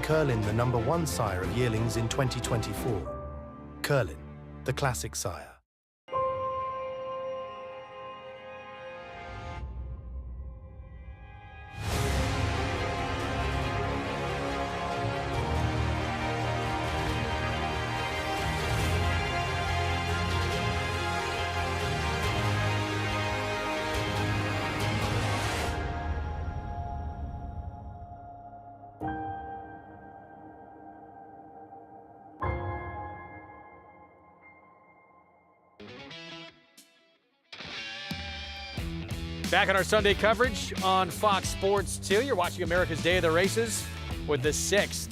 Curlin the #1 sire of yearlings in 2024. Curlin, the classic sire. Back on our Sunday coverage on Fox Sports 2. You're watching America's Day of the Races with the 6th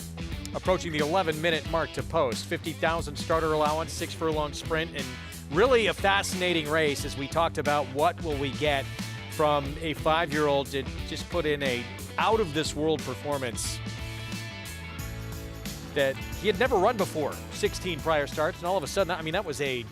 approaching the 11-minute mark to post. 50,000 starter allowance, 6 furlong sprint, and really a fascinating race as we talked about what will we get from a 5-year-old that just put in a out-of-this-world performance that he had never run before. 16 prior starts, and all of a sudden, I mean, that was a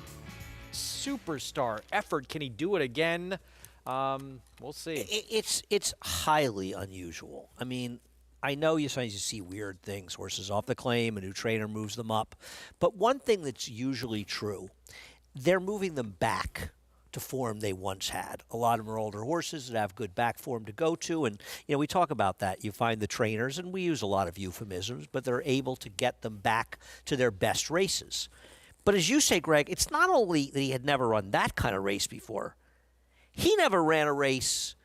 superstar effort. Can he do it again? We'll see. It's highly unusual. I mean, I know you sometimes you see weird things, horses off the claim, a new trainer moves them up. But one thing that's usually true, they're moving them back to form they once had. A lot of them are older horses that have good back form to go to. And, we talk about that. You find the trainers, and we use a lot of euphemisms, but they're able to get them back to their best races. But as you say, Greg, it's not only that he had never run that kind of race before. He never ran a race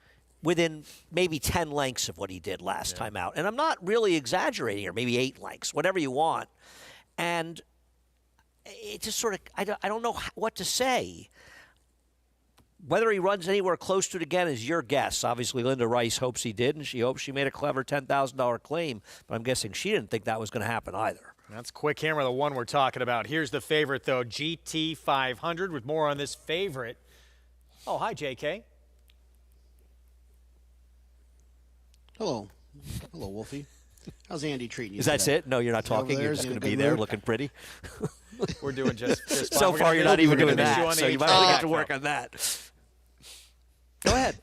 within maybe 10 lengths of what he did last time out. And I'm not really exaggerating here, maybe 8 lengths, whatever you want. And it just sort of, I don't know what to say. Whether he runs anywhere close to it again is your guess. Obviously, Linda Rice hopes he did, and she hopes she made a clever $10,000 claim. But I'm guessing she didn't think that was going to happen either. That's Quick Hammer, the one we're talking about. Here's the favorite, though, GT 500, with more on this favorite. Oh, hi, JK. Hello. Hello, Wolfie. How's Andy treating you Is that today? it? No, you're not talking. You're just going to be there looking pretty. We're doing just fine. So far, you're not even doing that, so you might have to work on that. Go ahead.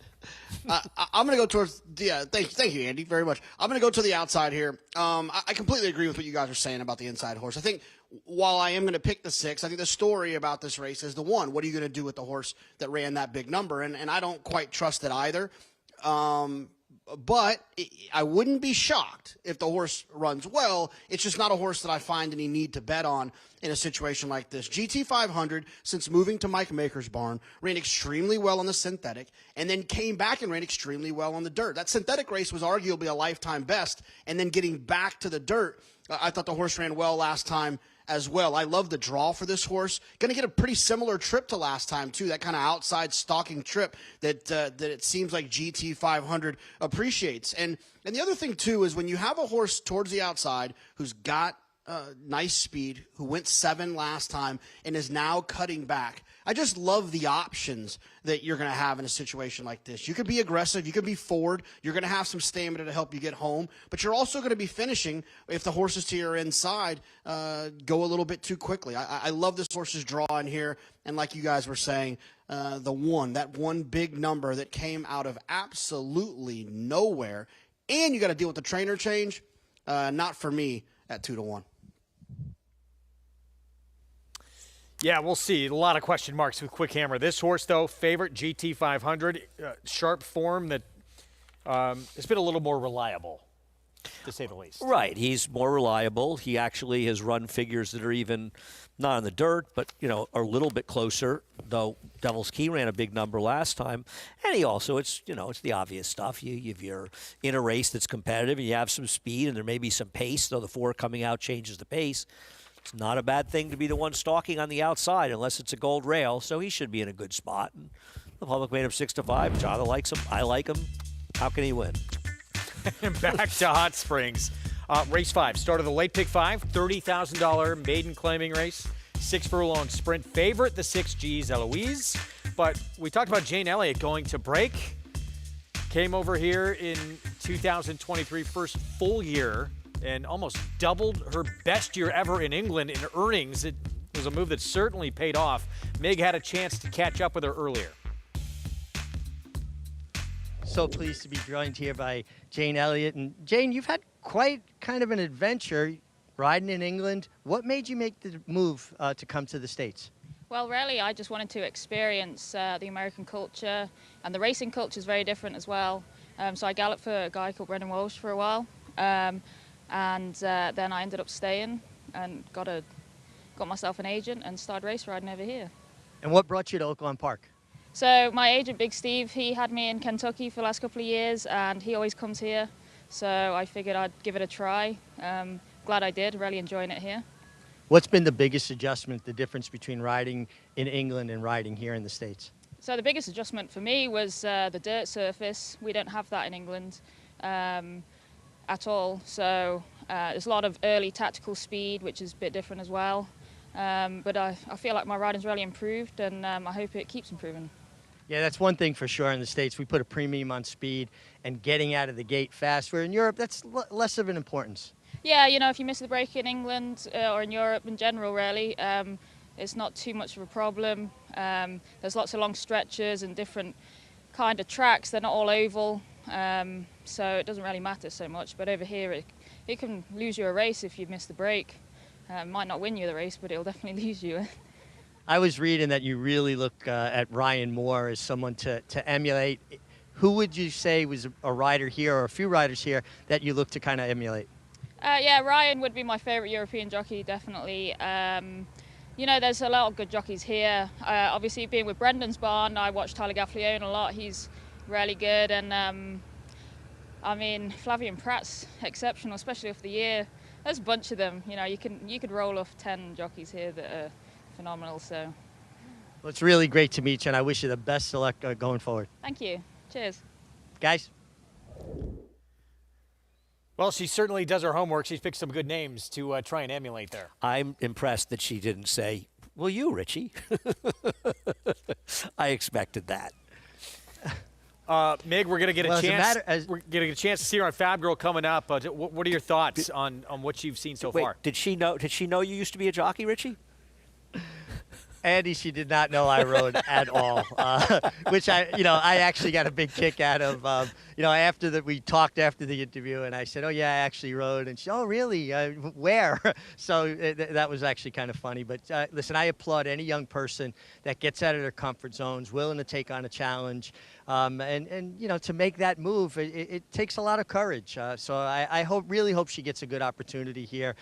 I'm going to go towards thank you, Andy, very much. I'm going to go to the outside here. I completely agree with what you guys are saying about the inside horse. I think while I am going to pick the 6, I think the story about this race is the 1. What are you going to do with the horse that ran that big number? And I don't quite trust it either. But I wouldn't be shocked if the horse runs well. It's just not a horse that I find any need to bet on in a situation like this. GT 500, since moving to Mike Maker's barn, ran extremely well on the synthetic and then came back and ran extremely well on the dirt. That synthetic race was arguably a lifetime best, and then getting back to the dirt, I thought the horse ran well last time as well. I love the draw for this horse. Going to get a pretty similar trip to last time, too, that kind of outside stalking trip that it seems like GT 500 appreciates. And the other thing, too, is when you have a horse towards the outside who's got nice speed, who went 7 last time and is now cutting back, I just love the options that you're going to have in a situation like this. You could be aggressive. You could be forward. You're going to have some stamina to help you get home. But you're also going to be finishing if the horses to your inside go a little bit too quickly. I love this horse's draw in here. And like you guys were saying, that one big number that came out of absolutely nowhere. And you got to deal with the trainer change. Not for me at 2-1. Yeah, we'll see. A lot of question marks with Quick Hammer. This horse, though, favorite, GT 500, sharp form that has been a little more reliable, to say the least. Right. He's more reliable. He actually has run figures that are even not on the dirt, but, are a little bit closer, though Devil's Key ran a big number last time. And he also, it's the obvious stuff. If you're in a race that's competitive and you have some speed and there may be some pace, though the 4 coming out changes the pace, it's not a bad thing to be the one stalking on the outside unless it's a gold rail, so he should be in a good spot. And the public made him 6-5. Jonathan likes him. I like him. How can he win? Back to Hot Springs. Race 5, start of the late pick 5, $30,000 maiden claiming race, 6 furlong sprint. Favorite, the 6 G's Eloise. But we talked about Jane Elliott going to break. Came over here in 2023, first full year, and almost doubled her best year ever in England in earnings. It was a move that certainly paid off. Mig had a chance to catch up with her earlier. So pleased to be joined here by Jane Elliott. And Jane, you've had quite kind of an adventure riding in England. What made you make the move to come to the States? Well, really, I just wanted to experience the American culture, and the racing culture is very different as well. So I galloped for a guy called Brendan Walsh for a while, and then I ended up staying and got myself an agent and started race riding over here. And what brought you to Oaklawn Park? So my agent, Big Steve, he had me in Kentucky for the last couple of years, and he always comes here. So I figured I'd give it a try. Glad I did, really enjoying it here. What's been the biggest adjustment, the difference between riding in England and riding here in the States? So the biggest adjustment for me was the dirt surface. We don't have that in England at all. So there's a lot of early tactical speed, which is a bit different as well. But I feel like my riding's really improved, and I hope it keeps improving. Yeah, that's one thing for sure in the States. We put a premium on speed and getting out of the gate fast. Where in Europe, that's less of an importance. Yeah, you know, if you miss the break in England or in Europe in general, really, it's not too much of a problem. There's lots of long stretches and different kind of tracks. They're not all oval, so it doesn't really matter so much. But over here, it can lose you a race if you miss the break. Might not win you the race, but it'll definitely lose you. I was reading that you really look at Ryan Moore as someone to emulate. Who would you say was a rider here, or a few riders here, that you look to kind of emulate? Yeah, Ryan would be my favourite European jockey, definitely. You know, there's a lot of good jockeys here. Obviously, being with Brendan's barn, I watch Tyler Gaffalione a lot. He's really good. And, I mean, Flavien Prat's exceptional, especially for the year. There's a bunch of them. You know, you could roll off 10 jockeys here that are phenomenal. So, well, it's really great to meet you, and I wish you the best of luck going forward. Thank you. Cheers. Guys? Well, she certainly does her homework. She's picked some good names to try and emulate there. I'm impressed that she didn't say, "Well, you, Richie." I expected that. Mig, we're going to get a chance. We're going to get a chance to see her on Fab Girl coming up. What are your thoughts on what you've seen so far? Did she know you used to be a jockey, Richie? Andy, she did not know I rode at all, which I actually got a big kick out of. After we talked after the interview, and I said, "Oh yeah, I actually rode," and she, "Oh really? Where?" So that was actually kind of funny. But listen, I applaud any young person that gets out of their comfort zones, willing to take on a challenge, and to make that move. It takes a lot of courage. So I really hope she gets a good opportunity here.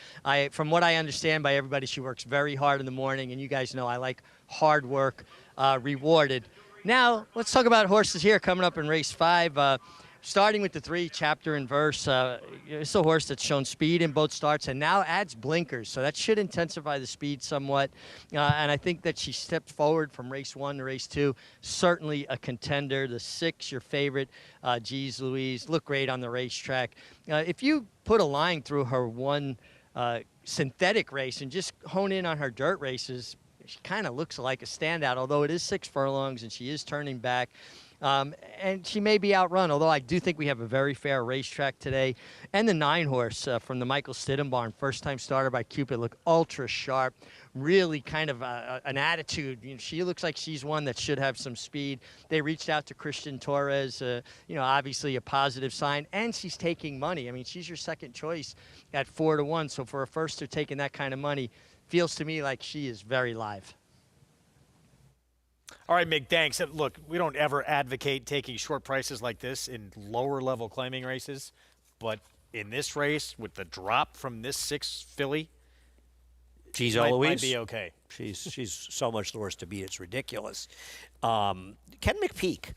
From what I understand by everybody, she works very hard in the morning, and you guys know I like hard work rewarded. Now, let's talk about horses here coming up in race 5. Starting with the 3, Chapter and Verse. It's a horse that's shown speed in both starts and now adds blinkers, so that should intensify the speed somewhat. And I think that she stepped forward from race 1 to race 2. Certainly a contender. The 6, your favorite, Geez Louise, looked great on the racetrack. If you put a line through her one synthetic race and just hone in on her dirt races, she kind of looks like a standout, although it is 6 furlongs and she is turning back. And she may be outrun, although I do think we have a very fair racetrack today. And the 9 horse from the Michael Stidham barn, first-time starter by Cupid, look ultra sharp, really kind of an attitude. She looks like she's one that should have some speed. They reached out to Christian Torres, obviously a positive sign, and she's taking money. I mean, she's your second choice at 4-1, so for a firster taking that kind of money, feels to me like she is very live. All right, Mig, thanks. Look, we don't ever advocate taking short prices like this in lower-level claiming races, but in this race, with the drop from this 6 filly, Geez might Louise be okay. She's so much the worst to beat. It's ridiculous. Ken McPeak,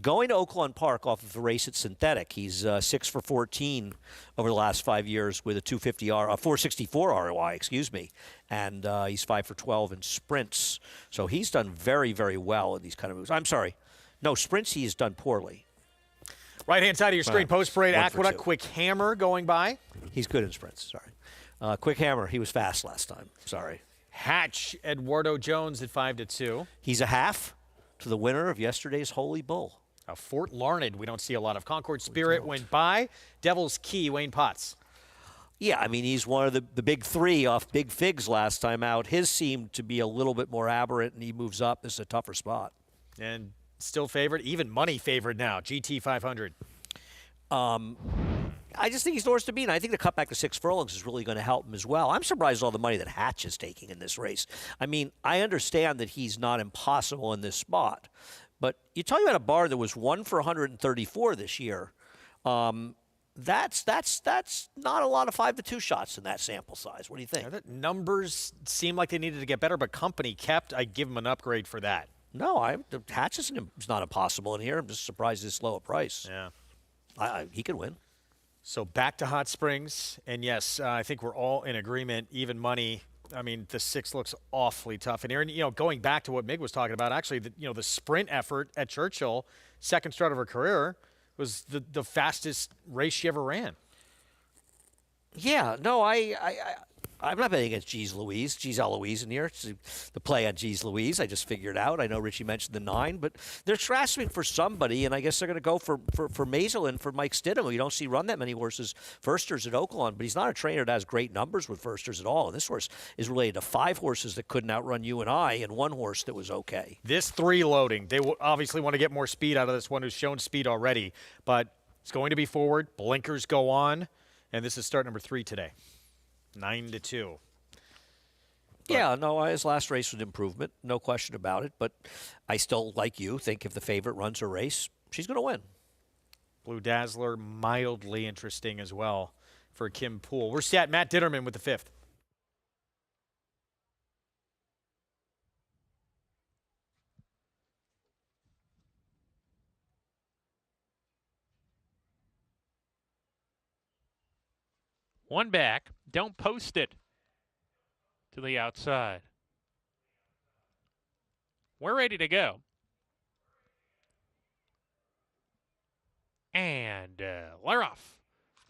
going to Oaklawn Park off of a race at Synthetic. He's 6 for 14 over the last 5 years with a 464 ROI, and he's 5 for 12 in sprints. So he's done very, very well in these kind of moves. I'm sorry, no sprints. He has done poorly. Right-hand side of your screen, Post Parade 1 for Aqueduct, 2. Quick Hammer going by. He's good in sprints. Sorry, Quick Hammer. He was fast last time. Sorry. Hatch Eduardo Jones at 5-2. He's a half to the winner of yesterday's Holy Bull. Fort Larned, we don't see a lot of. Concord Spirit went by. Devil's Key, Wayne Potts. Yeah, I mean, he's one of the big 3 off Big Figs last time out. His seemed to be a little bit more aberrant, and he moves up. This is a tougher spot. And still favored, even money favored now, GT 500. I just think he's the horse to beat. And I think the cut back to 6 furlongs is really going to help him as well. I'm surprised at all the money that Hatch is taking in this race. I mean, I understand that he's not impossible in this spot, but you're talking about a bar that was 1 for 134 this year. That's not a lot of 5-2 shots in that sample size. What do you think? The numbers seem like they needed to get better, but company kept. I give him an upgrade for that. No, the Hatch is not impossible in here. I'm just surprised it's low a price. Yeah. He could win. So back to Hot Springs, and yes, I think we're all in agreement. Even money. I mean, the 6 looks awfully tough. And Aaron, going back to what Mig was talking about, actually, the sprint effort at Churchill, second start of her career, was the fastest race she ever ran. Yeah, no, I'm not betting against G's Eloise in here. It's the play on G's Louise, I just figured out. I know Richie mentioned the 9, but they're grasping for somebody, and I guess they're going to go for Mazel for Mike Stidham, who you don't see run that many horses, firsters at Oaklawn, but he's not a trainer that has great numbers with firsters at all. And this horse is related to 5 horses that couldn't outrun you and I, and 1 horse that was okay. This 3 loading, they will obviously want to get more speed out of this one who's shown speed already, but it's going to be forward. Blinkers go on, and this is start number 3 today. 9-2. Yeah, no, his last race was improvement, no question about it. But I still, like you, think if the favorite runs her race, she's going to win. Blue Dazzler, mildly interesting as well for Kim Poole. We're set. Matt Ditterman with the 5th. One back. Don't post it to the outside. We're ready to go. And they're off.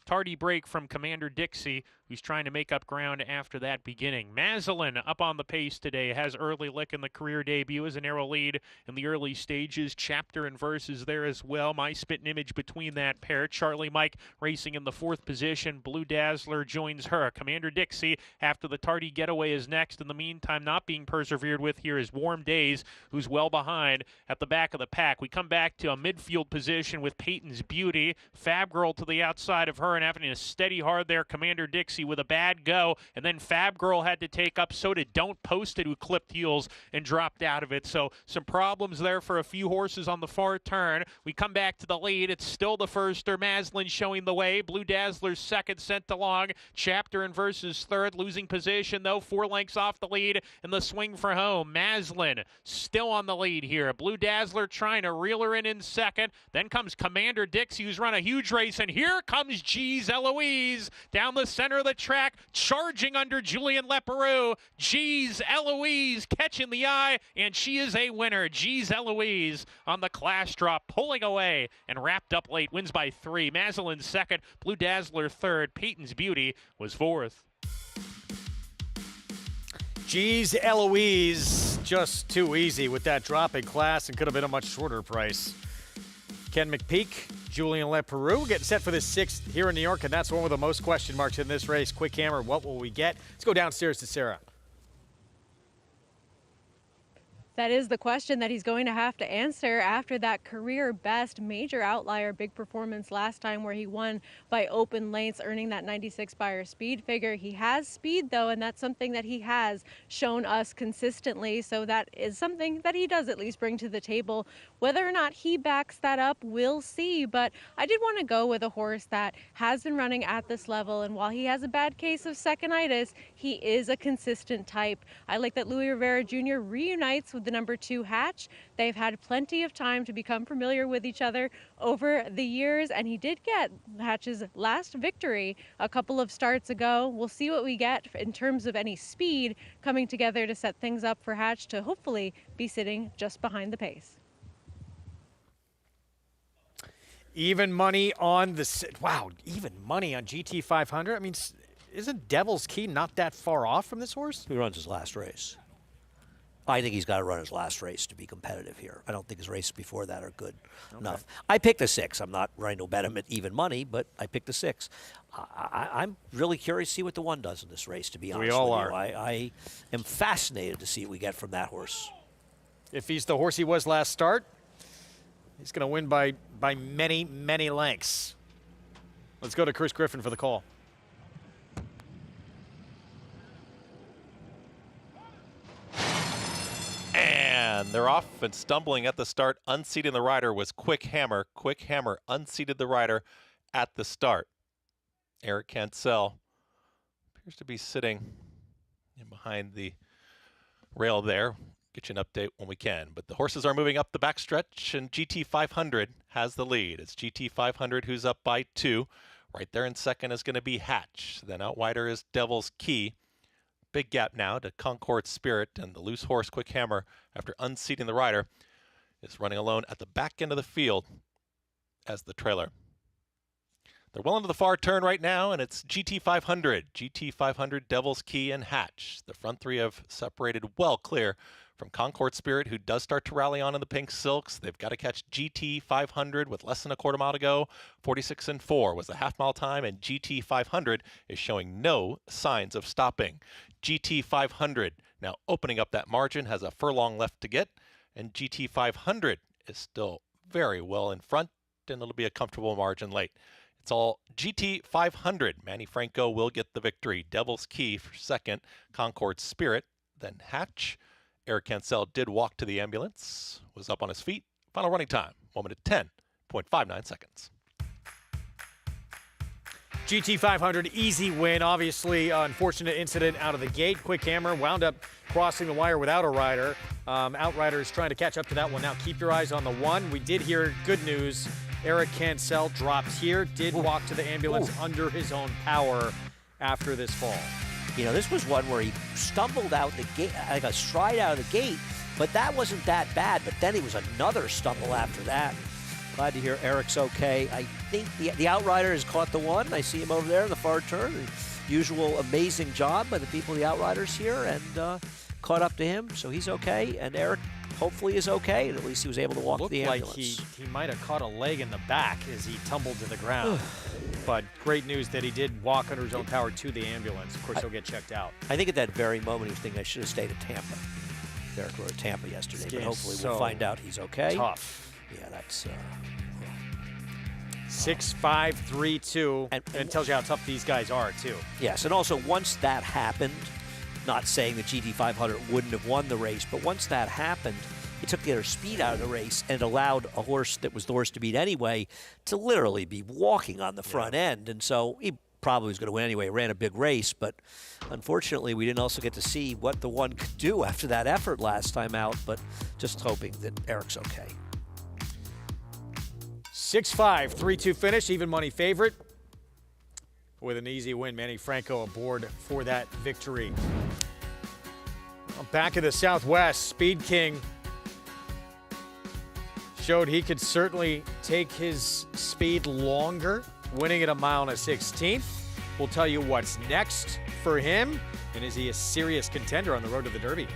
Tardy break from Commander Dixie, who's trying to make up ground after that beginning. Mazelin up on the pace today, has early lick in the career debut as a narrow lead in the early stages. Chapter and Verses there as well. My spitting image between that pair. Charlie Mike racing in the 4th position. Blue Dazzler joins her. Commander Dixie after the tardy getaway is next. In the meantime, not being persevered with here is Warm Days, who's well behind at the back of the pack. We come back to a midfield position with Peyton's Beauty. Fab Girl to the outside of her and having a steady hard there. Commander Dixie with a bad go, and then Fab Girl had to take up. So did Don't Post It, who clipped heels and dropped out of it. So some problems there for a few horses on the far turn. We come back to the lead. It's still the firster. Maslin showing the way. Blue Dazzler's second, sent along. Chapter and Versus third, losing position though, 4 lengths off the lead in the swing for home. Maslin still on the lead here. Blue Dazzler trying to reel her in second. Then comes Commander Dixie, who's run a huge race, and here comes G's Eloise down the center of the track, charging under Julian Leperoux. G's Eloise catching the eye, and she is a winner. G's Eloise on the class drop, pulling away and wrapped up late. Wins by 3. Maslin second, Blue Dazzler third. Peyton's Beauty was 4th. G's Eloise, just too easy with that drop in class and could have been a much shorter price. Ken McPeak, Julian Leperoux getting set for this 6th here in New York, and that's one with the most question marks in this race. Quick hammer, what will we get? Let's go downstairs to Sarah. That is the question that he's going to have to answer after that career best major outlier big performance last time where he won by open lengths, earning that 96 Beyer speed figure. He has speed though, and that's something that he has shown us consistently. So that is something that he does at least bring to the table. Whether or not he backs that up, we'll see. But I did want to go with a horse that has been running at this level. And while he has a bad case of second-itis, he is a consistent type. I like that Louis Rivera Jr. reunites with the number 2 Hatch. They've had plenty of time to become familiar with each other over the years, and he did get Hatch's last victory a couple of starts ago. We'll see what we get in terms of any speed coming together to set things up for Hatch to hopefully be sitting just behind the pace. Even money on the even money on GT 500. I mean, isn't Devil's Key not that far off from this horse? Who runs his last race? I think he's got to run his last race to be competitive here. I don't think his races before that are good enough. I picked a 6. I'm not trying to bet him at even money, but I picked a 6. I'm really curious to see what the 1 does in this race, to be honest We all with you. are. I am fascinated to see what we get from that horse. If he's the horse he was last start, he's going to win by many, many lengths. Let's go to Chris Griffin for the call. And they're off and stumbling at the start. Unseating the rider was Quick Hammer. Quick Hammer unseated the rider at the start. Eric Cancel appears to be sitting in behind the rail there. Get you an update when we can. But the horses are moving up the backstretch, and GT 500 has the lead. It's GT 500 who's up by 2. Right there in second is going to be Hatch. Then out wider is Devil's Key. Big gap now to Concord Spirit, and the loose horse Quick Hammer, after unseating the rider, is running alone at the back end of the field as the trailer. They're well into the far turn right now, and it's GT 500. GT 500, Devil's Key, and Hatch. The front three have separated well clear from Concord Spirit, who does start to rally on in the pink silks. They've got to catch GT 500 with less than a quarter mile to go. 46-4 was the half-mile time, and GT 500 is showing no signs of stopping. GT 500 now opening up that margin, has a furlong left to get, and GT 500 is still very well in front, and it'll be a comfortable margin late. It's all GT 500. Manny Franco will get the victory. Devil's Key for second. Concord Spirit, then Hatch. Eric Cancel did walk to the ambulance, was up on his feet. Final running time, 1 minute 10.59 seconds. GT 500, easy win. Obviously, unfortunate incident out of the gate. Quick Hammer wound up crossing the wire without a rider. Outriders trying to catch up to that one. Now keep your eyes on the one. We did hear good news. Eric Cancel dropped here, did walk to the ambulance under his own power after this fall. You know, this was one where he stumbled out the gate, like a stride out of the gate, but that wasn't that bad. But then it was another stumble after that. Glad to hear Eric's okay. I think the outrider has caught the one. I see him over there in the far turn. Usual amazing job by the people, the outriders here, and caught up to him, so he's okay. And Eric hopefully is okay, and at least he was able to walk to the ambulance. Like he might have caught a leg in the back as he tumbled to the ground. But great news that he did walk under his own power to the ambulance. Of course, he'll get checked out. I think at that very moment he was thinking, I should have stayed at Tampa. Eric rode Tampa yesterday, but hopefully we'll find out he's okay. Tough. Yeah, that's 6-5-3-2, and it tells you how tough these guys are, too. Yes, and also once that happened, not saying that GT 500 wouldn't have won the race, but once that happened, it took the other speed out of the race and allowed a horse that was the horse to beat anyway to literally be walking on the front end. And so he probably was going to win anyway. Ran a big race, but unfortunately we didn't also get to see what the one could do after that effort last time out, but just hoping that Eric's okay. 6-5-3-2 finish, even money favorite. With an easy win, Manny Franco aboard for that victory. Back in the Southwest, Speed King showed he could certainly take his speed longer, winning at 1 mile and 1/16. We'll tell you what's next for him, and is he a serious contender on the road to the Derby?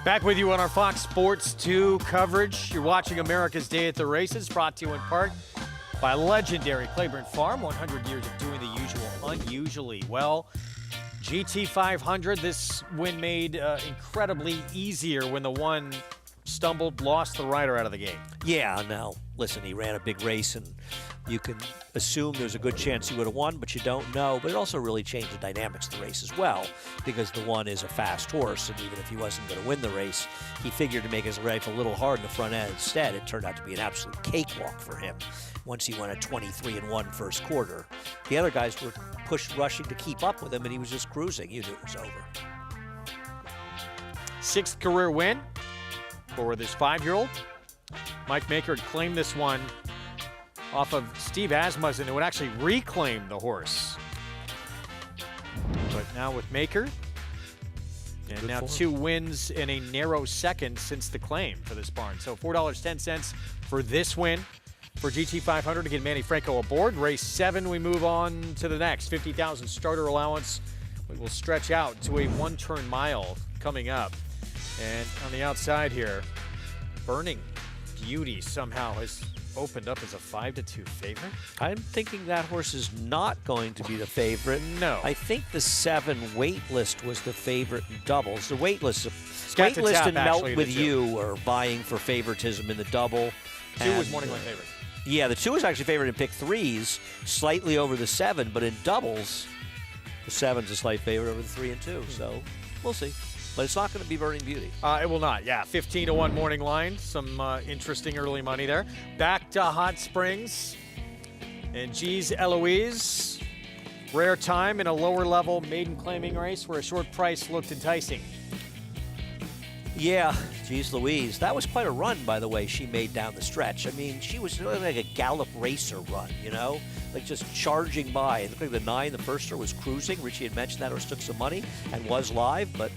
Back with you on our Fox Sports 2 coverage. You're watching America's Day at the Races, brought to you in part by legendary Claiborne Farm. 100 years of doing the usual unusually well. GT 500, this win made incredibly easier when the one stumbled, lost the rider out of the game. Yeah, no. Listen, he ran a big race, and you can assume there's a good chance he would have won, but you don't know. But it also really changed the dynamics of the race as well, because the one is a fast horse, and even if he wasn't going to win the race, he figured to make his life a little hard in the front end. Instead, it turned out to be an absolute cakewalk for him once he went at 23-1 first quarter. The other guys were rushing to keep up with him, and he was just cruising. You knew it was over. 6th career win for this 5-year-old. Mike Maker had claimed this one off of Steve Asmussen, who would actually reclaim the horse. But now with Maker, and Good now form. 2 wins in a narrow second since the claim for this barn. So $4.10 for this win for GT 500 to get Manny Franco aboard. Race 7, we move on to the next. 50,000 starter allowance. We will stretch out to a 1-turn mile coming up. And on the outside here, Burning Beauty somehow has opened up as a 5-2 favorite. I'm thinking that horse is not going to be the favorite. No. I think the 7 wait list was the favorite in doubles. The wait list, got to tap, and Melt actually, with the 2. you are vying for favoritism in the double. 2 was And, morning line favorite. Yeah, the 2 was actually favored in pick 3s, slightly over the 7, but in doubles, the 7's a slight favorite over the 3 and 2. So we'll see. But it's not going to be Burning Beauty. It will not, yeah. 15-1 morning line. Some interesting early money there. Back to Hot Springs. And geez, Eloise, rare time in a lower level maiden claiming race where a short price looked enticing. Yeah, geez Louise. That was quite a run, by the way, she made down the stretch. I mean, she was really like a gallop racer run, you know? Like just charging by. It looked like the 9, the firster, was cruising. Richie had mentioned that horse took some money and was live, but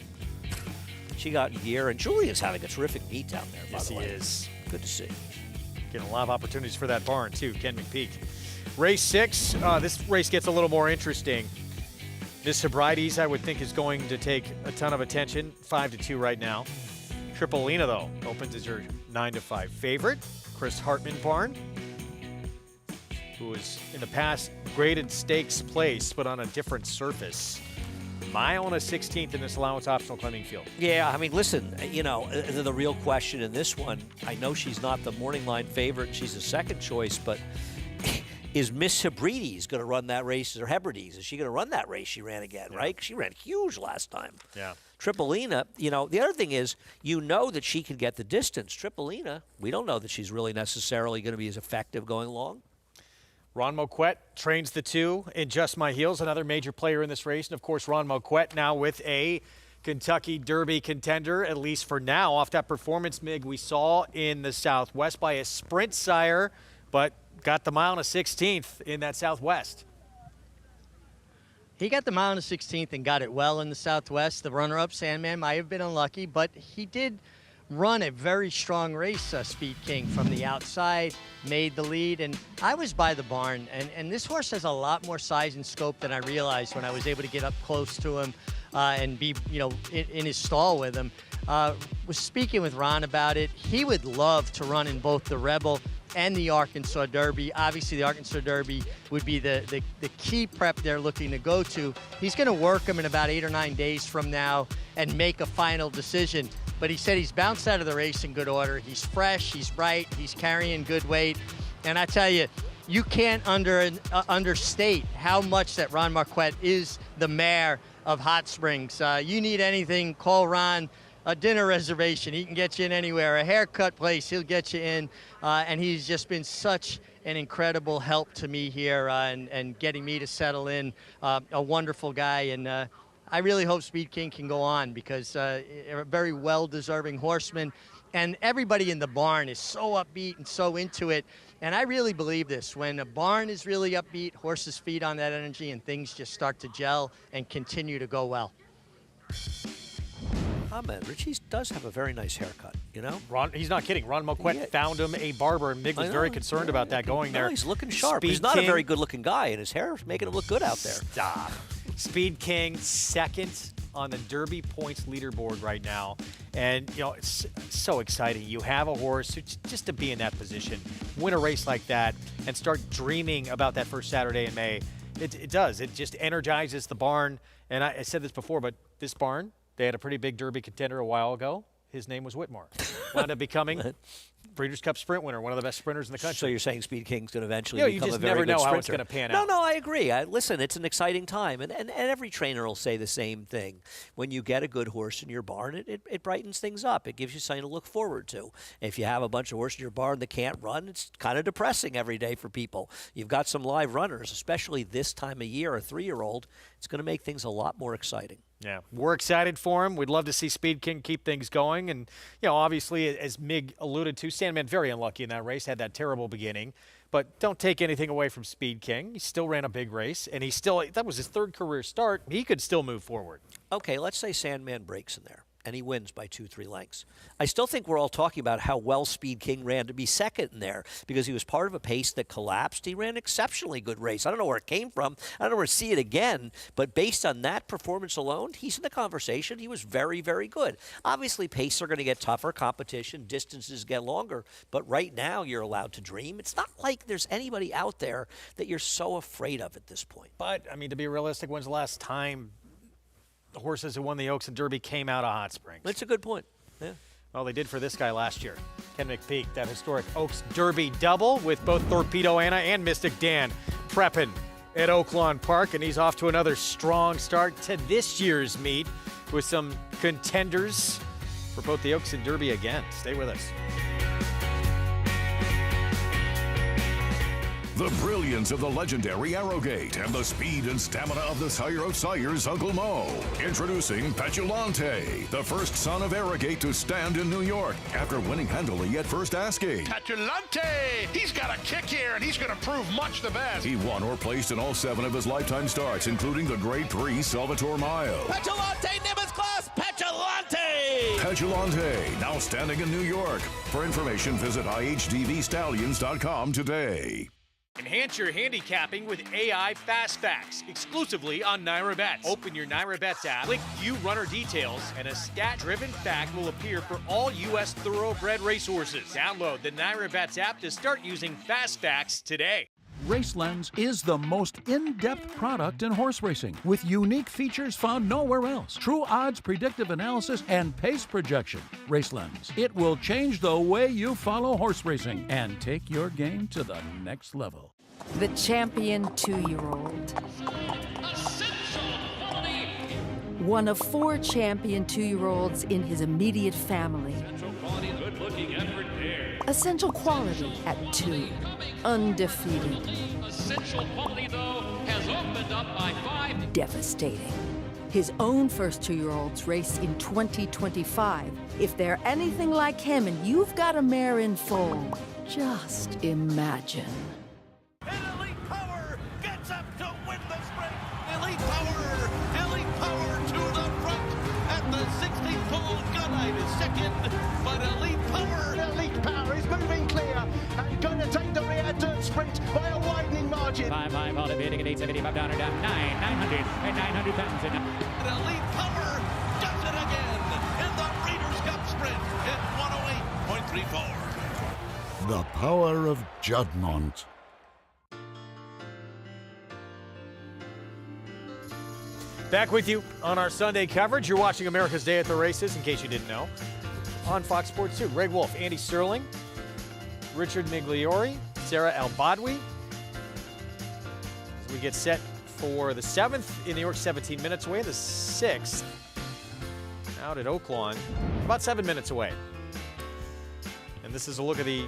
she got in gear. And Julian's having a terrific meet down there, by the way. Yes, he is. Good to see. Getting a lot of opportunities for that barn, too, Ken McPeak. Race 6, this race gets a little more interesting. Miss Hebrides, I would think, is going to take a ton of attention. 5-2 right now. Tripolina, though, opens as your 9-5 favorite. Chris Hartman barn, who was in the past graded stakes place, but on a different surface. Mile and a 16th in this allowance optional claiming field. Yeah, I mean, listen, you know, the real question in this one, I know she's not the morning line favorite, and she's the second choice, but is Miss Hebrides going to run that race, or Hebrides? Is she going to run that race she ran again, right? 'Cause she ran huge last time. Yeah. Tripolina, you know, the other thing is, you know that she can get the distance. Tripolina, we don't know that she's really necessarily going to be as effective going long. Ron Moquette trains the 2 in Just My Heels, another major player in this race. And, of course, Ron Moquette now with a Kentucky Derby contender, at least for now, off that performance MIG we saw in the Southwest by a sprint sire, but got the mile and a 16th in that Southwest. He got the mile and a 16th and got it well in the Southwest. The runner-up, Sandman, might have been unlucky, but he did run a very strong race, Speed King, from the outside, made the lead, and I was by the barn, and this horse has a lot more size and scope than I realized when I was able to get up close to him and be, you know, in his stall with him. Was speaking with Ron about it. He would love to run in both the Rebel and the Arkansas Derby. Obviously, the Arkansas Derby would be the key prep they're looking to go to. He's going to work him in about 8 or 9 days from now and make a final decision. But he said he's bounced out of the race in good order. He's fresh, he's bright, he's carrying good weight. And I tell you, you can't understate how much that Ron Marquette is the mayor of Hot Springs. You need anything, call Ron. A dinner reservation, he can get you in anywhere. A haircut place, he'll get you in. And he's just been such an incredible help to me here and getting me to settle in. A wonderful guy, and I really hope Speed King can go on because a very well-deserving horseman. And everybody in the barn is so upbeat and so into it. And I really believe this. When a barn is really upbeat, horses feed on that energy and things just start to gel and continue to go well. Man, Richie does have a very nice haircut, you know? Ron, he's not kidding. Ron Moquette found him a barber, and Mig was very concerned about that going there. No, he's looking sharp. Speed He's not King. a very good-looking guy, and his hair is making him look good out there. Stop. Speed King, second on the Derby points leaderboard right now. And, you know, it's so exciting. You have a horse just to be in that position, win a race like that, and start dreaming about that first Saturday in May. It does. It just energizes the barn. And I said this before, but this barn, they had a pretty big Derby contender a while ago. His name was Whitmore. Wound up becoming Breeders' Cup Sprint winner, one of the best sprinters in the country. So you're saying Speed King's going to eventually you become just a very never good know sprinter. how it's going to pan out. No, I agree. Listen, it's an exciting time, and every trainer will say the same thing. When you get a good horse in your barn, it brightens things up. It gives you something to look forward to. If you have a bunch of horses in your barn that can't run, it's kind of depressing every day for people. You've got some live runners, especially this time of year, a 3-year-old. It's going to make things a lot more exciting. Yeah, we're excited for him. We'd love to see Speed King keep things going. And, you know, obviously, as Mig alluded to, Sandman very unlucky in that race, had that terrible beginning. But don't take anything away from Speed King. He still ran a big race, and that was his 3rd career start. He could still move forward. Okay, let's say Sandman breaks in there, and he wins by 2-3 lengths. I still think we're all talking about how well Speed King ran to be second in there because he was part of a pace that collapsed. He ran an exceptionally good race. I don't know where it came from. I don't know where to see it again. But based on that performance alone, he's in the conversation. He was very, very good. Obviously, paces are going to get tougher, competition, distances get longer. But right now, you're allowed to dream. It's not like there's anybody out there that you're so afraid of at this point. But, I mean, to be realistic, when's the last time the horses who won the Oaks and Derby came out of Hot Springs? That's a good point. Yeah. Well, they did for this guy last year. Ken McPeak, that historic Oaks Derby double with both Torpedo Anna and Mystic Dan prepping at Oaklawn Park. And he's off to another strong start to this year's meet with some contenders for both the Oaks and Derby again. Stay with us. The brilliance of the legendary Arrowgate and the speed and stamina of the sire of sires, Uncle Mo. Introducing Petulante, the first son of Arrowgate to stand in New York after winning handily at first asking. Petulante! He's got a kick here, and he's going to prove much the best. He won or placed in all 7 of his lifetime starts, including the Grade 3 Salvatore Mile. Petulante, Nimbus Class, Petulante! Petulante, now standing in New York. For information, visit IHDVStallions.com today. Enhance your handicapping with AI Fastbacks, exclusively on NyraBets. Open your NyraBets app, click View Runner Details, and a stat-driven fact will appear for all U.S. thoroughbred racehorses. Download the NyraBets app to start using Fastbacks today. RaceLens is the most in-depth product in horse racing, with unique features found nowhere else. True odds, predictive analysis, and pace projection. RaceLens. It will change the way you follow horse racing and take your game to the next level. The champion 2-year-old. One of 4 champion 2-year-olds in his immediate family. Essential quality at 2. Undefeated. Essential quality, though, has opened up by 5. Devastating. His own first 2-year-olds race in 2025. If they're anything like him and you've got a mare in foal, just imagine. Elite Power gets up to win the sprint. Elite Power to the front at the 16th pole. Gunite is second, but Elite Power is moving clear and going to take the rear dirt sprint by a widening margin. 5-5 all bidding at 875 down or down 900 and 900 pounds. Elite Power does it again in the Breeders' Cup Sprint at 108.34. The power of Juddmonte. Back with you on our Sunday coverage. You're watching America's Day at the Races, in case you didn't know. On Fox Sports 2, Greg Wolf, Andy Sterling, Richard Migliori, Sarah Al-Badwi. As we get set for the 7th in New York, 17 minutes away. The 6th out at Oaklawn, about 7 minutes away. And this is a look at the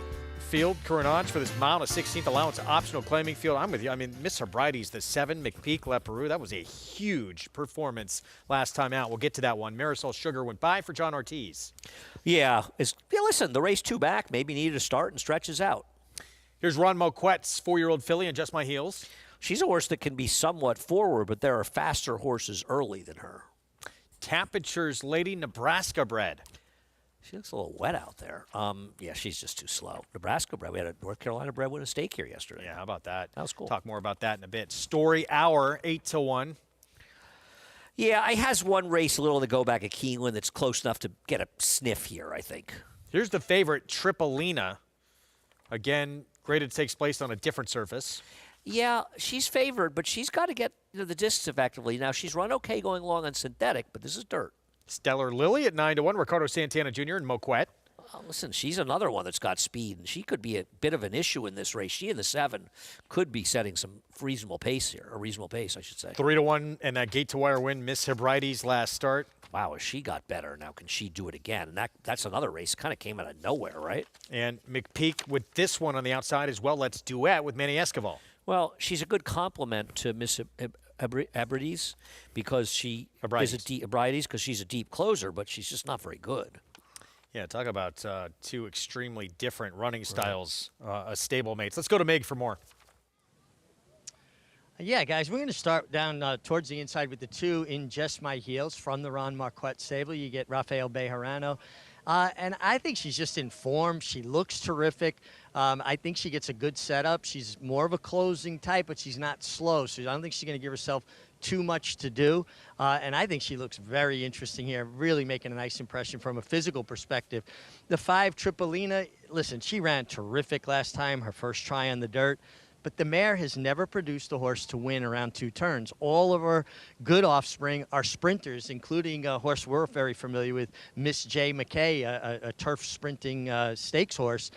field. Coronage for this mile, a 16th allowance optional claiming field. I'm with you. I mean, Miss Hebrides, the 7, McPeak, Leperoux. That was a huge performance last time out. We'll get to that one. Marisol Sugar went by for John Ortiz. Yeah, listen, the race 2 back maybe needed a start and stretches out. Here's Ron Moquette's 4-year-old filly on Just My Heels. She's a horse that can be somewhat forward, but there are faster horses early than her. Tapiature's Lady Nebraska bred. She looks a little wet out there. Yeah, she's just too slow. Nebraska bred. We had a North Carolina bred win a stake here yesterday. Yeah, how about that? That was cool. Talk more about that in a bit. Story Hour, 8 to 1. Yeah, he has one race a little to go back at Keeneland that's close enough to get a sniff here, I think. Here's the favorite, Tripolina. Again, graded takes place on a different surface. Yeah, she's favored, but she's got to get the distance effectively. Now, she's run okay going long on synthetic, but this is dirt. Stellar Lily at 9-1, Ricardo Santana Jr. and Moquette. Listen, she's another one that's got speed, and she could be a bit of an issue in this race. She and the 7 could be setting some reasonable pace here, a reasonable pace, I should say. 3-1, and that gate-to-wire win, Miss Hebrides last start. Wow, as she got better, now can she do it again? And that's another race. Kind of came out of nowhere, right? And McPeak with this one on the outside as well. Let's duet with Manny Escobar. Well, she's a good complement to Miss Hebrides because she is Hebrides because she's a deep closer, but she's just not very good. Yeah, talk about two extremely different running styles, stablemates. Let's go to Meg for more. Yeah, guys, we're going to start down towards the inside with the 2 in Just My Heels from the Ron Marquette stable. You get Rafael Bejarano. And I think she's just in form. She looks terrific. I think she gets a good setup. She's more of a closing type, but she's not slow. So I don't think she's going to give herself too much to do. And I think she looks very interesting here, really making a nice impression from a physical perspective. The 5, Tripolina, listen, she ran terrific last time, her first try on the dirt. But the mare has never produced a horse to win around 2 turns. All of her good offspring are sprinters, including a horse we're very familiar with, Miss J. McKay, a turf sprinting stakes horse.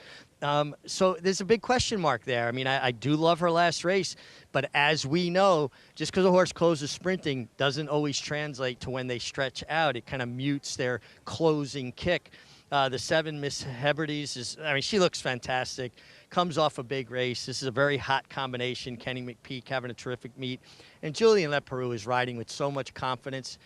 So there's a big question mark there. I mean, I do love her last race, but as we know, just because a horse closes sprinting doesn't always translate to when they stretch out. It kind of mutes their closing kick. The 7, Miss Hebrides, she looks fantastic. Comes off a big race. This is a very hot combination. Kenny McPeak having a terrific meet. And Julien Leparoux is riding with so much confidence.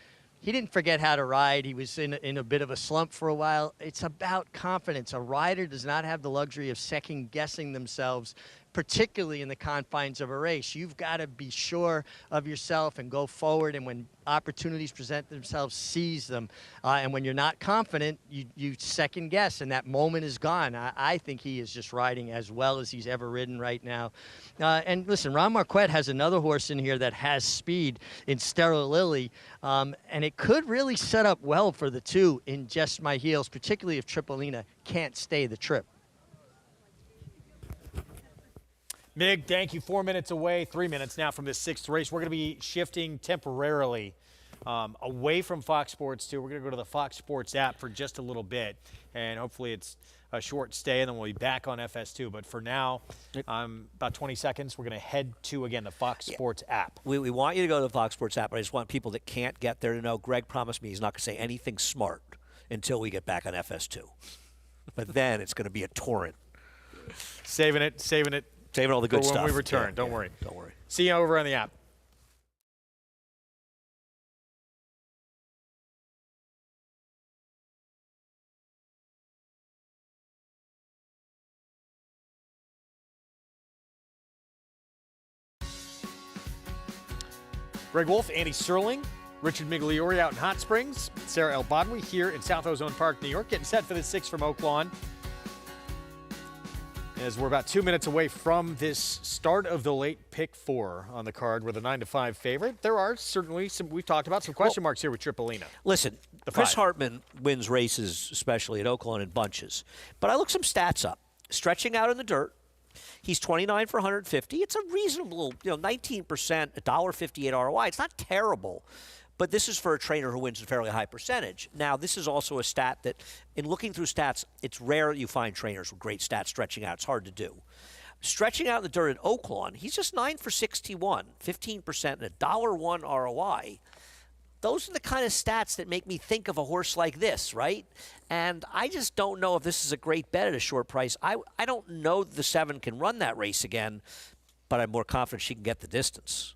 He didn't forget how to ride. He was in a bit of a slump for a while. It's about confidence. A rider does not have the luxury of second-guessing themselves, particularly in the confines of a race. You've got to be sure of yourself and go forward, and when opportunities present themselves, seize them. And when you're not confident, you second guess, and that moment is gone. I think he is just riding as well as he's ever ridden right now. And listen, Ron Marquette has another horse in here that has speed in Stellar Lily, and it could really set up well for the 2 in Just My Heels, particularly if Tripolina can't stay the trip. Mig, thank you. 4 minutes away, 3 minutes now from this 6th race. We're going to be shifting temporarily away from Fox Sports 2. We're going to go to the Fox Sports app for just a little bit, and hopefully it's a short stay, and then we'll be back on FS2. But for now, about 20 seconds, we're going to head to, again, the Fox Sports app. We want you to go to the Fox Sports app, but I just want people that can't get there to know Greg promised me he's not going to say anything smart until we get back on FS2. But then it's going to be a torrent. Saving it. Saving all the good for stuff. when we return. Don't worry. Don't worry. See you over on the app. Greg Wolf, Andy Serling, Richard Migliori out in Hot Springs, Sarah El Badwi here in South Ozone Park, New York, getting set for the 6 from Oaklawn. As we're about 2 minutes away from this start of the late pick 4 on the card with a 9-5 favorite. There are certainly some, we've talked about some question marks here with Tripolina. Listen, Chris Hartman wins races, especially at Oaklawn, in bunches. But I looked some stats up. Stretching out in the dirt, he's 29 for 150. It's a reasonable, 19%, $1.58 ROI. It's not terrible. But this is for a trainer who wins a fairly high percentage. Now, this is also a stat that, in looking through stats, it's rare you find trainers with great stats stretching out. It's hard to do. Stretching out in the dirt at Oaklawn, he's just 9 for 61, 15%, and a $1.01 ROI. Those are the kind of stats that make me think of a horse like this, right? And I just don't know if this is a great bet at a short price. I don't know the 7 can run that race again, but I'm more confident she can get the distance.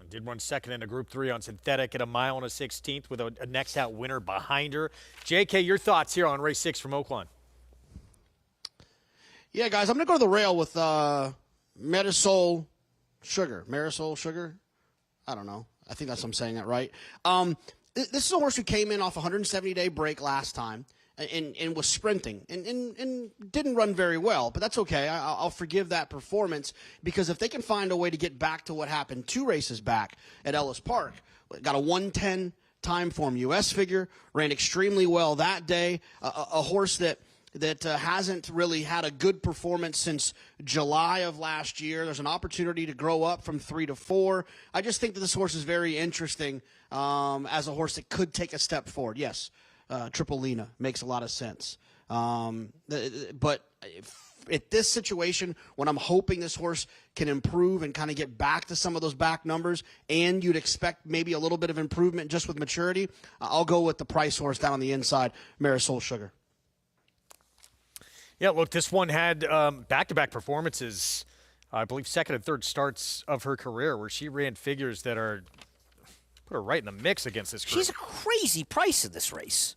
Did 1 second in a Group 3 on synthetic at 1 mile and a 16th with a next out winner behind her. JK, your thoughts here on race 6 from Oaklawn? Yeah, guys, I'm going to go to the rail with Marisol Sugar. Marisol Sugar? I don't know. I think I'm saying that right. This is a horse who came in off a 170-day break last time and was sprinting and didn't run very well, but that's okay. I'll forgive that performance because if they can find a way to get back to what happened 2 races back at Ellis Park, got a 110 time form U.S. figure, ran extremely well that day. A horse that hasn't really had a good performance since July of last year. There's an opportunity to grow up from 3 to 4. I just think that this horse is very interesting as a horse that could take a step forward. Yes, Tripolina makes a lot of sense. But at this situation, when I'm hoping this horse can improve and kind of get back to some of those back numbers, and you'd expect maybe a little bit of improvement just with maturity, I'll go with the price horse down on the inside, Marisol Sugar. Yeah, look, this one had back-to-back performances, I believe second and third starts of her career, where she ran figures that put her right in the mix against this group. She's a crazy price in this race.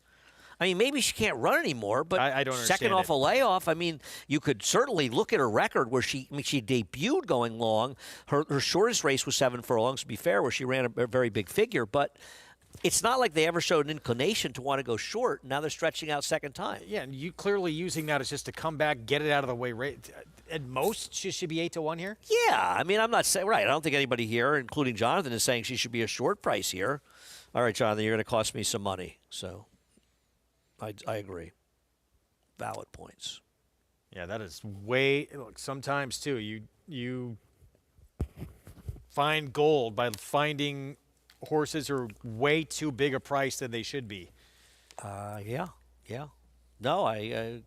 I mean, maybe she can't run anymore, but I don't understand second off it. a layoff, I mean, you could certainly look at her record where she debuted going long. Her shortest race was 7 furlongs, to be fair, where she ran a very big figure, but it's not like they ever showed an inclination to want to go short. Now they're stretching out second time. Yeah, and you clearly using that as just to come back, get it out of the way. At most, she should be 8-1 here? Yeah, I mean, I'm not saying, right, I don't think anybody here, including Jonathan, is saying she should be a short price here. All right, Jonathan, you're going to cost me some money, so I agree. Valid points. Yeah, that is way. Look, sometimes too, you find gold by finding horses who are way too big a price than they should be. Yeah. No, I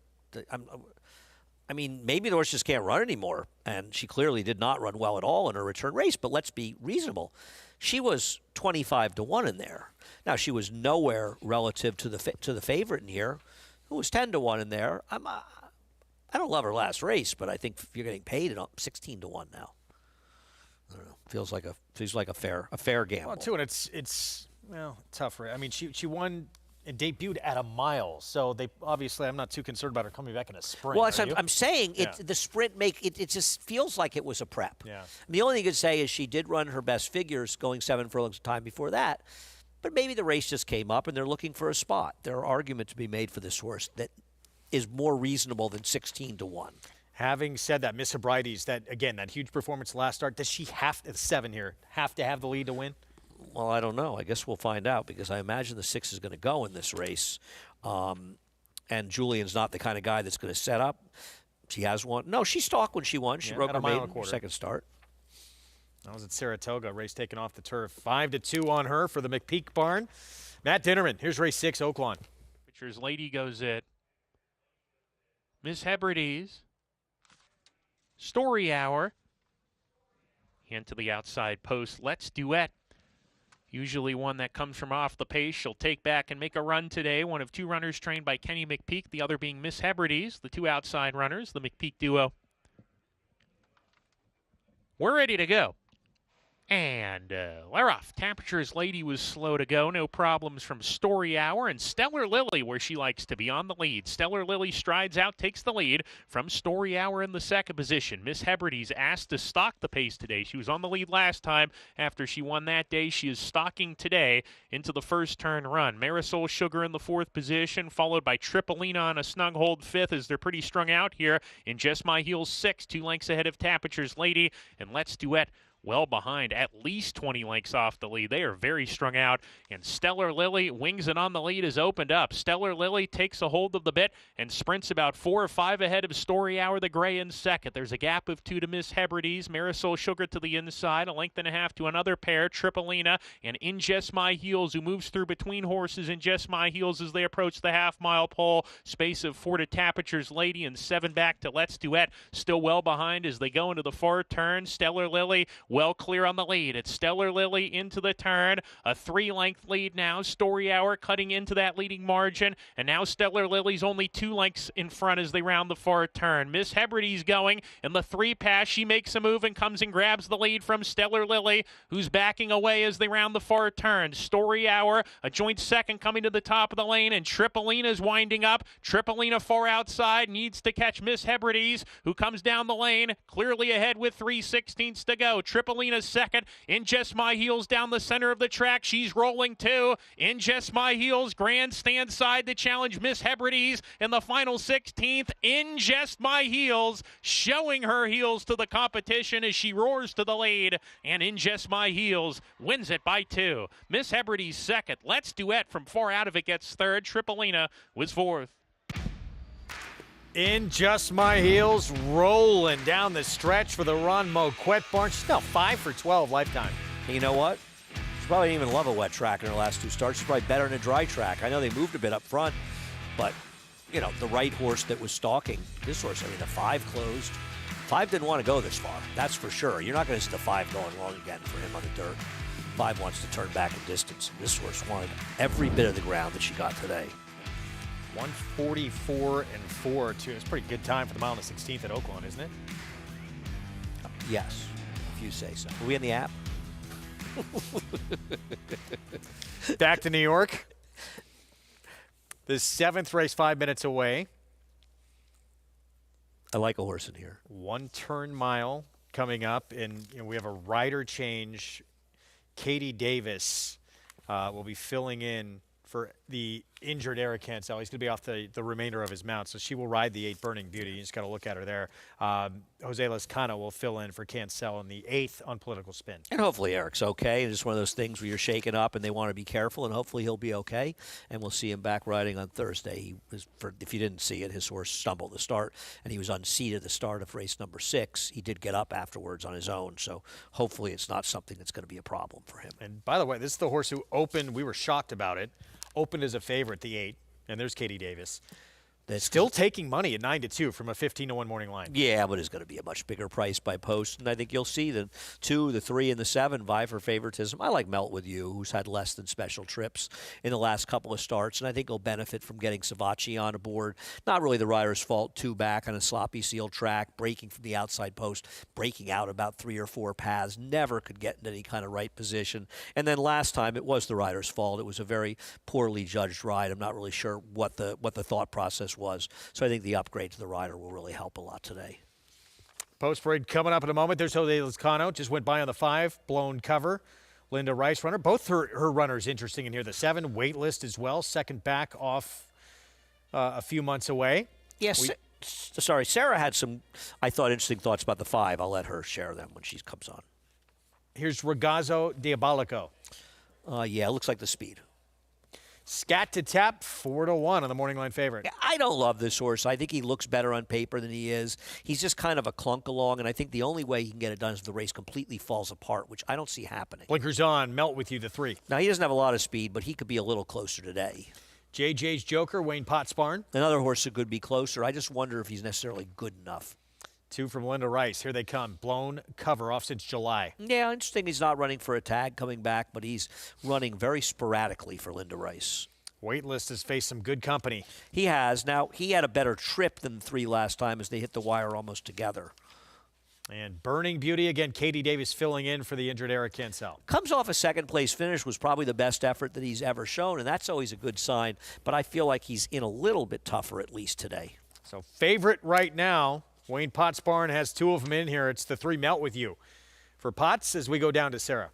mean, maybe the horse just can't run anymore, and she clearly did not run well at all in her return race. But let's be reasonable. She was 25-1 in there. Now she was nowhere relative to the favorite in here, who was 10-1 in there. I don't love her last race, but I think you're getting paid at 16-1 now. I don't know. Feels like a fair gamble. Well, too, and it's tough. I mean, she won and debuted at a mile, so they obviously, I'm not too concerned about her coming back in a sprint. Well, I'm saying the sprint it just feels like it was a prep. Yeah. The only thing you could say is she did run her best figures going 7 furlongs of time before that, but maybe the race just came up and they're looking for a spot. There are arguments to be made for this horse that is more reasonable than 16-1. Having said that, Miss Hebrides, that huge performance last start, does she have to, 7 here, have to have the lead to win? Well, I don't know. I guess we'll find out because I imagine the 6 is going to go in this race. And Julian's not the kind of guy that's going to set up. She has won. No, she stalked when she won. She broke her maiden second start. That was at Saratoga, race taken off the turf. 5-2 on her for the McPeak barn. Matt Dinnerman, here's race 6, Oaklawn. Pitcher's Lady goes it. Miss Hebrides. Story Hour. Into the outside post. Let's Duet. Usually one that comes from off the pace. She'll take back and make a run today. One of 2 runners trained by Kenny McPeak, the other being Miss Hebrides, the 2 outside runners, the McPeak duo. We're ready to go. And we're off. Temperature's Lady was slow to go. No problems from Story Hour. And Stellar Lily, where she likes to be, on the lead. Stellar Lily strides out, takes the lead from Story Hour in the second position. Miss Hebrides asked to stalk the pace today. She was on the lead last time after she won that day. She is stalking today into the first turn run. Marisol Sugar in the fourth position, followed by Tripolina on a snug hold fifth as they're pretty strung out here. In Just My Heels 6, 2 lengths ahead of Temperature's Lady. And Let's Duet well behind, at least 20 lengths off the lead. They are very strung out, and Stellar Lily wings it on the lead, is opened up. Stellar Lily takes a hold of the bit and sprints about 4 or 5 ahead of Story Hour, the gray, in second. There's a gap of 2 to Miss Hebrides. Marisol Sugar to the inside, a length and a half to another pair, Tripolina, and In Just My Heels, who moves through between horses in Just My Heels as they approach the half-mile pole. Space of 4 to Temperature's Lady and 7 back to Let's Duet. Still well behind as they go into the far turn. Stellar Lily well clear on the lead. It's Stellar Lily into the turn. A 3-length lead now. Story Hour cutting into that leading margin. And now Stellar Lily's only 2 lengths in front as they round the far turn. Miss Hebrides going in the 3 pass. She makes a move and comes and grabs the lead from Stellar Lily, who's backing away as they round the far turn. Story Hour, a joint second coming to the top of the lane, and Tripolina's winding up. Tripolina far outside, needs to catch Miss Hebrides, who comes down the lane, clearly ahead with 3/16 to go. Tripolina second. In Just My Heels down the center of the track. She's rolling too. In Just My Heels, grandstand side to challenge Miss Hebrides in the final 16th. In Just My Heels, showing her heels to the competition as she roars to the lead. And In Just My Heels wins it by 2. Miss Hebrides second. Let's Duet from far out of it gets third. Tripolina was fourth. In Just My Heels, rolling down the stretch for the Ron Moquette barn. She's now 5 for 12 lifetime. And you know what? She probably didn't even love a wet track in her last 2 starts. She's probably better in a dry track. I know they moved a bit up front, but, you know, the right horse that was stalking this horse, I mean, the 5 closed. 5 didn't want to go this far, that's for sure. You're not going to see the 5 going long again for him on the dirt. 5 wants to turn back in distance. This horse wanted every bit of the ground that she got today. 144 and 4 too. It's a pretty good time for the mile and the 16th at Oaklawn, isn't it? Yes, if you say so. Are we in the app? Back to New York. The 7th race 5 minutes away. I like a horse in here. 1 turn mile coming up, and we have a rider change. Katie Davis will be filling in for the injured Eric Cancel. He's going to be off the remainder of his mount, so she will ride the 8 Burning Beauty. You just got to look at her there. Jose Lescano will fill in for Cancel in the 8th Unpolitical Spin. And hopefully Eric's okay. It's just one of those things where you're shaken up and they want to be careful, and hopefully he'll be okay. And we'll see him back riding on Thursday. He was, if you didn't see it, his horse stumbled the start, and he was unseated at the start of race number 6. He did get up afterwards on his own, so hopefully it's not something that's going to be a problem for him. And by the way, this is the horse who opened. We were shocked about it. Opened as a favorite, the 8, and there's Katie Davis. That's still taking money at 9-2 from a 15-1 morning line. Yeah, but it's going to be a much bigger price by post, and I think you'll see the 2, the 3, and the 7 vie for favoritism. I like Melt With You, who's had less than special trips in the last couple of starts, and I think he'll benefit from getting Savacci on board. Not really the rider's fault, 2 back on a sloppy seal track, breaking from the outside post, breaking out about 3 or 4 paths, never could get in any kind of right position. And then last time, it was the rider's fault. It was a very poorly judged ride. I'm not really sure what the thought process was. So I think the upgrade to the rider will really help a lot today. Post parade coming up in a moment. There's Jose Lescano. Just went by on the 5, blown cover. Linda Rice runner. Both her runners interesting in here. The 7, wait list as well. Second back off a few months away. Yes. Sorry, Sarah had some, I thought, interesting thoughts about the 5. I'll let her share them when she comes on. Here's Ragazzo Diabolico. Yeah, it looks like the speed. Scat to Tap, 4-1 on the morning line favorite. Yeah, I don't love this horse. I think he looks better on paper than he is. He's just kind of a clunk along, and I think the only way he can get it done is if the race completely falls apart, which I don't see happening. Blinkers on, Melt With You, the 3. Now, he doesn't have a lot of speed, but he could be a little closer today. JJ's Joker, Wayne Pottsbarn. Another horse that could be closer. I just wonder if he's necessarily good enough. 2 from Linda Rice. Here they come. Blown cover off since July. Yeah, interesting. He's not running for a tag coming back, but he's running very sporadically for Linda Rice. Waitlist has faced some good company. He has. Now, he had a better trip than 3 last time as they hit the wire almost together. And Burning Beauty, again, Katie Davis filling in for the injured Eric Cancel. Comes off a second-place finish, was probably the best effort that he's ever shown, and that's always a good sign. But I feel like he's in a little bit tougher, at least today. So favorite right now, Wayne Pottsbarn has 2 of them in here. It's the 3, Melt With You. For Potts, as we go down to Sarah.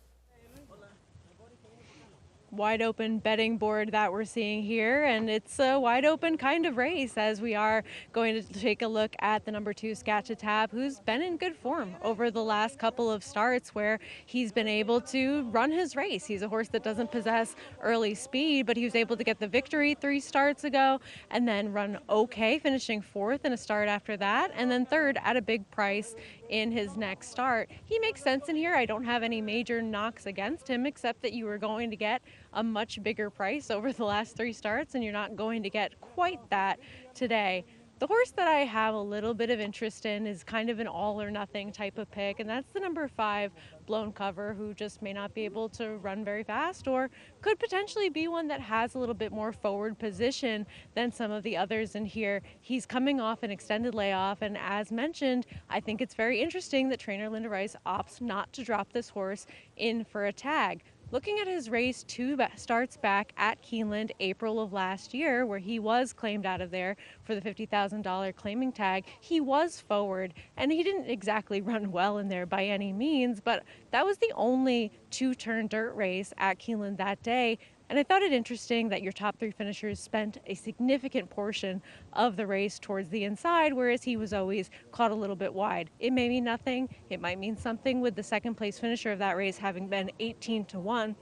Wide open betting board that we're seeing here, and it's a wide open kind of race as we are going to take a look at the number 2 Scat to Tap, who's been in good form over the last couple of starts where he's been able to run his race. He's a horse that doesn't possess early speed, but he was able to get the victory 3 starts ago and then run okay, finishing 4th in a start after that, and then 3rd at a big price in his next start. He makes sense in here. I don't have any major knocks against him, except that you are going to get a much bigger price over the last 3 starts, and you're not going to get quite that today. The horse that I have a little bit of interest in is kind of an all or nothing type of pick, and that's the number 5 Blown Cover, who just may not be able to run very fast, or could potentially be one that has a little bit more forward position than some of the others in here. He's coming off an extended layoff, and as mentioned, I think it's very interesting that trainer Linda Rice opts not to drop this horse in for a tag. looking at his race 2 starts back at Keeneland April of last year, where he was claimed out of there for the $50,000 claiming tag, he was forward, and he didn't exactly run well in there by any means, but that was the only 2-turn dirt race at Keeneland that day. And I thought it interesting that your top 3 finishers spent a significant portion of the race towards the inside, whereas he was always caught a little bit wide. It may mean nothing. It might mean something with the second place finisher of that race having been 18-1.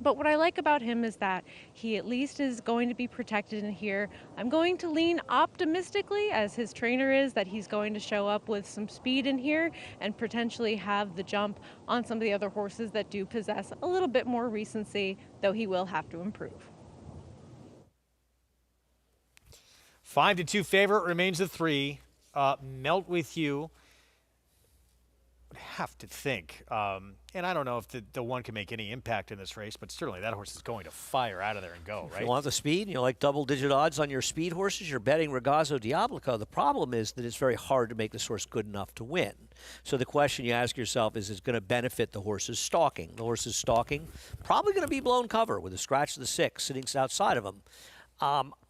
But what I like about him is that he at least is going to be protected in here. I'm going to lean optimistically, as his trainer is, that he's going to show up with some speed in here and potentially have the jump on some of the other horses that do possess a little bit more recency, though he will have to improve. 5-2 favorite remains the 3. Melt With You. Would have to think, and I don't know if the 1 can make any impact in this race, but certainly that horse is going to fire out of there and go, right? If you want the speed, you like double-digit odds on your speed horses, you're betting Regazzo Diabolico. The problem is that it's very hard to make this horse good enough to win. So the question you ask yourself is it going to benefit the horse's stalking? The horse's stalking probably going to be blown cover with a scratch of the 6 sitting outside of him.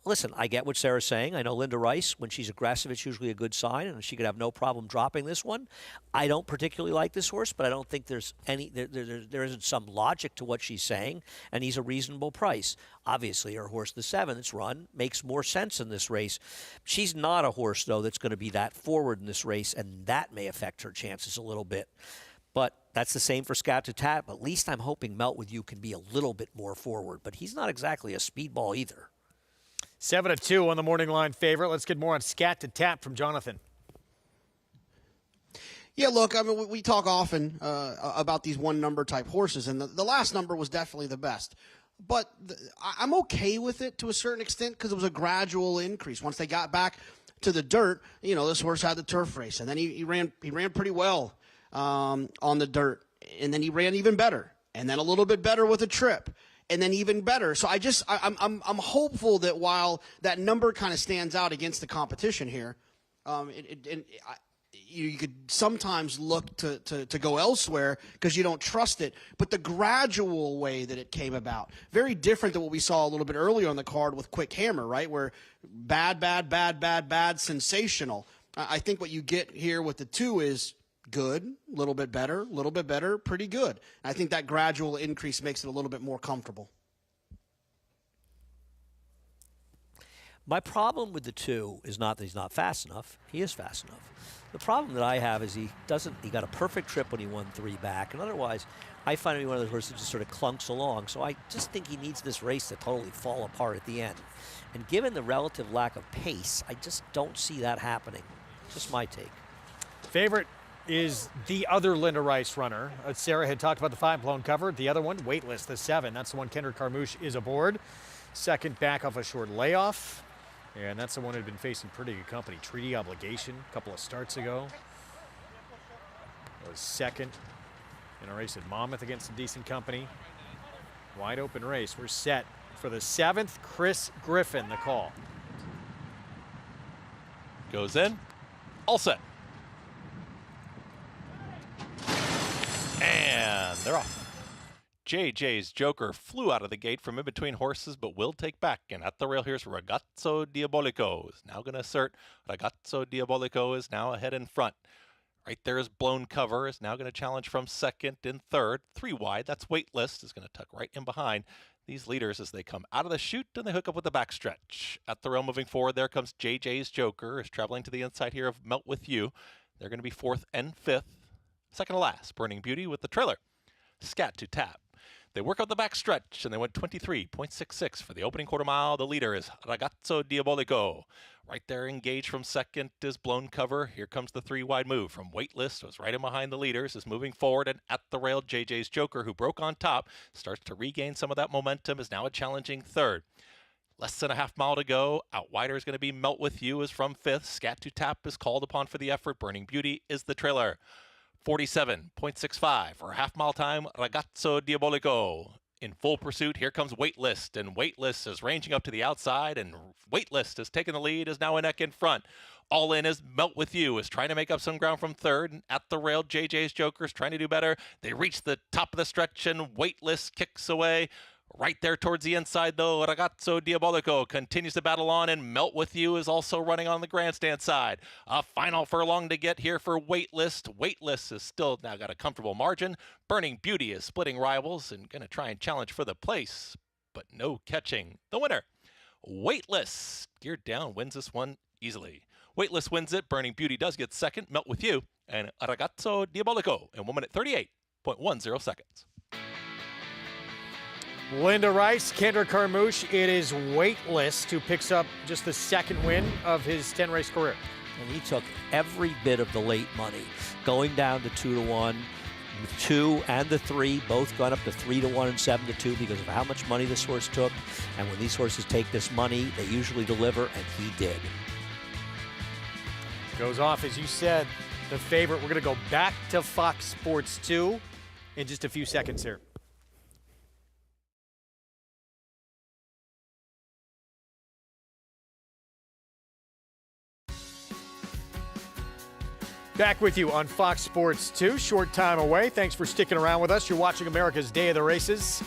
Listen, I get what Sarah's saying. I know Linda Rice, when she's aggressive, it's usually a good sign, and she could have no problem dropping this one. I don't particularly like this horse, but I don't think there's there isn't some logic to what she's saying, and he's a reasonable price. Obviously, her horse, the 7 that's run, makes more sense in this race. She's not a horse, though, that's going to be that forward in this race, and that may affect her chances a little bit. But that's the same for Scat to Tap. At least I'm hoping Melt With You can be a little bit more forward, but he's not exactly a speedball either. 7-2 on the morning line favorite. Let's get more on Scat to Tap from Jonathan. Yeah, look, I mean, we talk often about these one-number type horses, and the last number was definitely the best. But I'm okay with it to a certain extent because it was a gradual increase. Once they got back to the dirt, you know, this horse had the turf race, and then he ran pretty well on the dirt, and then he ran even better, and then a little bit better with a trip. And then even better. So I'm hopeful that while that number kind of stands out against the competition here, you could sometimes look to go elsewhere because you don't trust it. But the gradual way that it came about, very different than what we saw a little bit earlier on the card with Quick Hammer, right? Where bad, sensational. I think what you get here with the 2 is good, a little bit better, pretty good. I think that gradual increase makes it a little bit more comfortable. My problem with the 2 is not that he's not fast enough. He is fast enough. The problem that I have is he got a perfect trip when he won 3 back, and otherwise I find him one of those horses that just sort of clunks along. So I just think he needs this race to totally fall apart at the end. And given the relative lack of pace, I just don't see that happening. Just my take. Favorite is the other Linda Rice runner. Sarah had talked about the 5 blown cover. The other one, Weightless, the 7. That's the one Kendrick Carmouche is aboard. Second back off a short layoff. And that's the one who had been facing pretty good company. Treaty Obligation a couple of starts ago. Was second in a race at Monmouth against some decent company. Wide open race. We're set for the 7th. Chris Griffin, the call. Goes in. All set. And they're off. JJ's Joker flew out of the gate from in between horses, but will take back. And at the rail, here's Ragazzo Diabolico. Is now going to assert. Ragazzo Diabolico is now ahead in front. Right there is Blown Cover. Is now going to challenge from second and third. 3 wide. That's Weightless. Is going to tuck right in behind these leaders as they come out of the chute and they hook up with the backstretch. At the rail moving forward, there comes JJ's Joker. Is traveling to the inside here of Melt With You. They're going to be 4th and 5th. Second to last, Burning Beauty with the trailer. Scat to Tap. They work out the back stretch, and they went 23.66 for the opening quarter mile. The leader is Ragazzo Diabolico. Right there, engaged from second is Blown Cover. Here comes the 3 wide move from Weightless. Was right in behind the leaders, is moving forward, and at the rail, JJ's Joker, who broke on top, starts to regain some of that momentum, is now a challenging third. Less than a half mile to go. Outwider is going to be Melt With You is from 5th. Scat to Tap is called upon for the effort. Burning Beauty is the trailer. 47.65 for a half mile time. Ragazzo Diabolico In full pursuit, here comes Waitlist, and Waitlist is ranging up to the outside, and Waitlist is taking the lead, is now a neck in front. All In is Melt With You, is trying to make up some ground from third, and at the rail, JJ's Joker's trying to do better. They reach the top of the stretch, and Waitlist kicks away. Right there towards the inside, though, Ragazzo Diabolico continues to battle on, and Melt With You is also running on the grandstand side. A final furlong to get here for Waitlist. Waitlist has still now got a comfortable margin. Burning Beauty is splitting rivals and going to try and challenge for the place, but no catching the winner. Waitlist, geared down, wins this one easily. Waitlist wins it. Burning Beauty does get second. Melt With You and Ragazzo Diabolico in 1 minute 38.10 seconds. Linda Rice, Kendra Carmouche, it is Waitlist who picks up just the second win of his 10-race career. And he took every bit of the late money, going down to 2-1. The 2 and the 3 both gone up to 3-1 and 7-2 because of how much money this horse took. And when these horses take this money, they usually deliver, and he did. Goes off, as you said, the favorite. We're going to go back to Fox Sports 2 in just a few seconds here. Back with you on Fox Sports 2, short time away. Thanks for sticking around with us. You're watching America's Day of the Races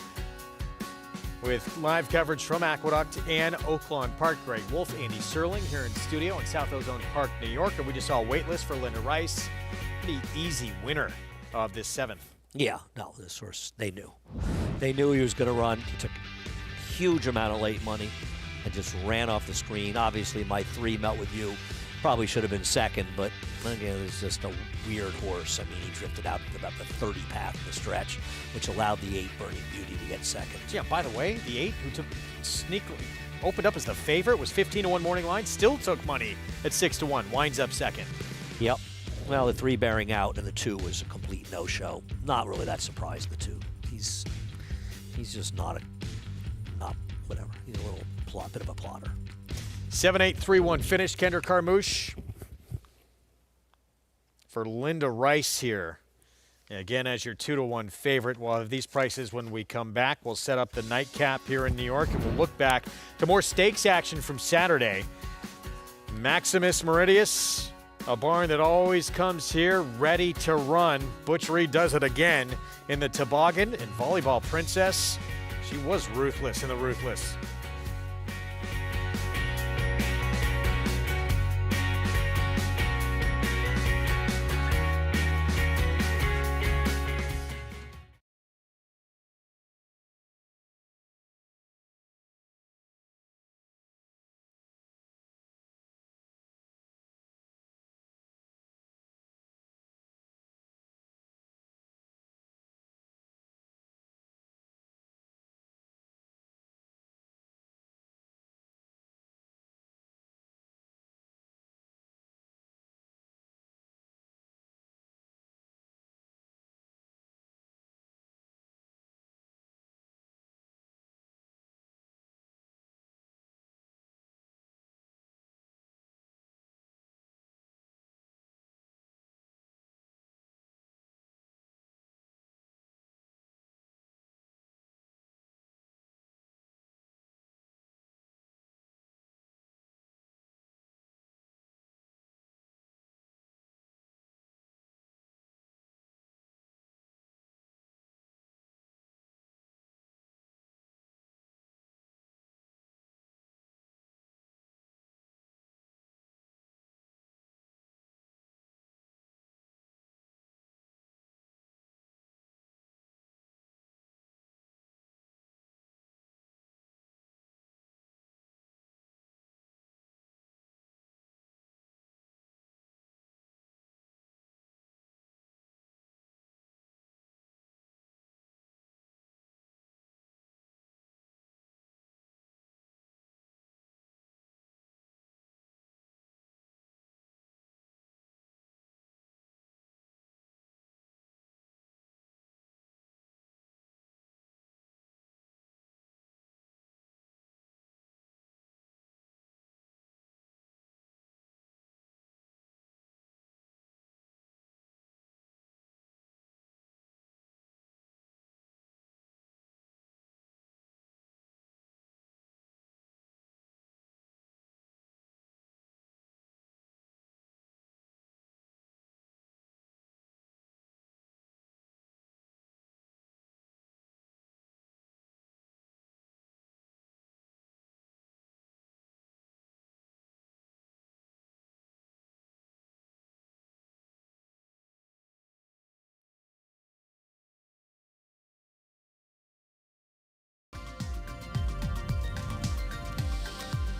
with live coverage from Aqueduct and Oaklawn Park. Greg Wolf, Andy Serling here in studio in South Ozone Park, New York. And we just saw a Waitlist for Linda Rice. Pretty easy winner of this 7th. Yeah, no, this horse, they knew. They knew he was going to run. He took a huge amount of late money and just ran off the screen. Obviously, my 3, Melt With You, probably should have been second, but again, it's just a weird horse. I mean, he drifted out to about the 30 path of the stretch, which allowed the 8 Burning Beauty to get second. Yeah, by the way, the 8 who took sneakily opened up as the favorite was 15-1 morning line, still took money at 6-1, winds up second. Yep. Well, the 3 bearing out, and the 2 was a complete no-show. Not really that surprised, the 2. He's just not whatever. He's a little bit of a plotter. 7-8-3-1 finish. Kendra Carmouche for Linda Rice here. Again, as your 2-1 favorite. We'll have these prices when we come back. We'll set up the nightcap here in New York, and we'll look back to more stakes action from Saturday. Maximus Meridius, a barn that always comes here ready to run. Butch Reed does it again in the toboggan, and Volleyball Princess, she was ruthless in the Ruthless.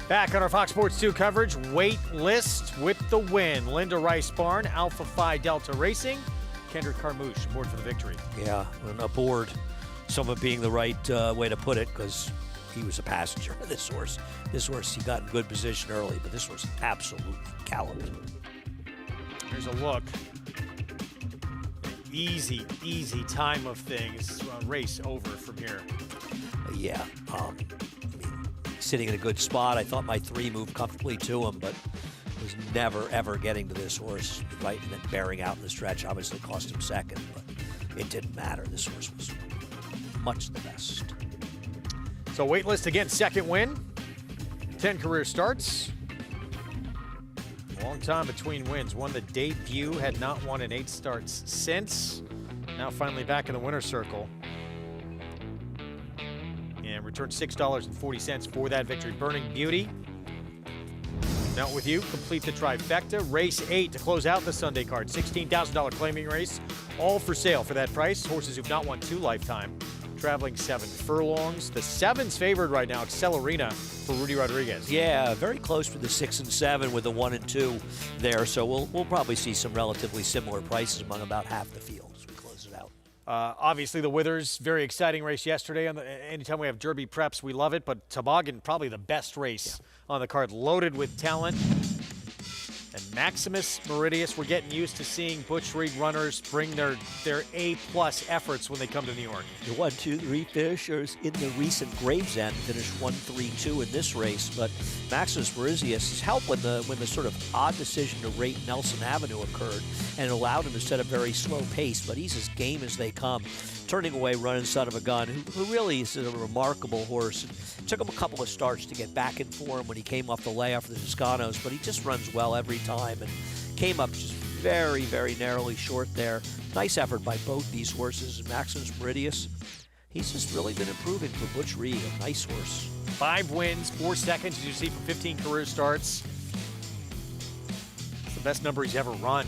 Back on our Fox Sports 2 coverage, wait list with the win. Linda Rice Barn, Alpha Phi Delta Racing, Kendrick Carmouche aboard for the victory. Yeah, and aboard, some of it being the right way to put it, because he was a passenger of this horse. This horse, he got in good position early, but this horse absolutely galloped. Here's a look. Easy time of things. Race over from here. Yeah, I mean, sitting in a good spot. I thought my 3 moved comfortably to him, but was never, ever getting to this horse. Right, and then bearing out in the stretch obviously cost him second, but it didn't matter. This horse was much the best. So waitlist again, second win. 10 career starts. Long time between wins. Won the debut, had not won in 8 starts since. Now finally back in the winner's circle. And returned $6.40 for that victory. Burning Beauty. Now with you, complete the trifecta. Race 8 to close out the Sunday card. $16,000 claiming race. All for sale for that price. Horses who've not won 2 lifetime. Traveling 7 furlongs. The 7's favored right now, Accelerina for Rudy Rodriguez. Yeah, very close with the 6 and 7 with the 1 and 2 there. So we'll probably see some relatively similar prices among about half the field as we close it out. Obviously, the Withers, very exciting race yesterday. Anytime we have Derby preps, we love it. But Toboggan, probably the best race on the card, loaded with talent. And Maximus Meridius, we're getting used to seeing Butch Reed runners bring their A-plus efforts when they come to New York. The 1, 2, 3 finishers in the recent Gravesend finished 1, 3, 2 in this race, but Maximus Meridius has helped when the sort of odd decision to rate Nelson Avenue occurred, and it allowed him to set a very slow pace, but he's as game as they come. Turning away Running Son of a Gun, who really is a remarkable horse. It took him a couple of starts to get back in form when he came off the layoff for the Toscanos, but he just runs well every time and came up just very, very narrowly short there. Nice effort by both these horses. And Maximus Meridius, he's just really been improving for Butch Reed, a nice horse. 5 wins, 4 seconds, as you see, from 15 career starts. It's the best number he's ever run.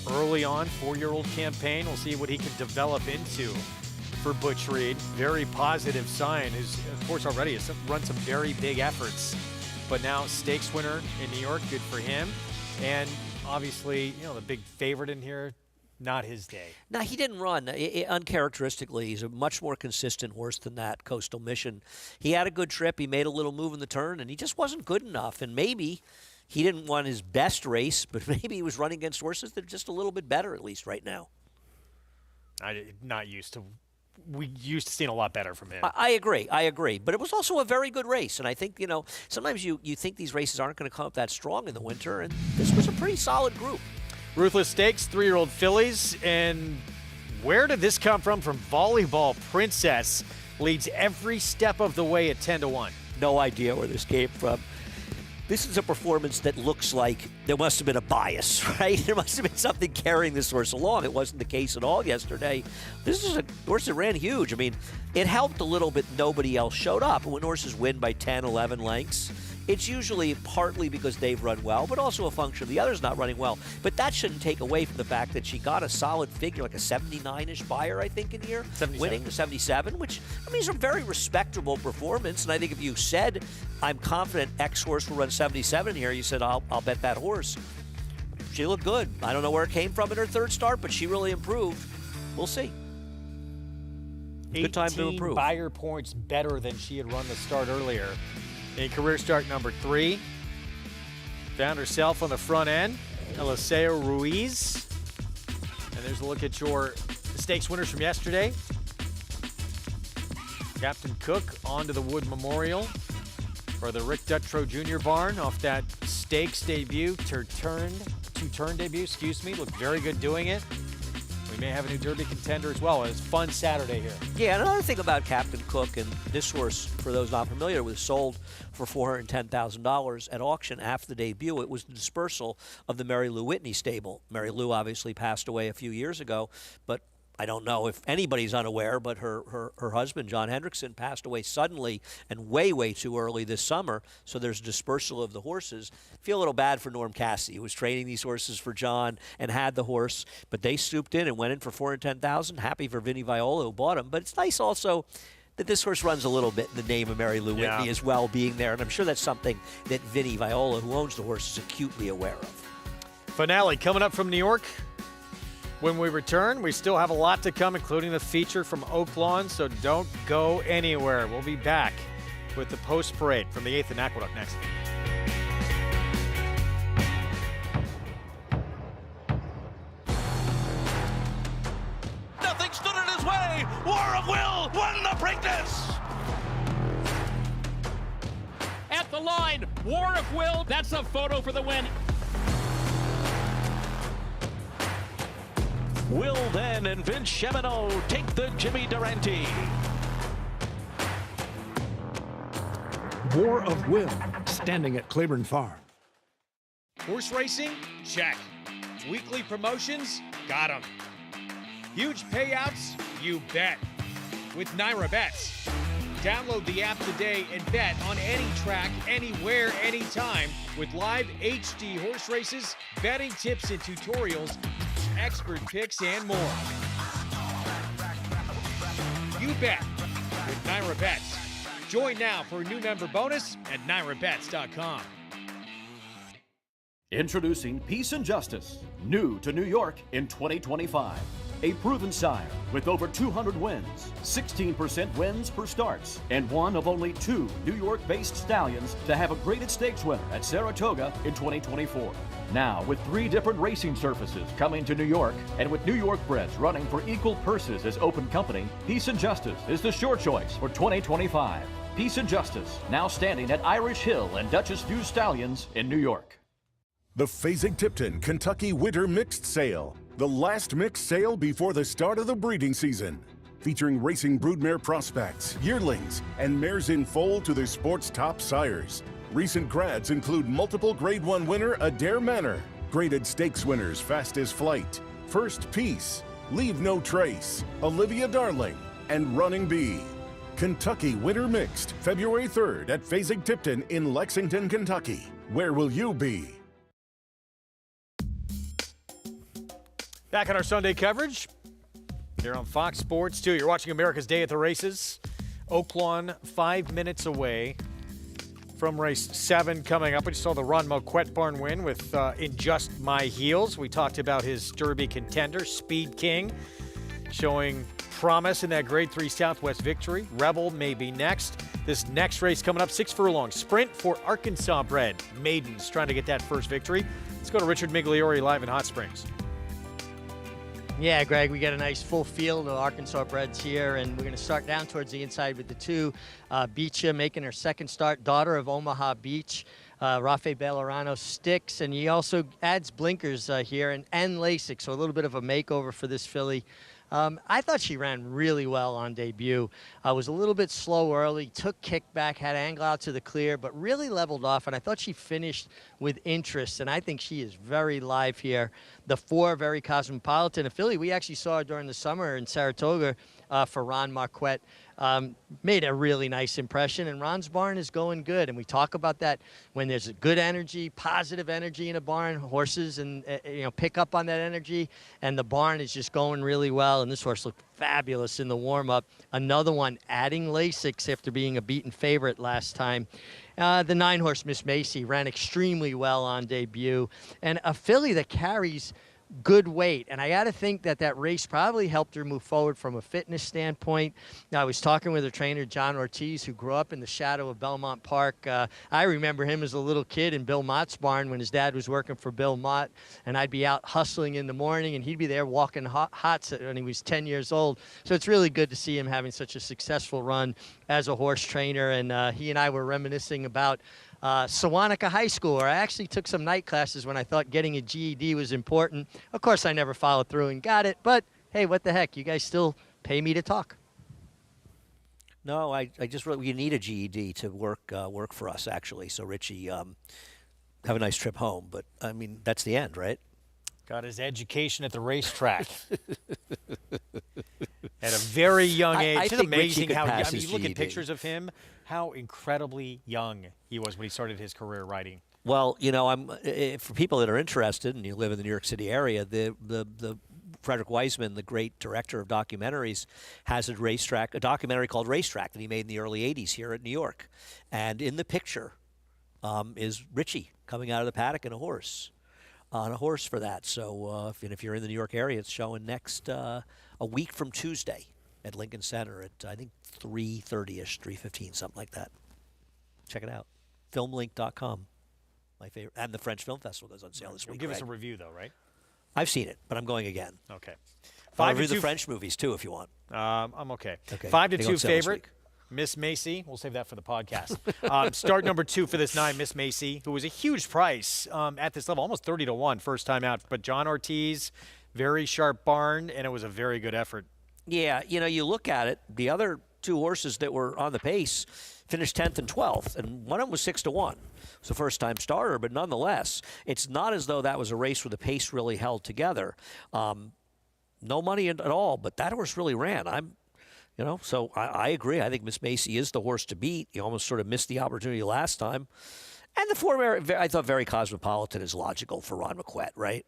Early on, 4-year-old campaign. We'll see what he can develop into for Butch Reed. Very positive sign. Is, of course, already has run some very big efforts. But now stakes winner in New York, good for him. And obviously, you know, the big favorite in here, not his day. No, he didn't run. Uncharacteristically, he's a much more consistent horse than that, Coastal Mission. He had a good trip. He made a little move in the turn, and he just wasn't good enough. And maybe he didn't win his best race, but maybe he was running against horses that are just a little bit better, at least right now. We used to seeing a lot better from him. I agree. But it was also a very good race. And I think, you know, sometimes you think these races aren't going to come up that strong in the winter, and this was a pretty solid group. Ruthless Stakes, 3-year-old fillies. And where did this come from? From Volleyball Princess. Leads every step of the way at 10-1. No idea where this came from. This is a performance that looks like there must have been a bias, right? There must have been something carrying this horse along. It wasn't the case at all yesterday. This is a horse that ran huge. I mean, it helped a little bit nobody else showed up. And when horses win by 10, 11 lengths, it's usually partly because they've run well, but also a function of the others not running well. But that shouldn't take away from the fact that she got a solid figure, like a 79-ish buyer, I think, in here. 77. Winning the 77, which, I mean, is a very respectable performance. And I think if you said, I'm confident X horse will run 77 here, you said, I'll bet that horse. She looked good. I don't know where it came from in her 3rd start, but she really improved. We'll see. Good time to improve. 18 buyer points better than she had run the start earlier. In career start number 3, found herself on the front end, Eliseo Ruiz. And there's a look at your stakes winners from yesterday. Captain Cook on to the Wood Memorial for the Rick Dutrow Jr. barn off that stakes debut, two-turn debut, looked very good doing it. We may have a new Derby contender as well. It was a fun Saturday here. Yeah, and another thing about Captain Cook, and this horse, for those not familiar with, sold for $410,000 at auction after the debut. It was the dispersal of the Mary Lou Whitney stable. Mary Lou obviously passed away a few years ago, but I don't know if anybody's unaware, but her husband, John Hendrickson, passed away suddenly and way, way too early this summer, so there's a dispersal of the horses. Feel a little bad for Norm Cassidy, who was training these horses for John and had the horse, but they swooped in and went in for $410,000. Happy for Vinny Viola, who bought him. But it's nice also that this horse runs a little bit in the name of Mary Lou Whitney as well, being there. And I'm sure that's something that Vinny Viola, who owns the horse, is acutely aware of. Finale coming up from New York. When we return, we still have a lot to come, including the feature from Oaklawn, so don't go anywhere. We'll be back with the post-parade from the 8th and Aqueduct next. Nothing stood in his way. War of Will won the Apprentice. At the line, War of Will. That's a photo for the win. Will then and Vince Chemino take the Jimmy Durante. War of Will, standing at Claiborne Farm. Horse racing? Check. Weekly promotions? Got 'em. Huge payouts? You bet. With Naira Bets. Download the app today and bet on any track, anywhere, anytime with live HD horse races, betting tips and tutorials, expert picks, and more. You bet with Naira Bets. Join now for a new member bonus at NairaBets.com. Introducing Peace and Justice, new to New York in 2025. A proven sire with over 200 wins, 16% wins per starts, and one of only 2 New York-based stallions to have a graded stakes winner at Saratoga in 2024. Now, with 3 different racing surfaces coming to New York, and with New York breds running for equal purses as open company, Peace and Justice is the sure choice for 2025. Peace and Justice, now standing at Irish Hill and Duchess View Stallions in New York. The Fasig-Tipton Kentucky Winter Mixed Sale. The last mixed sale before the start of the breeding season. Featuring racing broodmare prospects, yearlings, and mares in foal to the sport's top sires. Recent grads include multiple Grade 1 winner Adair Manor, graded stakes winners Fastest Flight, First Peace, Leave No Trace, Olivia Darling, and Running Bee. Kentucky Winter Mixed, February 3rd at Fasig-Tipton in Lexington, Kentucky. Where will you be? Back on our Sunday coverage here on Fox Sports 2. You're watching America's Day at the Races. Oaklawn 5 minutes away from race 7 coming up. We just saw the Ron Moquette barn win with In Just My Heels. We talked about his Derby contender, Speed King, showing promise in that Grade 3 Southwest victory. Rebel may be next. This next race coming up, 6 furlong sprint for Arkansas bred maidens trying to get that first victory. Let's go to Richard Migliori live in Hot Springs. Yeah, Greg, we got a nice full field of Arkansas breds here, and we're going to start down towards the inside with the 2. Beecha making her second start, daughter of Omaha Beach. Rafe Bellerano sticks, and he also adds blinkers here and LASIK, so a little bit of a makeover for this filly. I thought she ran really well on debut. Was a little bit slow early, took kickback, had angle out to the clear, but really leveled off, and I thought she finished with interest, and I think she is very live here. The 4, very cosmopolitan. A filly we actually saw during the summer in Saratoga for Ron Marquette. Made a really nice impression, and Ron's barn is going good. And we talk about that when there's a good energy, positive energy in a barn, horses and pick up on that energy, and the barn is just going really well. And this horse looked fabulous in the warm-up. Another one adding LASIK after being a beaten favorite last time. The 9-horse Miss Macy ran extremely well on debut, and a filly that carries good weight, and I got to think that race probably helped her move forward from a fitness standpoint. I was talking with her trainer, John Ortiz, who grew up in the shadow of Belmont Park. I remember him as a little kid in Bill Mott's barn when his dad was working for Bill Mott, and I'd be out hustling in the morning, and he'd be there walking hots when he was 10 years old. So it's really good to see him having such a successful run as a horse trainer, and he and I were reminiscing about Sewanaka High School, where I actually took some night classes when I thought getting a GED was important. Of course, I never followed through and got it, but hey, what the heck? You guys still pay me to talk. No, I just really, you need a GED to work for us, actually. So, Richie, have a nice trip home. But, I mean, that's the end, right? Got his education at the racetrack. At a very young age. I It's think amazing Richie how, could I pass mean, his you look at GED. pictures of him, how incredibly young he was when he started his career riding. Well, for people that are interested, and you live in the New York City area, the Frederick Wiseman, the great director of documentaries, has a documentary called Racetrack that he made in the early 80s here at New York. And in the picture is Richie coming out of the paddock on a horse for that. So if you're in the New York area, it's showing next a week from Tuesday at Lincoln Center at, I think, 3:30ish, 3:15, something like that. Check it out. Filmlink.com. My favorite. And the French Film Festival goes on sale this week. Give us a review, though, right? I've seen it, but I'm going again. Okay. I'll review the French movies, too, if you want. I'm okay. 5-2 5-2 favorite, Miss Macy. We'll save that for the podcast. Start number 2 for this 9, Miss Macy, who was a huge price at this level, almost 30-1 first time out. But John Ortiz, very sharp barn, and it was a very good effort. Yeah, you look at it, the other 2 horses that were on the pace finished 10th and 12th, and one of them was 6-1. It's a first-time starter, but nonetheless, it's not as though that was a race where the pace really held together. No money at all, but that horse really ran. So I agree. I think Miss Macy is the horse to beat. You almost sort of missed the opportunity last time. And the 4, I thought Very Cosmopolitan is logical for Ron McQuett, right?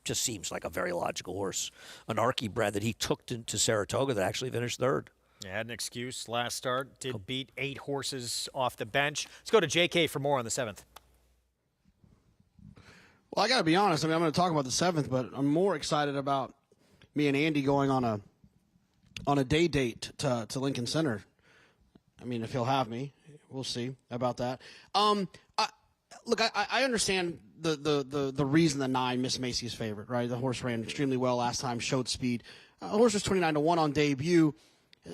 Just seems like a very logical horse. An Archie bred that he took to Saratoga that actually finished 3rd. Yeah, had an excuse last start. Did beat 8 horses off the bench. Let's go to JK for more on the 7th. Well, I got to be honest. I'm going to talk about the 7th, but I'm more excited about me and Andy going on a day date to Lincoln Center. I mean, if he'll have me, we'll see about that. Look, I understand the reason the 9 Miss Macy's favorite, right? The horse ran extremely well last time, showed speed. The horse was 29-1 on debut.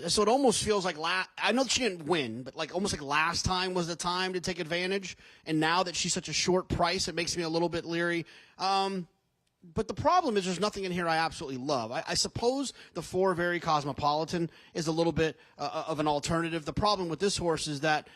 So it almost feels like I know that she didn't win, but almost like last time was the time to take advantage. And now that she's such a short price, it makes me a little bit leery. But the problem is there's nothing in here I absolutely love. I suppose the 4 Very Cosmopolitan is a little bit of an alternative. The problem with this horse is that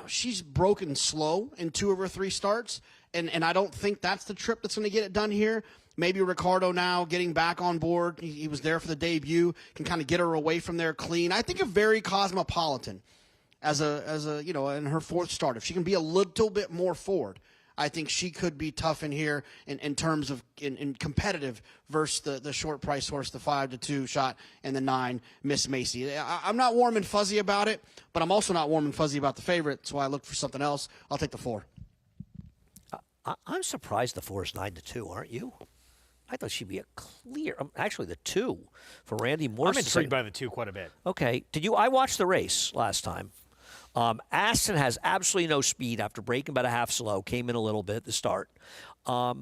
she's broken slow in 2 of her 3 starts, and I don't think that's the trip that's going to get it done here. Maybe Ricardo now getting back on board. He was there for the debut, can kind of get her away from there clean. I think of Very Cosmopolitan as a in her 4th start. If she can be a little bit more forward, I think she could be tough in here in terms of in competitive versus the short price horse, the 5-2 shot, and the 9 Miss Macy. I'm not warm and fuzzy about it, but I'm also not warm and fuzzy about the favorite, so I look for something else. I'll take the 4. I'm surprised the 4 is 9-2, aren't you? I thought she'd be a clear. Actually, the 2 for Randy Morse. I'm intrigued by the 2 quite a bit. Okay. I watched the race last time. Aston has absolutely no speed after breaking about a half slow. Came in a little bit at the start. I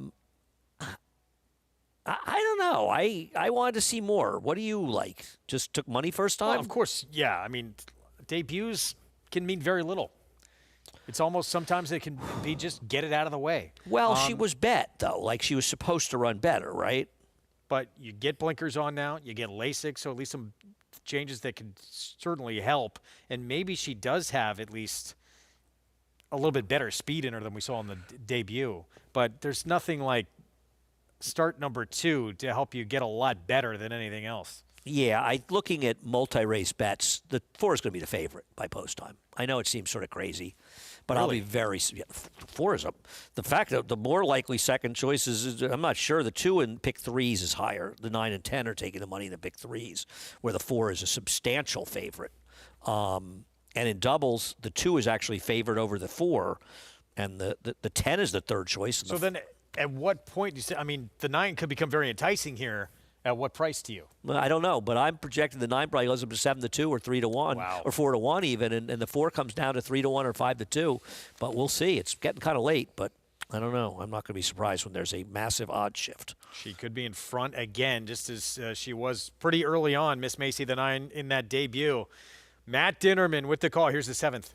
don't know. I wanted to see more. What do you like? Just took money first time? Well, of course, yeah. I mean, debuts can mean very little. It's almost sometimes it can be just get it out of the way. Well, she was bet, though. She was supposed to run better, right? But you get blinkers on now. You get LASIK, so at least some changes that can certainly help. And maybe she does have at least a little bit better speed in her than we saw in the debut. But there's nothing like start number 2 to help you get a lot better than anything else. Yeah, looking at multi-race bets, the 4 is going to be the favorite by post time. I know it seems sort of crazy, but really? I'll be very 4 is up. The fact that the more likely second choice is, I'm not sure. The 2 and pick 3s is higher. The 9 and 10 are taking the money in the pick 3s, where the 4 is a substantial favorite. And in doubles, the 2 is actually favored over the 4, and the 10 is the 3rd choice. So then, at what point do you say? I mean, the 9 could become very enticing here. At what price to you? Well, I don't know, but I'm projecting the 9 probably goes up to 7-2 or 3-1, wow, or 4-1 even, and the 4 comes down to 3-1 or 5-2. But we'll see. It's getting kind of late, but I don't know. I'm not going to be surprised when there's a massive odd shift. She could be in front again, just as she was pretty early on, Miss Macy, the 9 in that debut. Matt Dinnerman with the call. Here's the 7th.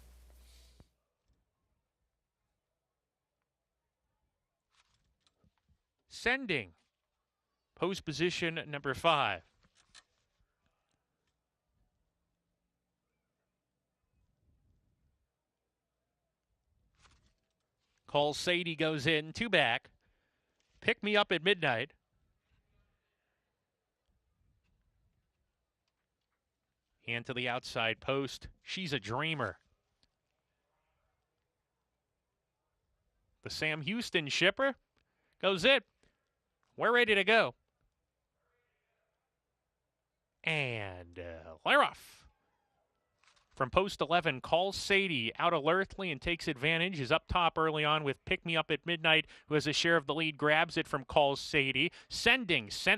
Sending. Post position number 5. Cole Sadie goes in, 2 back. Pick me up at midnight. Hand to the outside post. She's a dreamer. The Sam Houston shipper goes in. We're ready to go. And they're off. From post 11, calls Sadie out alertly and takes advantage. Is up top early on with Pick Me Up at Midnight, who has a share of the lead, grabs it from calls Sadie. Sent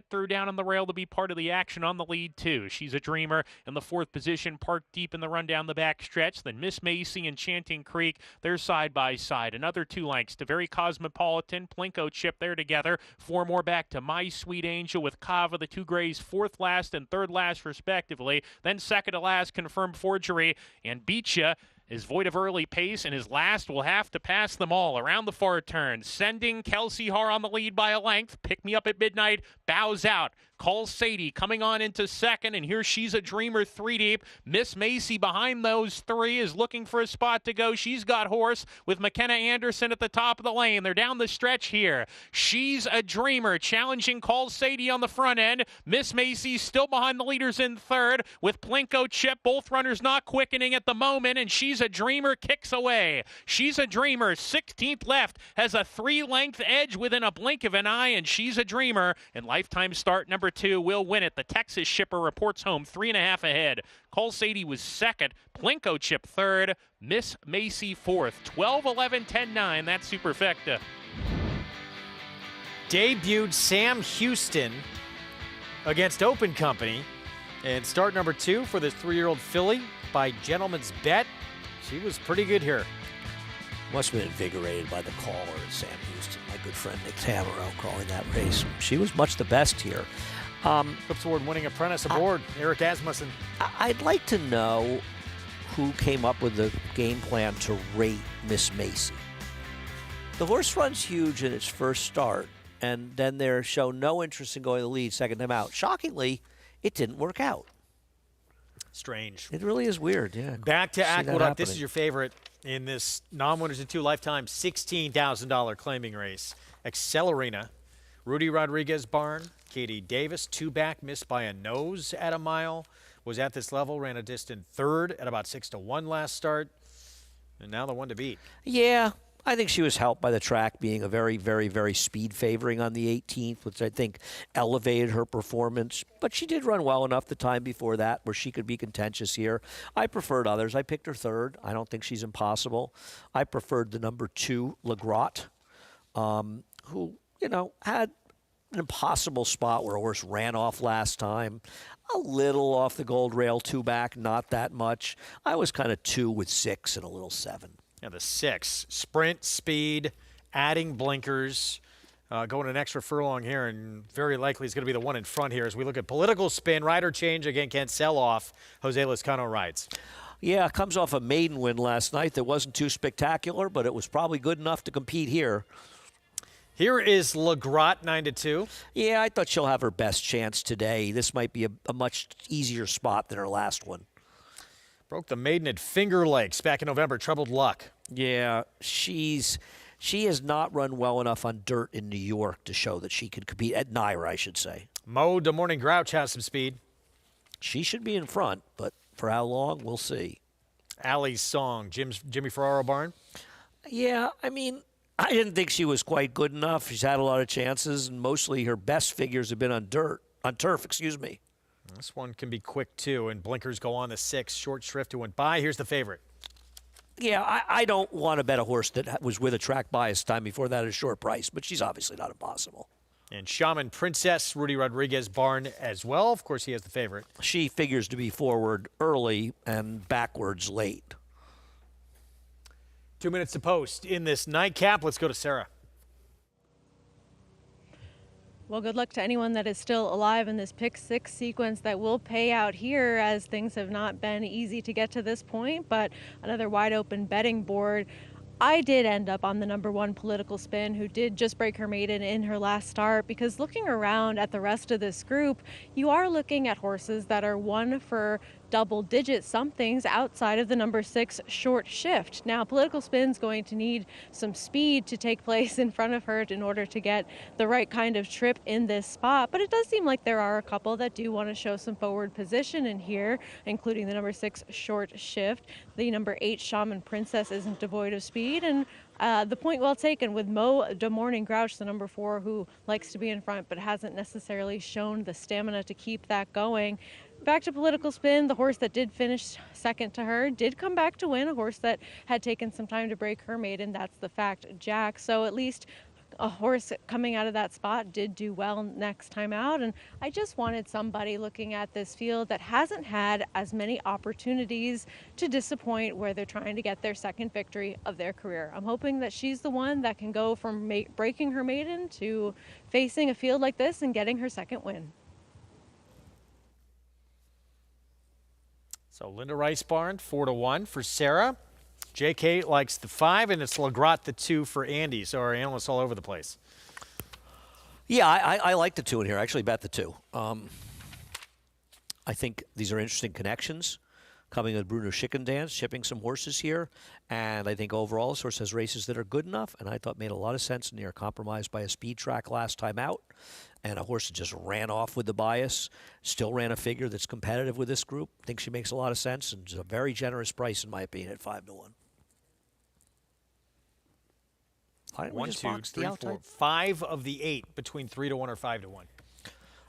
through down on the rail to be part of the action on the lead, too. She's a dreamer in the 4th position, parked deep in the run down the back stretch. Then Miss Macy and Chanting Creek, they're side by side. Another 2 lengths to Very Cosmopolitan, Plinko Chip there together. 4 more back to My Sweet Angel with Kava, the 2 grays, 4th last and 3rd last respectively. Then second to last, Confirmed Forgery. And Beecha is void of early pace, and his last will have to pass them all around the far turn. Sending Kelsey Har on the lead by a length. Pick Me Up at Midnight bows out. Calls Sadie coming on into second, and here She's a Dreamer 3 deep. Miss Macy behind those 3 is looking for a spot to go. She's got horse with McKenna Anderson at the top of the lane. They're down the stretch here. She's a Dreamer challenging Calls Sadie on the front end. Miss Macy still behind the leaders in 3rd with Plinko Chip. Both runners not quickening at the moment, and She's a Dreamer kicks away. She's a Dreamer, 16th left, has a 3-length edge within a blink of an eye, and She's a Dreamer in lifetime start number 2 will win it. The Texas shipper reports home 3.5 ahead. Call Sadie was 2nd. Plinko Chip 3rd. Miss Macy 4th. 12, 11, 10, 9. That's Superfecta. Debuted Sam Houston against Open Company. And start number 2 for this 3-year-old filly by Gentleman's Bet. She was pretty good here. Must have been invigorated by the caller, Sam Houston, my good friend Nick Tamaro, calling that race. She was much the best here. Flips Award winning apprentice aboard, Eric Asmussen. I'd like to know who came up with the game plan to rate Miss Macy. The horse runs huge in its first start, and then they show no interest in going to the lead second time out. Shockingly, it didn't work out. Strange. It really is weird, yeah. Back to Aqueduct. This is happening. your favorite in this non-winners in 2 lifetime $16,000 claiming race. Accelerina, Rudy Rodriguez barn, Katie Davis, 2 back, missed by a nose at a mile. Was at this level, ran a distant 3rd at about 6-1 last start. And now the one to beat. Yeah, I think she was helped by the track being a very, very, very speed favoring on the 18th, which I think elevated her performance. But she did run well enough the time before that where she could be contentious here. I preferred others. I picked her 3rd. I don't think she's impossible. I preferred the number 2, Legrotte, who, had an impossible spot where a horse ran off last time. A little off the gold rail, 2 back, not that much. I was kind of 2 with 6 and a little 7. Yeah, the 6. Sprint, speed, adding blinkers, going an extra furlong here, and very likely is going to be the one in front here as we look at political spin, rider change, again, can't sell off. Jose Lezcano rides. Yeah, comes off a maiden win last night that wasn't too spectacular, but it was probably good enough to compete here. Here is Legrotte, 9-2. Yeah, I thought she'll have her best chance today. This might be a much easier spot than her last one. Broke the maiden at Finger Lakes back in November. Troubled luck. Yeah, she has not run well enough on dirt in New York to show that she could compete at Naira, I should say. Mo de Morning Grouch has some speed. She should be in front, but for how long, we'll see. Allie's Song, Jimmy Ferraro barn. Yeah, I mean, I didn't think she was quite good enough. She's had a lot of chances, and mostly her best figures have been on turf. This one can be quick, too, and blinkers go on the 6. Short shrift who went by. Here's the favorite. Yeah, I don't want to bet a horse that was with a track bias time before that at a short price, but she's obviously not impossible. And Shaman Princess, Rudy Rodriguez barn as well. Of course, he has the favorite. She figures to be forward early and backwards late. 2 minutes to post in this nightcap. Let's go to Sarah. Well, good luck to anyone that is still alive in this pick 6 sequence that will pay out here, as things have not been easy to get to this point, but another wide open betting board. I did end up on the number 1 Political Spin, who did just break her maiden in her last start, because looking around at the rest of this group, you are looking at horses that are 1 for double-digit somethings outside of the number 6 Short Shift. Now, Political Spin's going to need some speed to take place in front of her in order to get the right kind of trip in this spot, but it does seem like there are a couple that do want to show some forward position in here, including the number 6 Short Shift. The number 8 Shaman Princess isn't devoid of speed, and the point well taken with Mo de Morning Grouch, the number 4, who likes to be in front but hasn't necessarily shown the stamina to keep that going. back to political spin, the horse that did finish second to her did come back to win, a horse that had taken some time to break her maiden. That's the fact, Jack. So at least a horse coming out of that spot did do well next time out. And I just wanted somebody looking at this field that hasn't had as many opportunities to disappoint, where they're trying to get their second victory of their career. I'm hoping that she's the one that can go from breaking her maiden to facing a field like this and getting her second win. So Linda Rice Barn, 4-1 for Sarah. JK likes the 5, and it's LeGrot the 2 for Andy. So our analysts all over the place. Yeah, I like the 2 in here. I actually bet the 2. I think these are interesting connections. Coming with Bruno Schickendance, shipping some horses here. And I think overall this horse has races that are good enough, and I thought made a lot of sense in here. Compromised by a speed track last time out, and a horse that just ran off with the bias. Still ran a figure that's competitive with this group. I think she makes a lot of sense, and it's a very generous price in my opinion at 5-1. One, two, three, four, 5 of the 8 between 3-1 or 5-1.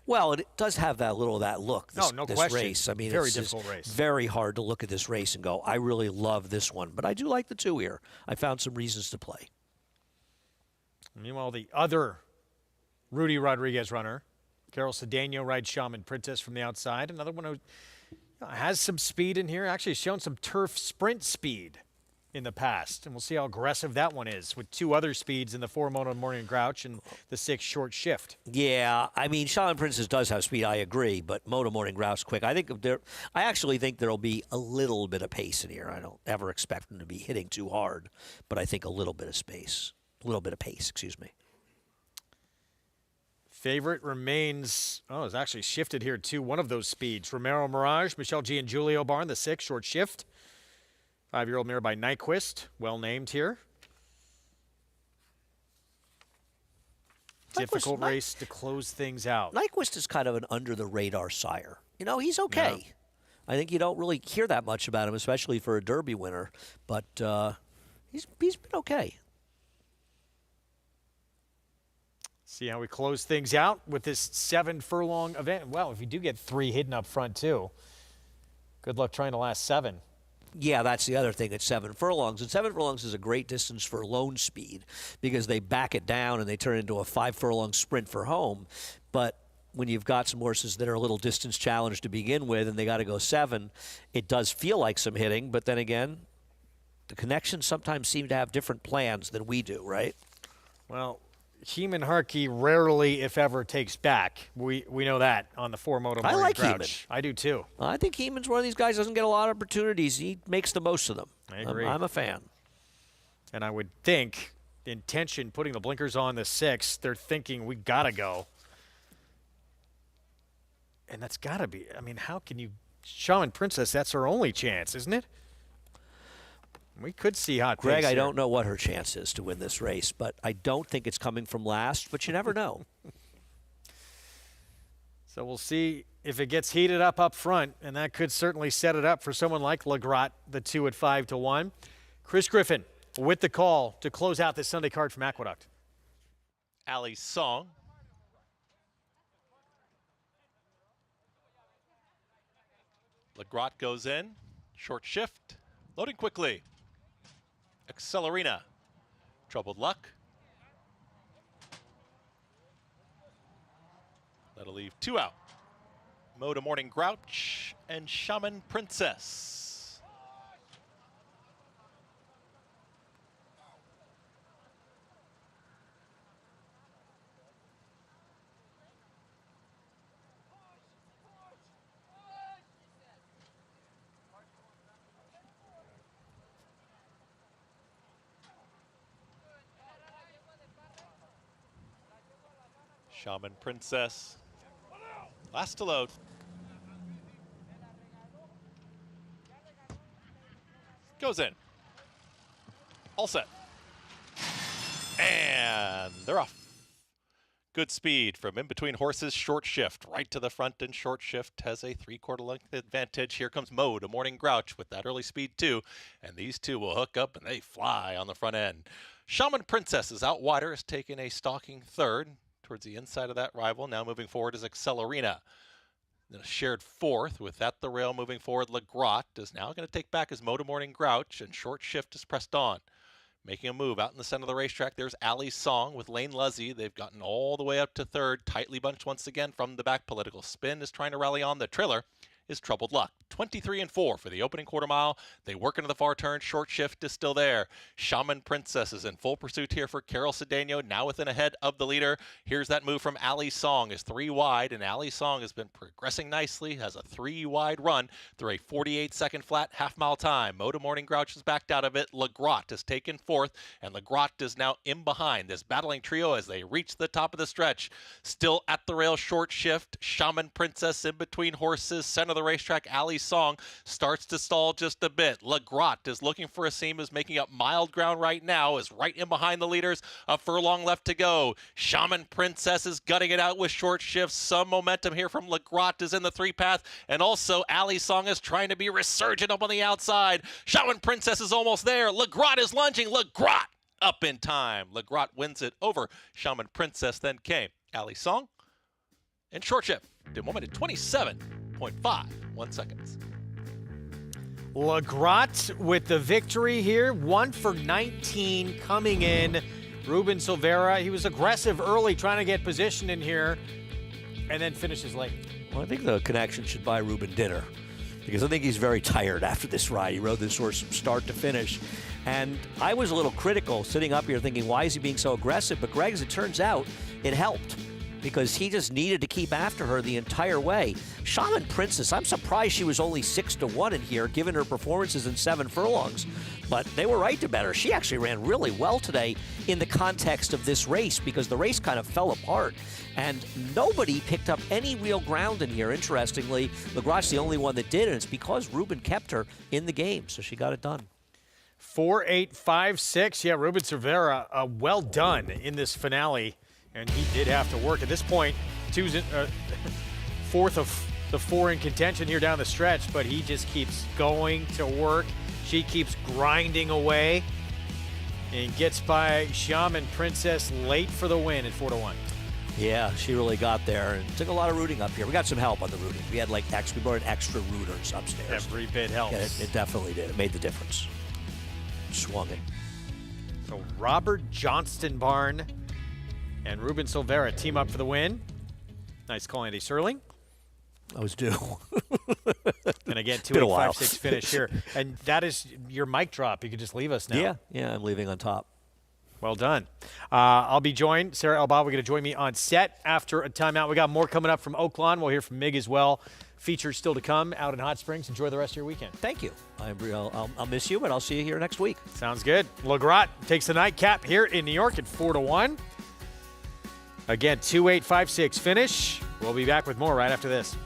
Well, it does have that little of that look. This, no this question. Race. I mean, very it's difficult race. Very hard to look at this race and go, I really love this one. But I do like the 2 here. I found some reasons to play. Meanwhile, the other Rudy Rodriguez runner, Carol Cedeno, rides Shaman Princess from the outside. Another one who has some speed in here. Actually shown some turf sprint speed in the past, and we'll see how aggressive that one is with 2 other speeds in the 4 Moto Morning Grouch and the 6 Short Shift. Yeah, I mean, Shaman Princess does have speed, I agree, but Moto Morning Grouch quick. I actually think there'll be a little bit of pace in here. I don't ever expect them to be hitting too hard, but I think a little bit of pace, excuse me. Favorite remains, it's actually shifted here too. One of those speeds, Romero Mirage, Michelle G. and Giulio Barn, the 6 Short Shift. 5-year-old mare by Nyquist, well named here. Difficult race to close things out. Nyquist is kind of an under-the-radar sire. You know, he's okay. Yeah. I think you don't really hear that much about him, especially for a Derby winner. But he's been okay. See how we close things out with this 7-furlong event. Well, if you do get 3 hidden up front too, good luck trying to last 7. Yeah, that's the other thing at 7 furlongs. And 7 furlongs is a great distance for lone speed because they back it down and they turn it into a 5-furlong sprint for home. But when you've got some horses that are a little distance challenged to begin with and they got to go 7, it does feel like some hitting. But then again, the connections sometimes seem to have different plans than we do, right? Well, Heeman Harkey rarely, if ever, takes back. We know that on the 4 Moto Morning like Grouch. Heeman. I do too. I think Heeman's one of these guys who doesn't get a lot of opportunities. He makes the most of them. I agree. I'm a fan. And I would think intention putting the blinkers on the 6, they're thinking we got to go. And that's got to be, I mean, how can you, Shaman Princess, that's her only chance, isn't it? We could see hot Greg, pace I here. don't know what her chance is to win this race, but I don't think it's coming from last, but you never know. So we'll see if it gets heated up front, and that could certainly set it up for someone like LeGrot, the 2 at 5-1. Chris Griffin with the call to close out this Sunday card from Aqueduct. Allie's Song. LeGrot goes in, short shift, loading quickly. Accelerina, Troubled Luck. That'll leave 2 out. Moda Morning Grouch and Shaman Princess. Shaman Princess, last to load. Goes in. All set. And they're off. Good speed from in between horses, short shift. Right to the front, and short shift has a 3/4 length advantage. Here comes Mode, a Morning Grouch with that early speed too. And these two will hook up and they fly on the front end. Shaman Princess is out wider, has taken a stalking third towards the inside of that rival. Now moving forward is Accelerina. Then a shared fourth with At the Rail moving forward. LeGrotte is now going to take back his Motor Morning Grouch, and Short Shift is pressed on. Making a move out in the center of the racetrack, there's Allie's Song with Lane Luzzy. They've gotten all the way up to third, tightly bunched once again from the back. Political Spin is trying to rally on. The trailer is Troubled Luck. 23-4 for the opening quarter mile. They work into the far turn. Short Shift is still there. Shaman Princess is in full pursuit here for Carol Cedeno, now within ahead of the leader. Here's that move from Allie's Song, is 3 wide, and Allie's Song has been progressing nicely, has a 3 wide run through a 48-second flat half-mile time. Motor Morning Grouch is backed out of it. LeGrotte is taken fourth, and LeGrotte is now in behind this battling trio as they reach the top of the stretch. Still at the rail, Short Shift, Shaman Princess in between horses, center of the racetrack. Allie's Song starts to stall just a bit. LeGrotte is looking for a seam, is making up mild ground right now, is right in behind the leaders. A furlong left to go. Shaman Princess is gutting it out with Short Shift. Some momentum here from LeGrotte is in the 3 path, and also Allie's Song is trying to be resurgent up on the outside. Shaman Princess is almost there. LeGrotte is lunging. LeGrotte up in time. LeGrotte wins it over Shaman Princess. Then came Allie's Song and Short Shift did 1 minute 27.51 seconds. LeGrotte with the victory here. 1 for 19 coming in. Ruben Silvera, he was aggressive early trying to get position in here and then finishes late. Well, I think the connection should buy Ruben dinner because I think he's very tired after this ride. He rode this horse from start to finish. And I was a little critical sitting up here thinking, why is he being so aggressive? But Greg, as it turns out, it helped because he just needed to keep after her the entire way. Shaman Princess, I'm surprised she was only 6-1 in here, given her performances in 7 furlongs. But they were right to bet her. She actually ran really well today in the context of this race because the race kind of fell apart. And nobody picked up any real ground in here. Interestingly, LeGrotte's the only one that did, and it's because Ruben kept her in the game, so she got it done. 4-8-5-6. Yeah, Ruben Silvera, well done in this finale. And he did have to work. At this point, fourth of the 4 in contention here down the stretch, but he just keeps going to work. She keeps grinding away and gets by Shaman Princess late for the win at 4-1. Yeah, she really got there and took a lot of rooting up here. We got some help on the rooting. We had we brought in extra rooters upstairs. Every bit helps. Yeah, it definitely did. It made the difference. Swung it. So Robert Johnston Barn and Ruben Silvera team up for the win. Nice call, Andy Serling. I was due. And again, 2-8-5-6 finish here. And that is your mic drop. You can just leave us now. Yeah, I'm leaving on top. Well done. I'll be joined. Sarah Elbaugh, we're going to join me on set after a timeout. We got more coming up from Oaklawn. We'll hear from Mig as well. Features still to come out in Hot Springs. Enjoy the rest of your weekend. Thank you. I'll miss you, but I'll see you here next week. Sounds good. LeGrotte takes the nightcap here in New York at 4-1. Again, 2-8-5-6 finish. We'll be back with more right after this.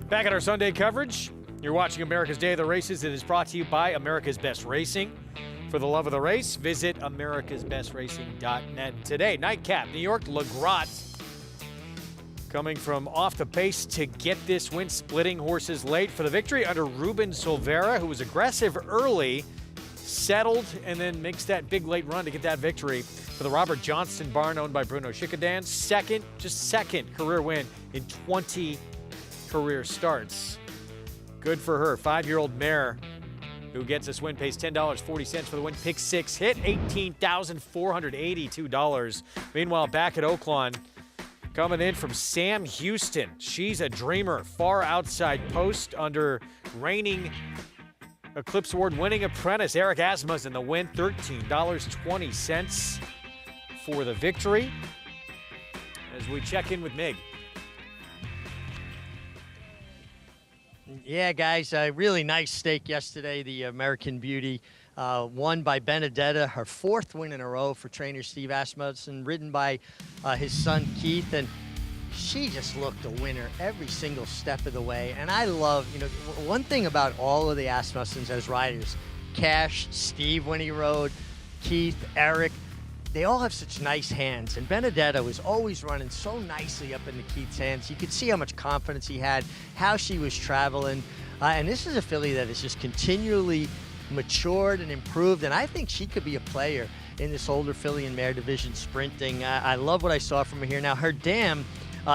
Back at our Sunday coverage, you're watching America's Day of the Races. It is brought to you by America's Best Racing. For the love of the race, visit americasbestracing.net today. Nightcap, New York, LeGrot coming from off the pace to get this win, splitting horses late for the victory under Ruben Silveira, who was aggressive early, settled, and then makes that big late run to get that victory. For the Robert Johnston barn owned by Bruno Schickedan, second career win in 20 career starts. Good for her. 5-year-old mare who gets this win pays $10.40 for the win. Pick 6 hit, $18,482. Meanwhile, back at Oaklawn, coming in from Sam Houston. She's a dreamer. Far outside post under reigning Eclipse Award winning apprentice Eric Asmussen. The win, $13.20 for the victory. As we check in with Mig. Yeah, guys, a really nice stake yesterday. The American Beauty won by Benedetta, her 4th win in a row for trainer Steve Asmussen, ridden by his son Keith, and she just looked a winner every single step of the way. And I love, one thing about all of the Asmussens as riders, Cash, Steve when he rode, Keith, Eric, they all have such nice hands, and Benedetta was always running so nicely up into Keith's hands. You could see how much confidence he had, how she was traveling, and this is a filly that has just continually matured and improved, and I think she could be a player in this older filly and mare division sprinting. I love what I saw from her here. Now, her dam,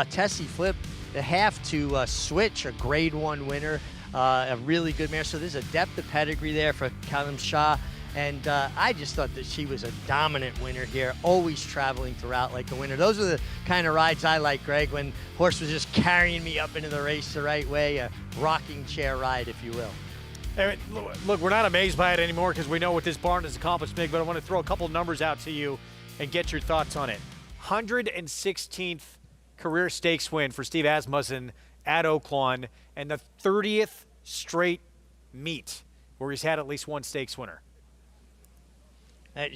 Tessie Flip, the half to switch, a grade 1 winner, a really good mare, so there's a depth of pedigree there for Callum Shaw. And I just thought that she was a dominant winner here, always traveling throughout like a winner. Those are the kind of rides I like, Greg, when horse was just carrying me up into the race the right way, a rocking chair ride, if you will. Hey, look, we're not amazed by it anymore because we know what this barn has accomplished, Mig, but I want to throw a couple numbers out to you and get your thoughts on it. 116th career stakes win for Steve Asmussen at Oaklawn, and the 30th straight meet where he's had at least one stakes winner.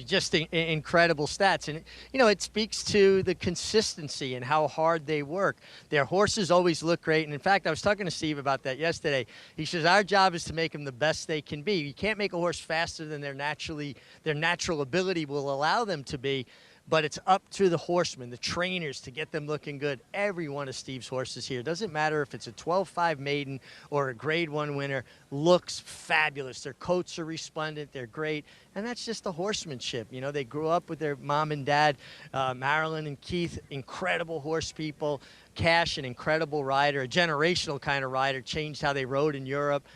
Just incredible stats. And, it speaks to the consistency and how hard they work. Their horses always look great. And, in fact, I was talking to Steve about that yesterday. He says, our job is to make them the best they can be. You can't make a horse faster than their natural ability will allow them to be. But it's up to the horsemen, the trainers, to get them looking good. Every one of Steve's horses here, doesn't matter if it's a 12-5 maiden or a grade 1 winner, looks fabulous. Their coats are resplendent. They're great. And that's just the horsemanship. They grew up with their mom and dad, Marilyn and Keith, incredible horse people. Cash, an incredible rider, a generational kind of rider, changed how they rode in Europe.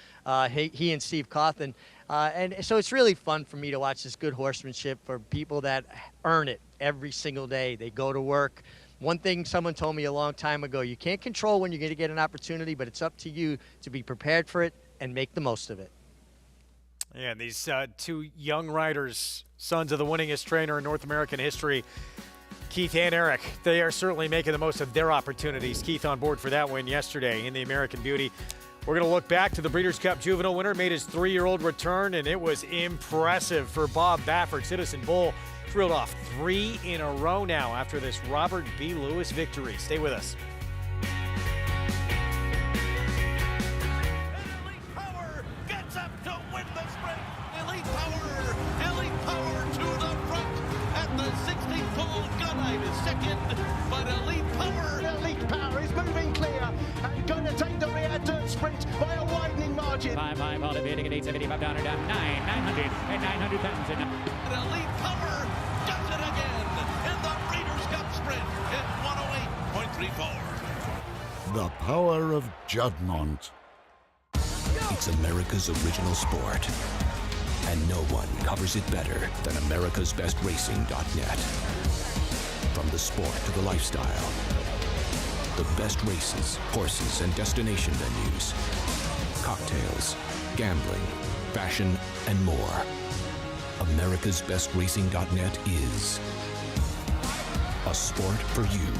He and Steve Cawthon. And so it's really fun for me to watch this good horsemanship for people that earn it every single day. They go to work. One thing someone told me a long time ago, you can't control when you're going to get an opportunity, but it's up to you to be prepared for it and make the most of it. Yeah, and these 2 young riders, sons of the winningest trainer in North American history, Keith and Eric, they are certainly making the most of their opportunities. Keith on board for that win yesterday in the American Beauty. We're going to look back to the Breeders' Cup Juvenile winner, made his 3-year-old return, and it was impressive for Bob Baffert. Citizen Bull reeled off 3 in a row now after this Robert B. Lewis victory. Stay with us. Elite Power gets up to win the sprint. Elite Power to the front at the 16th pole. Gunite is second, but Elite Power is moving clear and going to take the rear dirt sprint by a widening margin. 5-5 all evading at 875 down or down 900 and 900,000. Elite Power does it again in the Breeders' Cup sprint at 108.34. The power of Juddmonte. It's America's original sport, and no one covers it better than americasbestracing.net. From the sport to the lifestyle, the best races, horses, and destination venues, cocktails, gambling, fashion, and more. americasbestracing.net is a sport for you.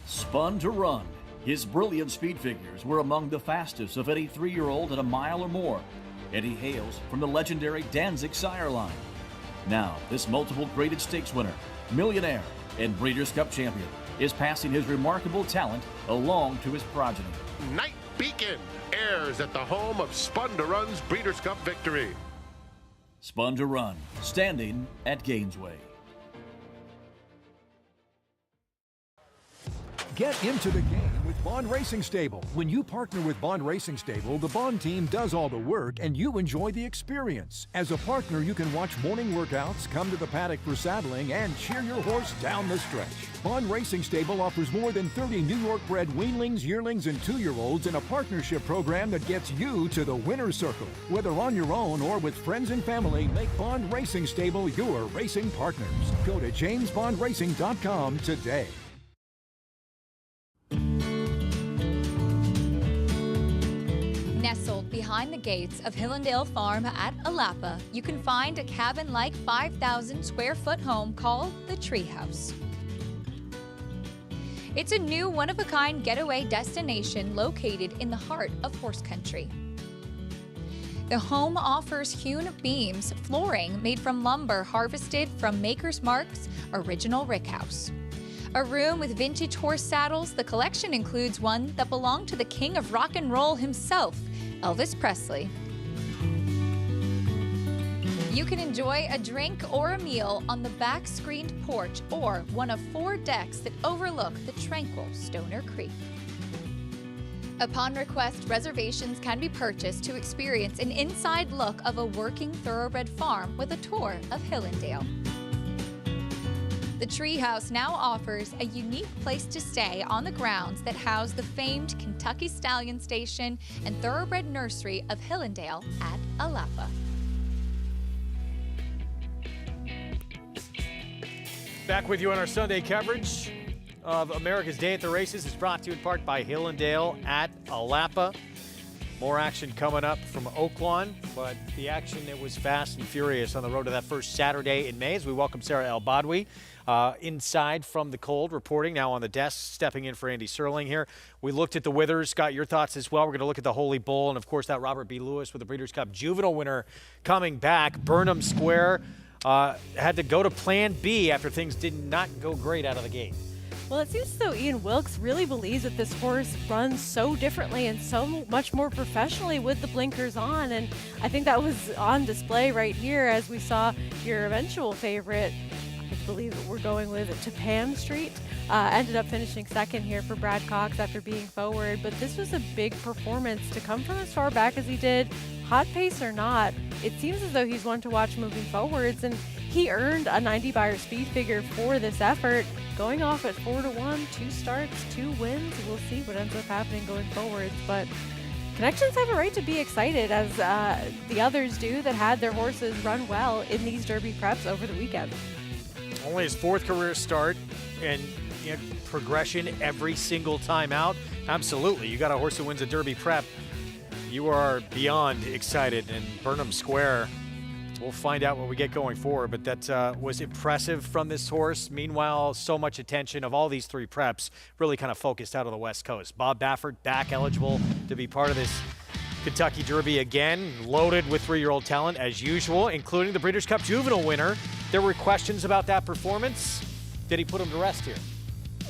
Spun to run. His brilliant speed figures were among the fastest of any 3-year-old at a mile or more, and he hails from the legendary Danzig sire line. Now, this multiple graded stakes winner, millionaire, and Breeders' Cup champion is passing his remarkable talent along to his progeny. Night Beacon airs at the home of Spun to Run's Breeders' Cup victory. Spun to Run, standing at Gainesway. Get into the game with Bond Racing Stable. When you partner with Bond Racing Stable, the Bond team does all the work and you enjoy the experience. As a partner, you can watch morning workouts, come to the paddock for saddling, and cheer your horse down the stretch. Bond Racing Stable offers more than 30 New York-bred weanlings, yearlings, and 2-year-olds in a partnership program that gets you to the winner's circle. Whether on your own or with friends and family, make Bond Racing Stable your racing partners. Go to jamesbondracing.com today. Nestled behind the gates of Hillendale Farm at Alapa, you can find a cabin-like 5,000 square foot home called the Treehouse. It's a new one-of-a-kind getaway destination located in the heart of horse country. The home offers hewn beams, flooring made from lumber harvested from Maker's Mark's original rickhouse. A room with vintage horse saddles, the collection includes one that belonged to the king of rock and roll himself, Elvis Presley. You can enjoy a drink or a meal on the back screened porch or one of 4 decks that overlook the tranquil Stoner Creek. Upon request, reservations can be purchased to experience an inside look of a working thoroughbred farm with a tour of Hillendale. The Treehouse now offers a unique place to stay on the grounds that house the famed Kentucky Stallion Station and Thoroughbred Nursery of Hillendale at Alapa. Back with you on our Sunday coverage of America's Day at the Races is brought to you in part by Hillendale at Alapa. More action coming up from Oaklawn, but the action that was fast and furious on the road to that first Saturday in May as we welcome Sarah El Badwi inside from the cold, reporting now on the desk, stepping in for Andy Serling here. We looked at the withers. Got your thoughts as well. We're going to look at the Holy Bull and, of course, that Robert B. Lewis with the Breeders' Cup Juvenile winner coming back. Burnham Square had to go to Plan B after things did not go great out of the gate. Well, it seems as though Ian Wilkes really believes that this horse runs so differently and so much more professionally with the blinkers on, and I think that was on display right here as we saw your eventual favorite, I believe that we're going with Tappan Street, ended up finishing second here for Brad Cox after being forward, but this was a big performance to come from as far back as he did. Hot pace or not, it seems as though he's one to watch moving forwards, and he earned a 90 Beyer speed figure for this effort, going off at 4-1, 2 starts, 2 wins. We'll see what ends up happening going forwards, but Connections have a right to be excited, as the others do that had their horses run well in these Derby preps over the weekend. Only his 4th career start, and progression every single time out. Absolutely, you got a horse that wins a Derby prep, you are beyond excited. And Burnham Square, we'll find out what we get going forward, but that was impressive from this horse. Meanwhile, so much attention of all these 3 preps really kind of focused out of the West Coast. Bob Baffert back eligible to be part of this Kentucky Derby again, loaded with 3-year-old talent as usual, including the Breeders' Cup Juvenile winner. There were questions about that performance. Did he put him to rest here?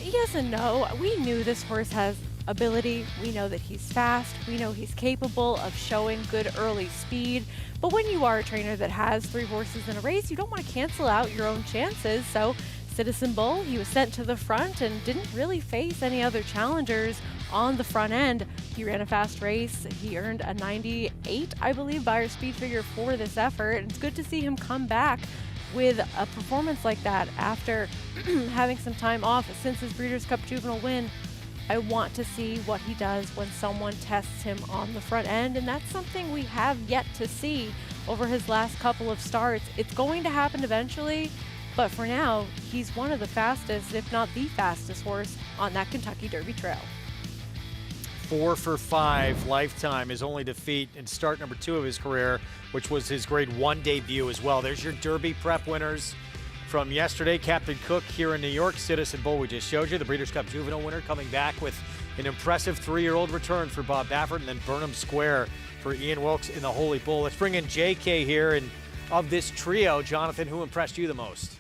Yes and no. We knew this horse has ability. We know that he's fast. We know he's capable of showing good early speed. But when you are a trainer that has 3 horses in a race, you don't want to cancel out your own chances. So Citizen Bull, he was sent to the front and didn't really face any other challengers on the front end. He ran a fast race. He earned a 98, I believe, Beyer speed figure for this effort. And it's good to see him come back with a performance like that after having some time off since his Breeders' Cup Juvenile win. I want to see what he does when someone tests him on the front end, and that's something we have yet to see over his last couple of starts. It's going to happen eventually, but for now, he's one of the fastest, if not the fastest horse on that Kentucky Derby trail. 4 for 5 lifetime, his only defeat in start number 2 of his career, which was his grade 1 debut as well. There's your Derby prep winners from yesterday. Captain Cook here in New York, Citizen Bull we just showed you, the Breeders' Cup Juvenile winner, coming back with an impressive 3-year-old return for Bob Baffert, and then Burnham Square for Ian Wilkes in the Holy Bull. Let's bring in JK here, and of this trio. Jonathan, who impressed you the most?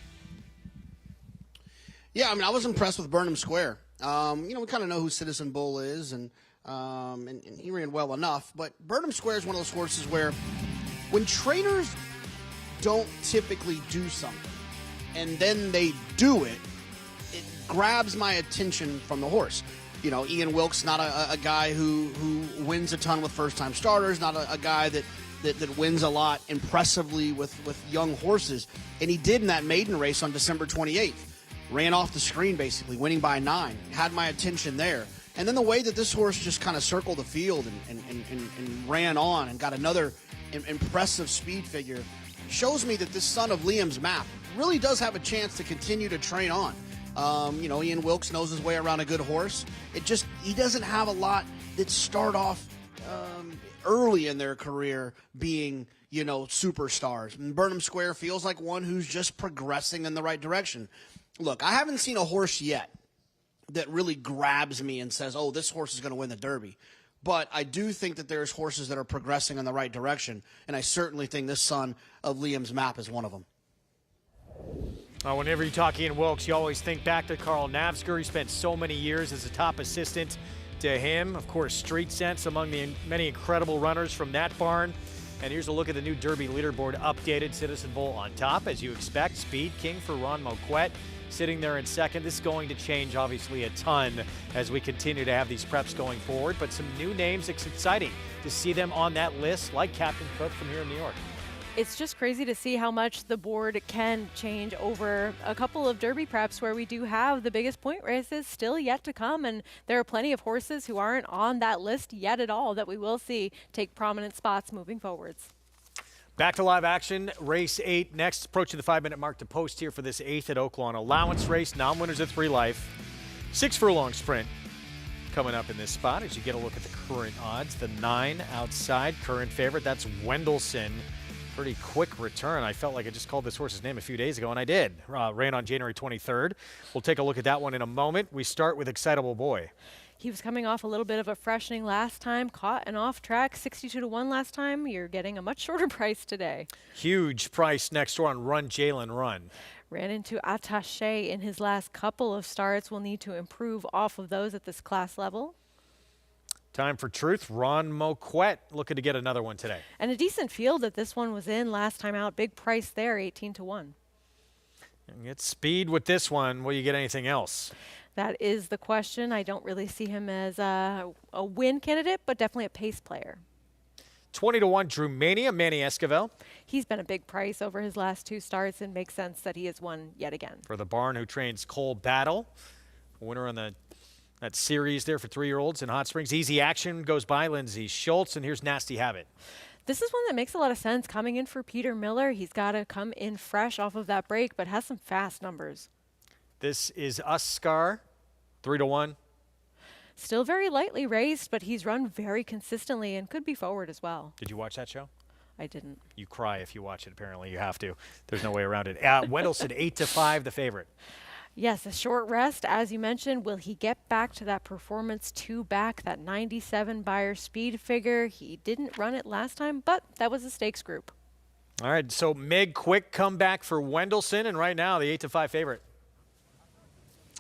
Yeah, I mean, I was impressed with Burnham Square. We kind of know who Citizen Bull is, and he ran well enough. But Burnham Square is one of those horses where when trainers don't typically do something and then they do it, it grabs my attention from the horse. Ian Wilkes, not a guy who wins a ton with first-time starters, not a guy that wins a lot impressively with young horses. And he did in that maiden race on December 28th. Ran off the screen, basically, winning by 9. Had my attention there. And then the way that this horse just kind of circled the field and ran on and got another impressive speed figure shows me that this son of Liam's Map really does have a chance to continue to train on. Ian Wilkes knows his way around a good horse. He doesn't have a lot that start off early in their career being, superstars. And Burnham Square feels like one who's just progressing in the right direction. Look, I haven't seen a horse yet that really grabs me and says, oh, this horse is going to win the Derby. But I do think that there's horses that are progressing in the right direction, and I certainly think this son of Liam's Map is one of them. Whenever you talk Ian Wilkes, you always think back to Carl Navsger. He spent so many years as a top assistant to him. Of course, Street Sense among the many incredible runners from that barn. And here's a look at the new Derby leaderboard updated. Citizen Bull on top, as you expect. Speed King for Ron Moquette sitting there in second. This is going to change, obviously, a ton as we continue to have these preps going forward. But some new names. It's exciting to see them on that list, like Captain Cook from here in New York. It's just crazy to see how much the board can change over a couple of Derby preps where we do have the biggest point races still yet to come. And there are plenty of horses who aren't on that list yet at all that we will see take prominent spots moving forwards. Back to live action, race 8 next, approaching the 5-minute mark to post here for this 8th at Oaklawn. Allowance race, non-winners at 3 life, 6 furlong sprint coming up in this spot as you get a look at the current odds. The 9 outside, current favorite, that's Wendelson. Pretty quick return. I felt like I just called this horse's name a few days ago, and I did. Ran on January 23rd. We'll take a look at that one in a moment. We start with Excitable Boy. He was coming off a little bit of a freshening last time, caught an off track 62-1 last time. You're getting a much shorter price today. Huge price next door on Run Jalen Run. Ran into Attaché in his last couple of starts. Will need to improve off of those at this class level. Time for Truth. Ron Moquette looking to get another one today. And a decent field that this one was in last time out. Big price there, 18-1. Get speed with this one. Will you get anything else? That is the question. I don't really see him as a win candidate, but definitely a pace player. 20-1, Drew Mania, Manny Esquivel. He's been a big price over his last 2 starts, and makes sense that he has won yet again. For the barn who trains Cole Battle. Winner on that series there for 3-year-olds in Hot Springs. Easy Action goes by Lindsay Schultz, and here's Nasty Habit. This is one that makes a lot of sense coming in for Peter Miller. He's got to come in fresh off of that break, but has some fast numbers. This is Uskar, 3-1. Still very lightly raced, but he's run very consistently and could be forward as well. Did you watch that show? I didn't. You cry if you watch it, apparently. You have to. There's no way around it. Wendelson, 8-5, the favorite. Yes, a short rest, as you mentioned. Will he get back to that performance 2 back, that 97 Beyer speed figure? He didn't run it last time, but that was a stakes group. All right, so Mig, quick comeback for Wendelson, and right now the 8-5 favorite.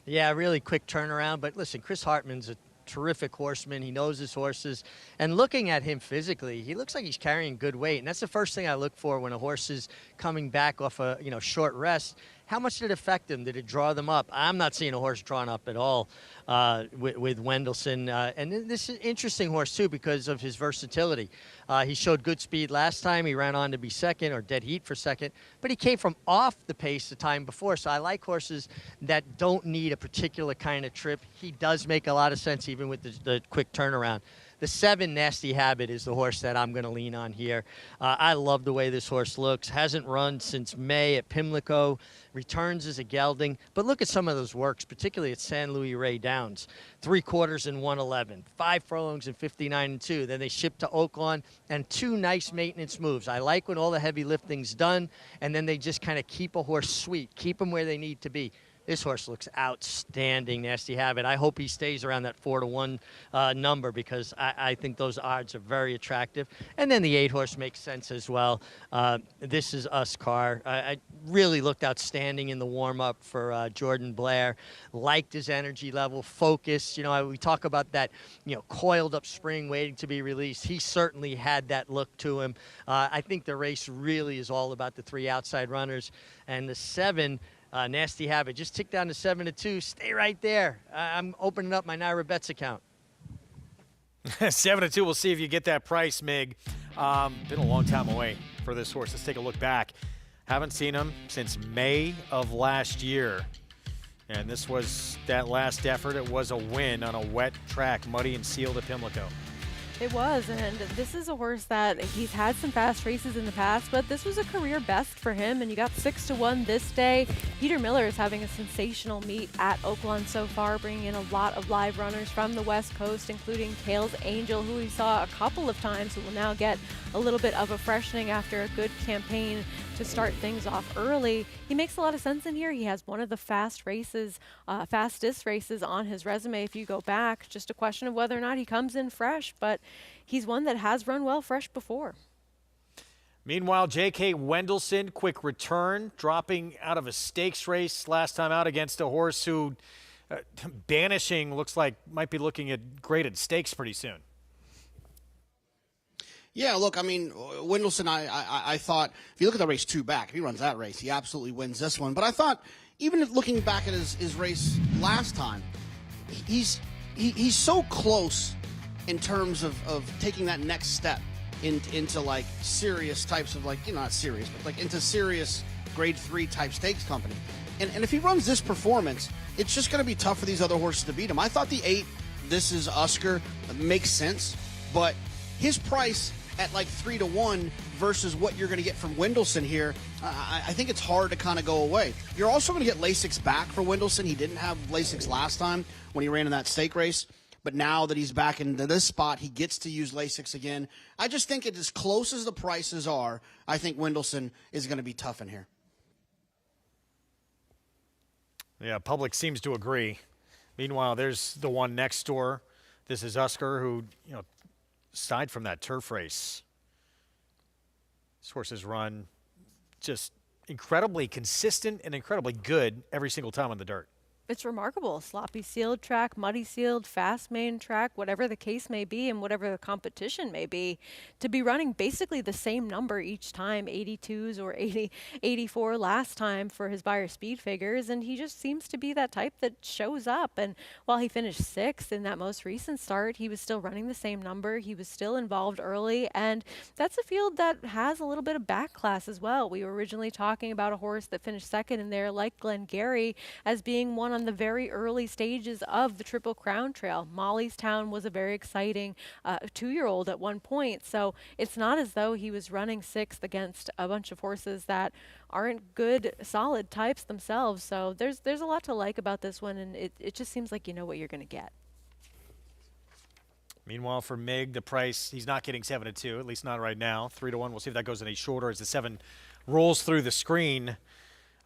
Yeah, really quick turnaround. But listen, Chris Hartman's a terrific horseman. He knows his horses. And looking at him physically, he looks like he's carrying good weight. And that's the first thing I look for when a horse is coming back off a short rest. How much did it affect him? Did it draw them up? I'm not seeing a horse drawn up at all with Wendelson. And this is an interesting horse, too, because of his versatility. He showed good speed last time. He ran on to be second, or dead heat for second. But he came from off the pace the time before. So I like horses that don't need a particular kind of trip. He does make a lot of sense, even with the quick turnaround. The 7, Nasty Habit, is the horse that I'm going to lean on here. I love the way this horse looks. Hasn't run since May at Pimlico. Returns as a gelding. But look at some of those works, particularly at San Luis Rey Downs. 3 quarters in 111. 5 furlongs in 59-2. Then they shipped to Oaklawn, and 2 nice maintenance moves. I like when all the heavy lifting's done, and then they just kind of keep a horse sweet, keep them where they need to be. This horse looks outstanding, Nasty Habit. I hope he stays around that 4-1 number because I think those odds are very attractive. And then the 8 horse makes sense as well. This is Uscar. I really looked outstanding in the warm-up for Jordan Blair. Liked his energy level, focus. You know, we talk about that, coiled up spring waiting to be released. He certainly had that look to him. I think the race really is all about the 3 outside runners. And the 7, Nasty Habit, just tick down to 7-2. Stay right there. I'm opening up my Naira Bets account. 7-2. We'll see if you get that price, Mig. Been a long time away for this horse. Let's take a look back. Haven't seen him since May of last year. And this was that last effort. It was a win on a wet track, muddy and sealed at Pimlico. It was, and this is a horse that he's had some fast races in the past, but this was a career best for him, and you got 6-1 this day. Peter Miller is having a sensational meet at Oaklawn so far, bringing in a lot of live runners from the West Coast, including Kales Angel, who we saw a couple of times, who will now get a little bit of a freshening after a good campaign to start things off early. He makes a lot of sense in here. He has one of the fastest races on his resume if you go back. Just a question of whether or not he comes in fresh, but he's one that has run well fresh before. Meanwhile, J.K. Wendelson, quick return, dropping out of a stakes race last time out against a horse who banishing looks like might be looking at graded stakes pretty soon. Yeah, look, I mean, Wendelson, I thought, if you look at the race 2 back, if he runs that race, he absolutely wins this one. But I thought, even looking back at his race last time, he's so close in terms of taking that next step into like serious types of, like, not serious, but like into serious grade 3 type stakes company. And if he runs this performance, it's just going to be tough for these other horses to beat him. I thought the 8, This Is Oscar, makes sense, but his price at like 3-1 versus what you're going to get from Wendelson here, I think it's hard to kind of go away. You're also going to get Lasix back for Wendelson. He didn't have Lasix last time when he ran in that stake race, but now that he's back into this spot, he gets to use Lasix again. I just think it, as close as the prices are, I think Wendelson is going to be tough in here. Yeah, public seems to agree. Meanwhile, there's the one next door. This is Oscar, who, aside from that turf race, this horse has run just incredibly consistent and incredibly good every single time on the dirt. It's remarkable. Sloppy sealed track, muddy sealed, fast main track, whatever the case may be and whatever the competition may be, to be running basically the same number each time, 82s or 84 last time for his Beyer speed figures. And he just seems to be that type that shows up. And while he finished 6th in that most recent start, he was still running the same number. He was still involved early. And that's a field that has a little bit of back class as well. We were originally talking about a horse that finished 2nd in there, like Glengarry, as being one on the very early stages of the Triple Crown Trail. Mollystown was a very exciting 2-year-old at one point, so it's not as though he was running 6th against a bunch of horses that aren't good, solid types themselves. So there's a lot to like about this one, and it just seems like you know what you're going to get. Meanwhile, for Mig, the price, he's not getting 7-2, at least not right now. 3-1. We'll see if that goes any shorter as the 7 rolls through the screen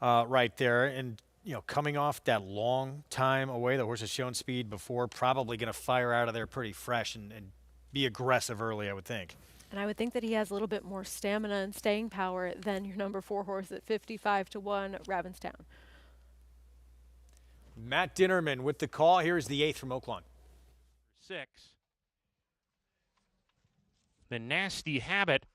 right there. And coming off that long time away, the horse has shown speed before, probably going to fire out of there pretty fresh and be aggressive early, I would think. And I would think that he has a little bit more stamina and staying power than your number 4 horse at 55-1, Ravenstown. Matt Dinnerman with the call. Here is the 8th from Oaklawn. 6. The Nasty Habit.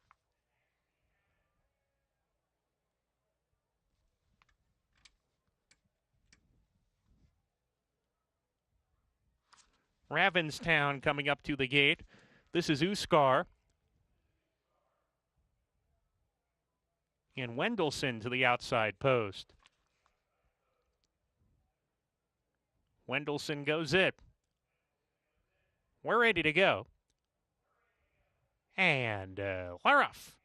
Ravenstown coming up to the gate. This is Uskar. And Wendelson to the outside post. Wendelson goes it. We're ready to go. And Laroff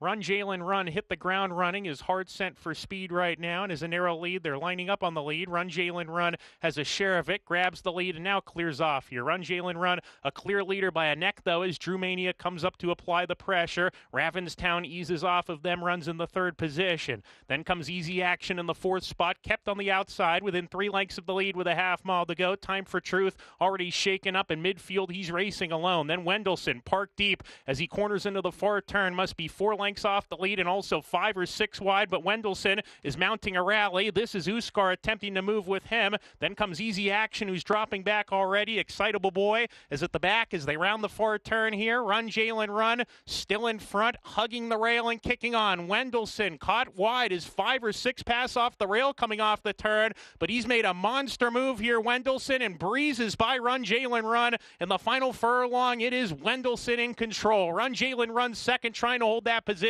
Run Jalen Run hit the ground running. His hard sent for speed right now and is a narrow lead. They're lining up on the lead. Run Jalen Run has a share of it, grabs the lead, and now clears off here. Run Jalen Run, a clear leader by a neck, though, as Drew Mania comes up to apply the pressure. Ravenstown eases off of them, runs in the third position. Then comes Easy Action in the fourth spot, kept on the outside within 3 lengths of the lead with a half mile to go. Time for Truth already shaken up in midfield. He's racing alone. Then Wendelson parked deep as he corners into the far turn. Must be 4 lengths off the lead and also 5 or 6 wide, but Wendelson is mounting a rally. This is Uskar attempting to move with him. Then comes Easy Action, who's dropping back already. Excitable Boy is at the back as they round the far turn here. Run Jalen Run still in front, hugging the rail and kicking on. Wendelson caught wide as 5 or 6 pass off the rail coming off the turn, but he's made a monster move here, Wendelson, and breezes by Run Jalen Run. In the final furlong, it is Wendelson in control. Run Jalen Run second, trying to hold that position.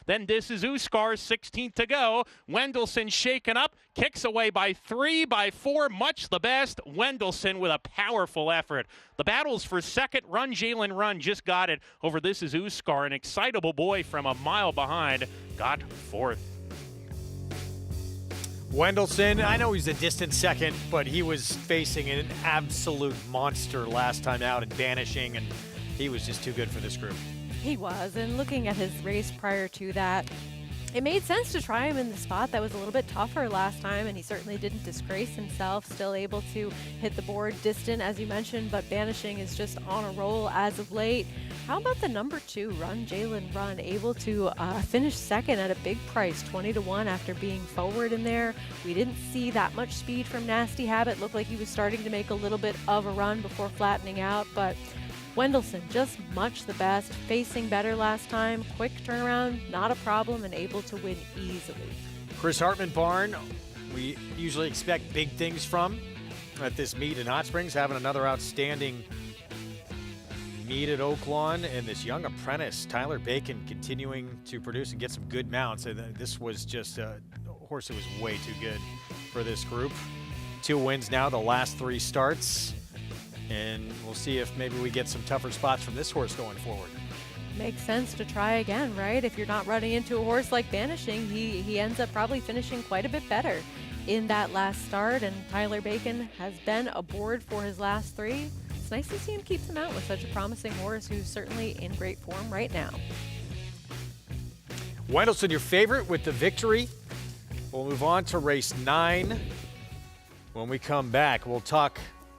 Then this is Uskar, 16th to go. Wendelson shaken up, kicks away by 3, by 4, much the best. Wendelson with a powerful effort. The battles for second. Run Jalen Run just got it over This Is Uskar. An Excitable Boy from a mile behind got fourth. Wendelson, I know he's a distant second, but he was facing an absolute monster last time out in Banishing, and he was just too good for this group. He was, and looking at his race prior to that, it made sense to try him in the spot that was a little bit tougher last time, and he certainly didn't disgrace himself, still able to hit the board distant, as you mentioned, but Banishing is just on a roll as of late. How about the number 2, Run Jalen Run, able to finish second at a big price, 20-1 after being forward in there. We didn't see that much speed from Nasty Habit. Looked like he was starting to make a little bit of a run before flattening out, but Wendelson just much the best, facing better last time, quick turnaround, not a problem, and able to win easily. Chris Hartman Barn, we usually expect big things from at this meet in Hot Springs, having another outstanding meet at Oaklawn, and this young apprentice, Tyler Bacon, continuing to produce and get some good mounts. And this was just a horse that was way too good for this group. 2 wins now, the last 3 starts. And we'll see if maybe we get some tougher spots from this horse going forward. Makes sense to try again, right? If you're not running into a horse like Banishing, he ends up probably finishing quite a bit better in that last start. And Tyler Bacon has been aboard for his last 3. It's nice to see him keep them out with such a promising horse who's certainly in great form right now. Wendelson, your favorite with the victory. We'll move on to race 9. When we come back, we'll talk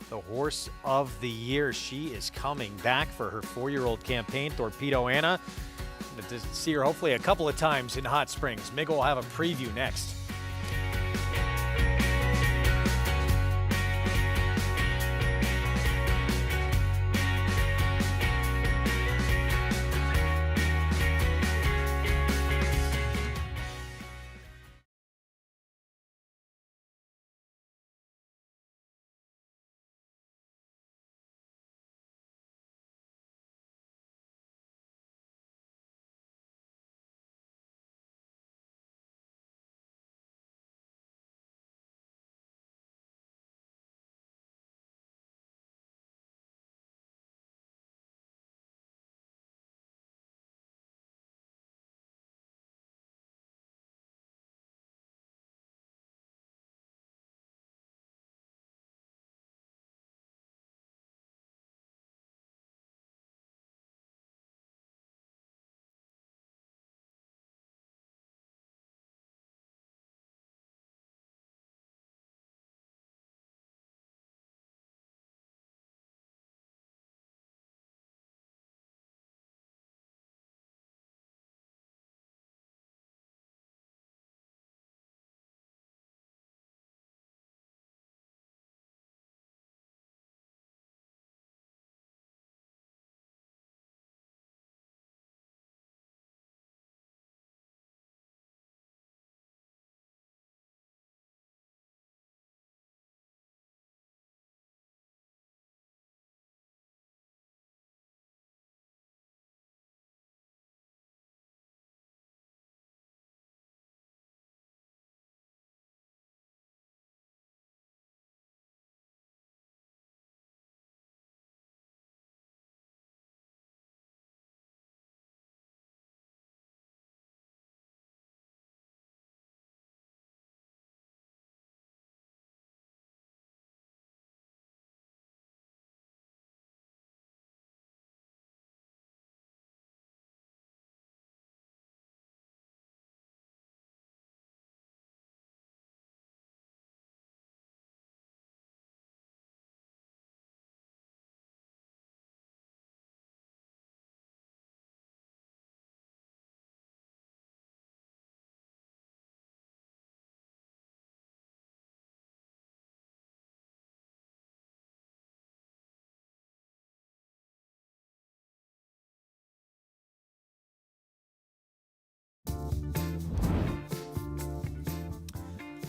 the horse of the year. She is coming back for her 4-year-old campaign, Torpedo Anna. To see her hopefully a couple of times in Hot Springs. Miggle will have a preview next.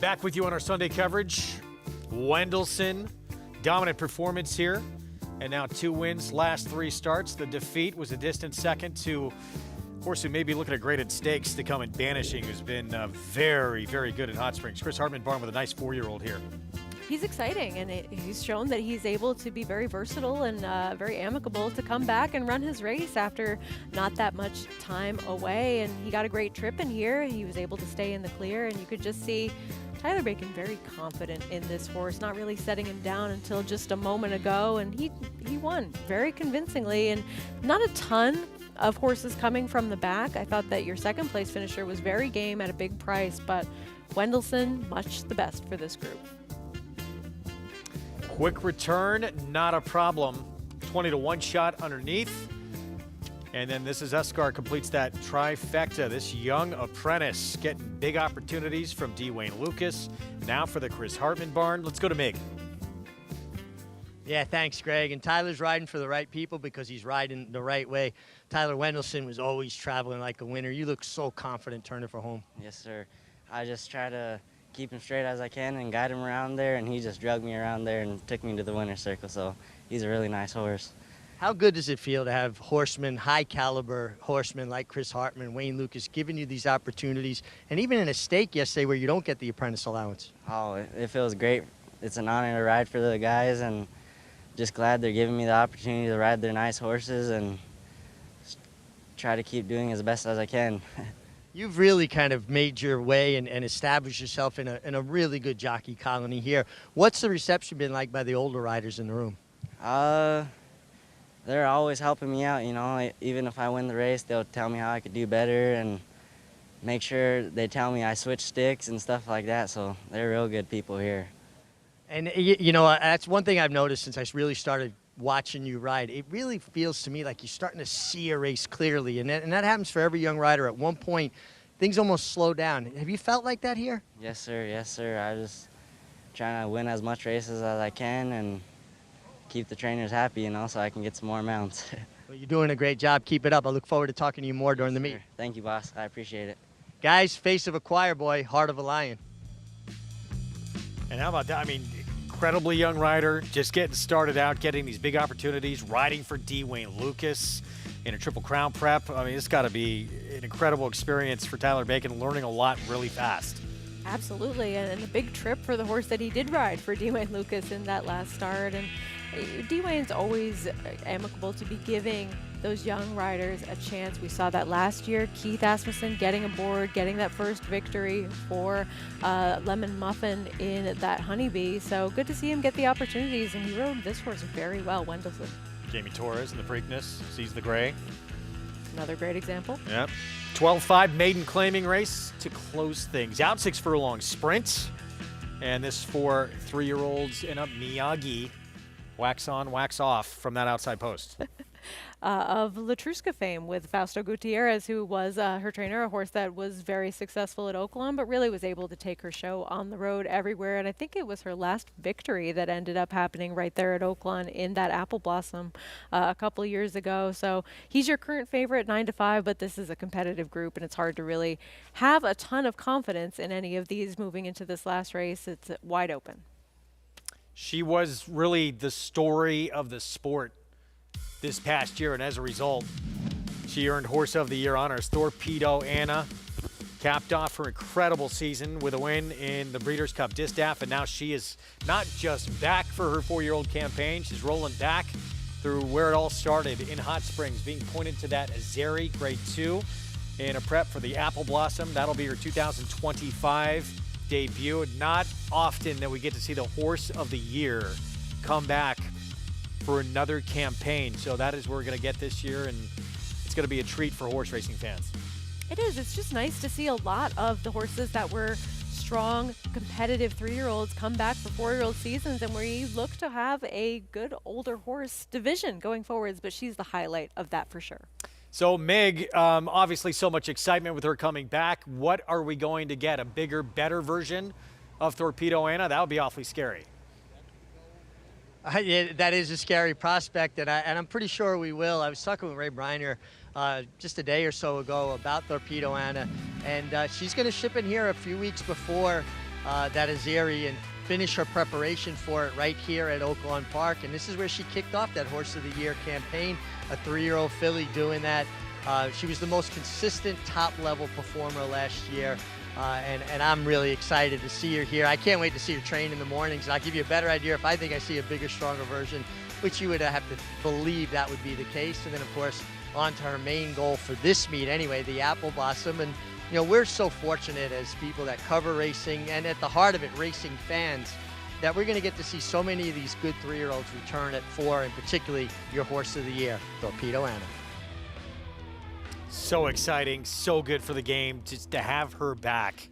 Back with you on our Sunday coverage. Wendelson, dominant performance here. And now 2 wins, last 3 starts. The defeat was a distant second to a horse who may be looking at graded stakes to come in Banishing, who's been very, very good in Hot Springs. Chris Hartman Barn with a nice 4-year-old here. He's exciting, and he's shown that he's able to be very versatile and very amicable to come back and run his race after not that much time away. And he got a great trip in here. He was able to stay in the clear, and you could just see Tyler Bacon very confident in this horse, not really setting him down until just a moment ago, and he won very convincingly. And not a ton of horses coming from the back. I thought that your second place finisher was very game at a big price, but Wendelson, much the best for this group. Quick return, not a problem. 20-1 shot underneath. And then this is Escar completes that trifecta. This young apprentice getting big opportunities from D. Wayne Lucas. Now for the Chris Hartman Barn. Let's go to Mig. Yeah, thanks, Greg. And Tyler's riding for the right people because he's riding the right way. Tyler Wendelson was always traveling like a winner. You look so confident turning for home. Yes, sir. I just try to keep him straight as I can and guide him around there, and he just drugged me around there and took me to the winner's circle, so he's a really nice horse. How good does it feel to have horsemen, high-caliber horsemen like Chris Hartman, Wayne Lucas, giving you these opportunities, and even in a stake yesterday where you don't get the apprentice allowance? Oh, it feels great. It's an honor to ride for the guys, and just glad they're giving me the opportunity to ride their nice horses and try to keep doing as best as I can. You've really kind of made your way and established yourself in a really good jockey colony here. What's the reception been like by the older riders in the room? They're always helping me out, you know. Even if I win the race, they'll tell me how I could do better and make sure they tell me I switch sticks and stuff like that, so they're real good people here. And, you know, that's one thing I've noticed since I really started watching you ride. It really feels to me like you're starting to see a race clearly, and that happens for every young rider. At one point, things almost slow down. Have you felt like that here? Yes, sir. Yes, sir. I just trying to win as much races as I can and keep the trainers happy, you know, so I can get some more mounts. Well, you're doing a great job. Keep it up. I look forward to talking to you more during the meet. Thank you, boss. I appreciate it. Guys, face of a choir boy, heart of a lion. And how about that? I mean, incredibly young rider, just getting started out, getting these big opportunities, riding for D. Wayne Lucas in a Triple Crown prep. I mean, it's got to be an incredible experience for Tyler Bacon, learning a lot really fast. Absolutely, and a big trip for the horse that he did ride for D. Wayne Lucas in that last start. And D. Wayne's always amicable to be giving those young riders a chance. We saw that last year, Keith Asmussen getting aboard, getting that first victory for Lemon Muffin in that Honeybee. So good to see him get the opportunities, and he rode this horse very well, Wendelson. Jamie Torres in the Preakness sees the gray. Another great example. Yep. 12-5 maiden claiming race to close things out. 6 furlong sprint. And this for 3-year-olds in a Miyagi. Wax on, wax off from that outside post. Of Latruska fame with Fausto Gutierrez, who was her trainer, a horse that was very successful at Oaklawn, but really was able to take her show on the road everywhere. And I think it was her last victory that ended up happening right there at Oaklawn in that Apple Blossom a couple of years ago. So he's your current favorite, 9-5, but this is a competitive group, and it's hard to really have a ton of confidence in any of these moving into this last race. It's wide open. She was really the story of the sport this past year, and as a result, she earned Horse of the Year honors. Torpedo Anna capped off her incredible season with a win in the Breeders' Cup Distaff, and now she is not just back for her 4-year-old campaign, she's rolling back through where it all started in Hot Springs, being pointed to that Azeri Grade 2 in a prep for the Apple Blossom. That'll be her 2025 debut. Not often that we get to see the Horse of the Year come back for another campaign. So that is what we're going to get this year, and it's going to be a treat for horse racing fans. It is. It's just nice to see a lot of the horses that were strong, competitive 3-year-olds come back for 4-year-old seasons, and we look to have a good older horse division going forwards, but she's the highlight of that for sure. So Mig, obviously so much excitement with her coming back. What are we going to get? A bigger, better version of Torpedo Anna? That would be awfully scary. Yeah, that is a scary prospect, and I'm pretty sure we will. I was talking with Ray Briner just a day or so ago about Torpedo Anna, and she's going to ship in here a few weeks before that Azeri and finish her preparation for it right here at Oaklawn Park. And this is where she kicked off that Horse of the Year campaign, a 3-year-old filly doing that. She was the most consistent top-level performer last year. And I'm really excited to see her here. I can't wait to see her train in the mornings. And I'll give you a better idea if I think I see a bigger, stronger version, which you would have to believe that would be the case. And then, of course, on to her main goal for this meet anyway, the Apple Blossom. And, you know, we're so fortunate as people that cover racing and at the heart of it, racing fans, that we're going to get to see so many of these good 3-year-olds return at 4, and particularly your Horse of the Year, Torpedo Anna. So exciting, so good for the game just to have her back.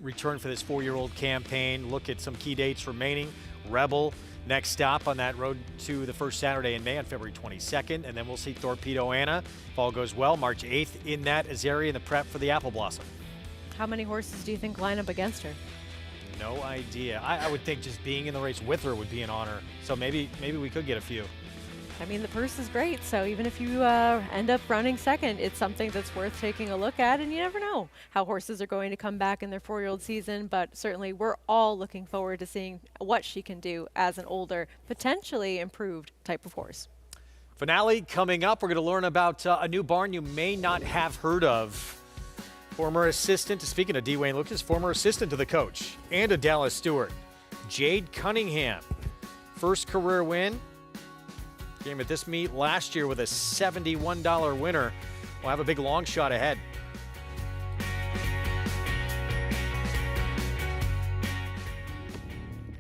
Return for this 4-year-old campaign. Look at some key dates remaining. Rebel, next stop on that road to the first Saturday in May on February 22nd. And then we'll see Torpedo Anna, if all goes well, March 8th in that Azeri in the prep for the Apple Blossom. How many horses do you think line up against her? No idea. I would think just being in the race with her would be an honor. So maybe we could get a few. I mean, the purse is great, so even if you end up running second, it's something that's worth taking a look at, and you never know how horses are going to come back in their 4-year-old season, but certainly we're all looking forward to seeing what she can do as an older, potentially improved type of horse. Finale coming up. We're going to learn about a new barn you may not have heard of. Former assistant, speaking of D. Wayne Lucas, former assistant to the coach and a Dallas Stewart, Jade Cunningham. First career win. Came at this meet last year with a $71 winner. We'll have a big long shot ahead.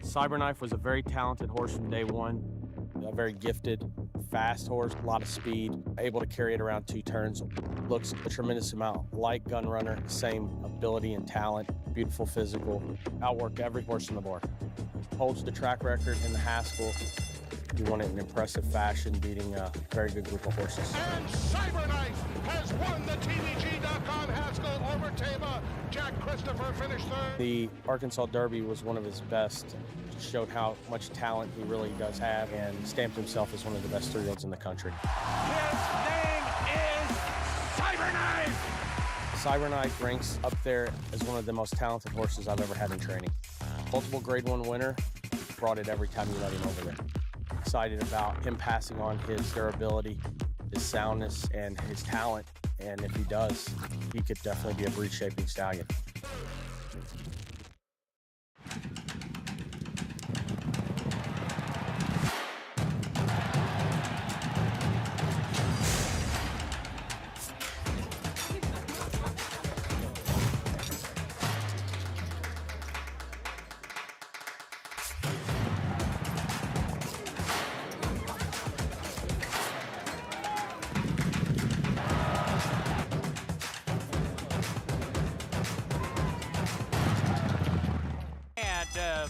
Cyberknife was a very talented horse from day one. A very gifted, fast horse, a lot of speed, able to carry it around 2 turns. Looks a tremendous amount like Gun Runner, same ability and talent, beautiful physical, outworked every horse on the board. Holds the track record in the Haskell. He won it in impressive fashion, beating a very good group of horses. And Cyberknife has won the TVG.com Haskell over Tama. Jack Christopher finished third. The Arkansas Derby was one of his best. Showed how much talent he really does have and stamped himself as one of the best 3-year-olds in the country. His name is Cyberknife! Cyberknife ranks up there as one of the most talented horses I've ever had in training. Multiple Grade 1 winner, brought it every time you let him over there. Excited about him passing on his durability, his soundness, and his talent. And if he does, he could definitely be a breed-shaping stallion.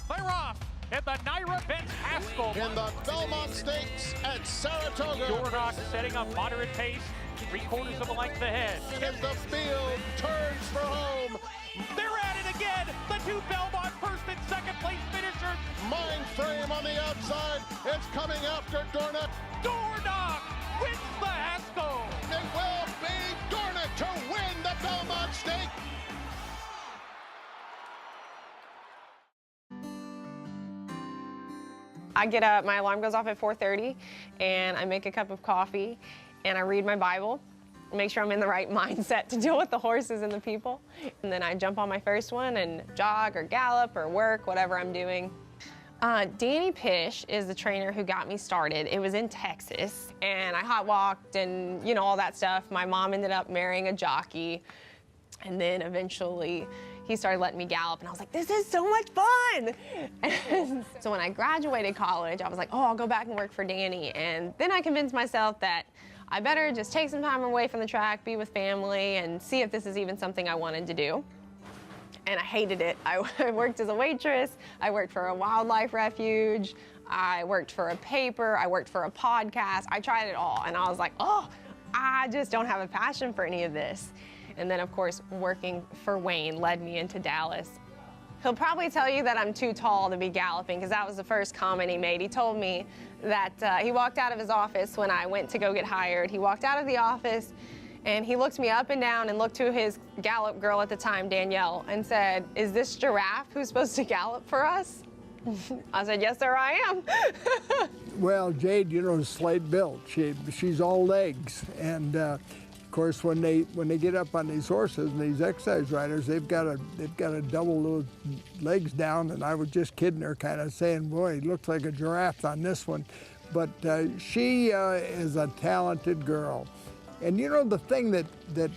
They're off at the Naira Bench Haskell. In the Belmont Stakes at Saratoga. Dornock setting up moderate pace, 3/4 of a length ahead. As the field turns for home. They're at it again. The 2 Belmont first and second place finishers. Mind Frame on the outside. It's coming after Dornock. Dornock wins the Haskell. It will be Dornock to win the Belmont Stakes. I get up, my alarm goes off at 4:30, and I make a cup of coffee, and I read my Bible, make sure I'm in the right mindset to deal with the horses and the people. And then I jump on my first one and jog or gallop or work, whatever I'm doing. Danny Pish is the trainer who got me started. It was in Texas, and I hot walked and, you know, all that stuff. My mom ended up marrying a jockey, and then eventually he started letting me gallop, and I was like, this is so much fun! And so when I graduated college, I was like, oh, I'll go back and work for Danny. And then I convinced myself that I better just take some time away from the track, be with family, and see if this is even something I wanted to do. And I hated it. I worked as a waitress, I worked for a wildlife refuge, I worked for a paper, I worked for a podcast, I tried it all, and I was like, oh, I just don't have a passion for any of this. And then, of course, working for Wayne led me into Dallas. He'll probably tell you that I'm too tall to be galloping, because that was the first comment he made. He told me that he walked out of his office when I went to go get hired. He walked out of the office, And he looked me up and down and looked to his gallop girl at the time, Danielle, and said, "Is this Giraffe who's supposed to gallop for us?" I said, "Yes, sir, I am." Well, Jade, you know, is slight built. She's all legs, and of course, when they get up on these horses and these exercise riders, they've got to double those legs down. And I was just kidding her, kind of saying, "Boy, he looks like a giraffe on this one," but she is a talented girl. And you know, the thing that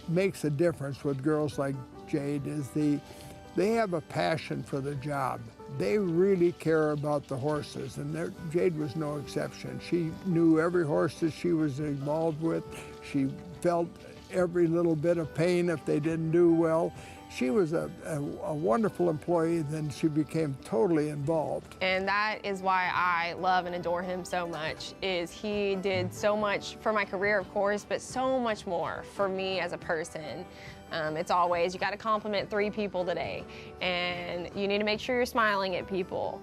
makes a difference with girls like Jade is they have a passion for the job. They really care about the horses, and Jade was no exception. She knew every horse that she was involved with. She felt every little bit of pain if they didn't do well. She was a wonderful employee, then she became totally involved. And that is why I love and adore him so much, is he did so much for my career, of course, but so much more for me as a person. It's always, you got to compliment 3 people today, and you need to make sure you're smiling at people.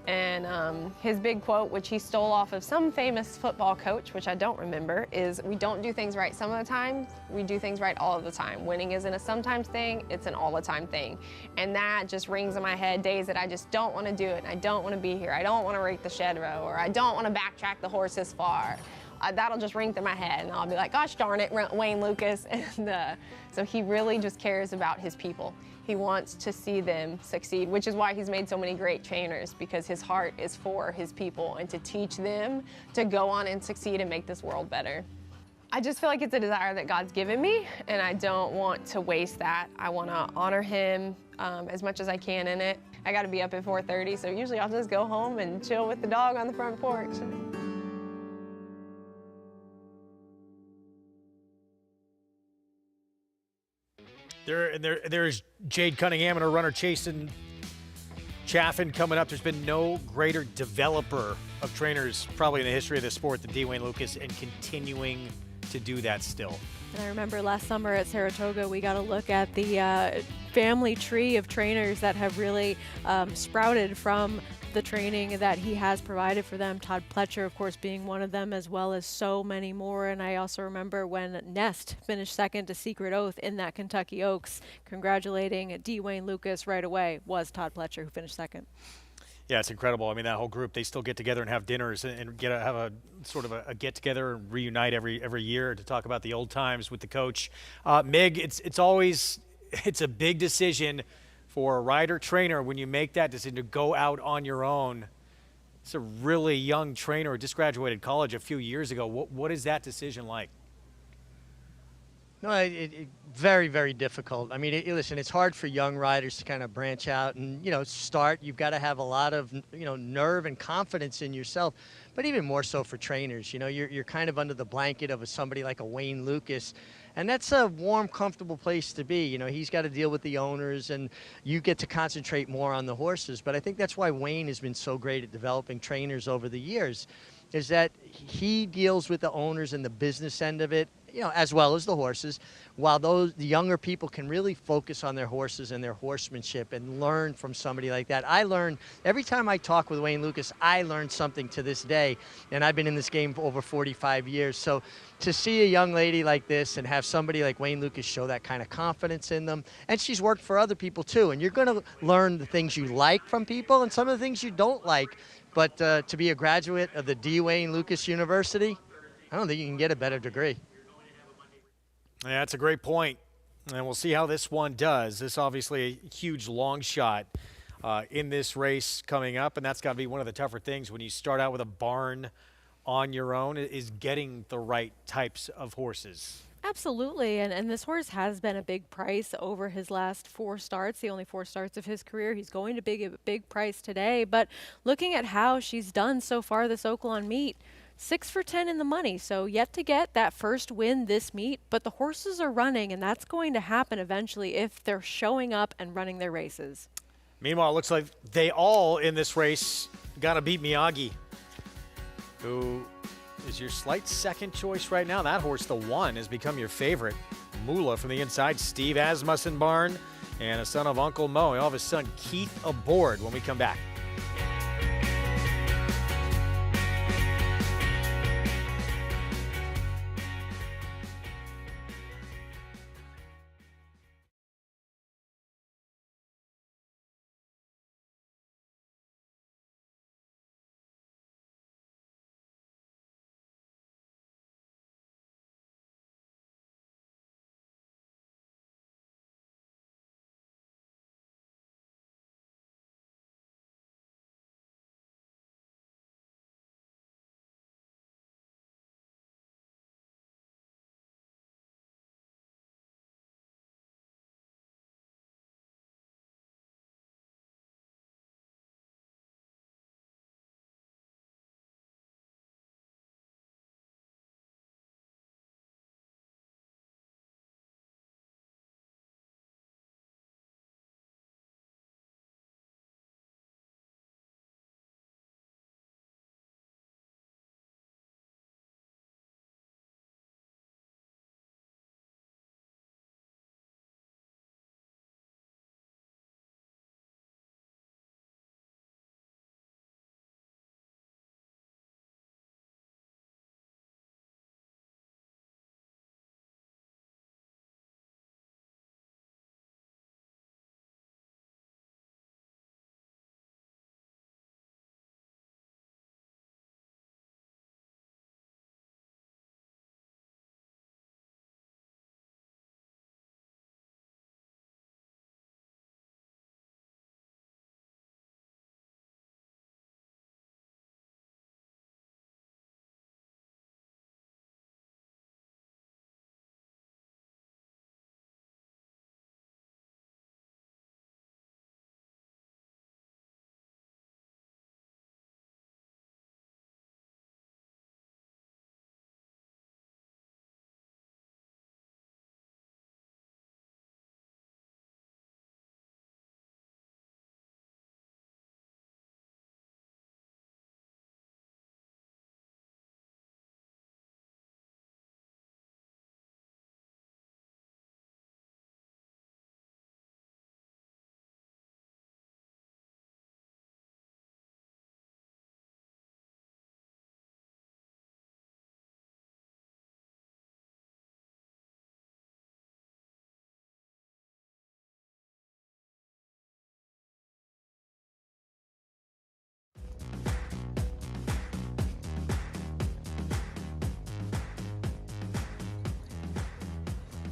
And his big quote, which he stole off of some famous football coach, which I don't remember, is, "We don't do things right some of the time, we do things right all of the time. Winning isn't a sometimes thing, it's an all the time thing." And that just rings in my head days that I just don't want to do it, and I don't want to be here, I don't want to rake the shed row, or I don't want to backtrack the horse this far. That'll just ring through my head, and I'll be like, "Gosh darn it, Wayne Lukas." And so he really just cares about his people. He wants to see them succeed, which is why he's made so many great trainers, because his heart is for his people and to teach them to go on and succeed and make this world better. I just feel like it's a desire that God's given me, and I don't want to waste that. I want to honor him as much as I can in it. I got to be up at 4:30, so usually I'll just go home and chill with the dog on the front porch. There's Jade Cunningham and her runner Chasen Chaffin coming up. There's been no greater developer of trainers probably in the history of the sport than D. Wayne Lukas, and continuing to do that still. And I remember last summer at Saratoga, we got a look at the family tree of trainers that have really sprouted from the training that he has provided for them. Todd Pletcher, of course, being one of them, as well as so many more. And I also remember when Nest finished second to Secret Oath in that Kentucky Oaks, congratulating D. Wayne Lukas right away, was Todd Pletcher who finished second. Yeah, it's incredible. I mean, that whole group, they still get together and have dinners and have a sort of a get-together and reunite every year to talk about the old times with the coach. Mig, it's a big decision for a rider-trainer when you make that decision to go out on your own. It's a really young trainer who just graduated college a few years ago. What is that decision like? No, very, very difficult. I mean, listen, it's hard for young riders to kind of branch out and, start. You've got to have a lot of, nerve and confidence in yourself, but even more so for trainers. You're kind of under the blanket of somebody like a Wayne Lukas, and that's a warm, comfortable place to be. He's got to deal with the owners, and you get to concentrate more on the horses. But I think that's why Wayne has been so great at developing trainers over the years, is that he deals with the owners and the business end of it, as well as the horses, while the younger people can really focus on their horses and their horsemanship and learn from somebody like that. I learn, every time I talk with Wayne Lukas, I learn something to this day, and I've been in this game for over 45 years. So to see a young lady like this and have somebody like Wayne Lukas show that kind of confidence in them, and she's worked for other people too, and you're going to learn the things you like from people and some of the things you don't like. But to be a graduate of the D. Wayne Lukas University, I don't think you can get a better degree. Yeah, that's a great point, and we'll see how this one does. This obviously a huge long shot in this race coming up, and that's got to be one of the tougher things when you start out with a barn on your own, is getting the right types of horses. Absolutely, and this horse has been a big price over his last 4 starts, the only 4 starts of his career. He's going to be a big price today, but looking at how she's done so far this Oaklawn meet, 6 for 10 in the money, so yet to get that first win this meet, but the horses are running, and that's going to happen eventually if they're showing up and running their races. Meanwhile, it looks like they all in this race got to beat Miyagi, who is your slight second choice right now. That horse, the 1, has become your favorite. Moolah from the inside, Steve Asmussen barn, and a son of Uncle Mo. He'll have his son Keith aboard when we come back.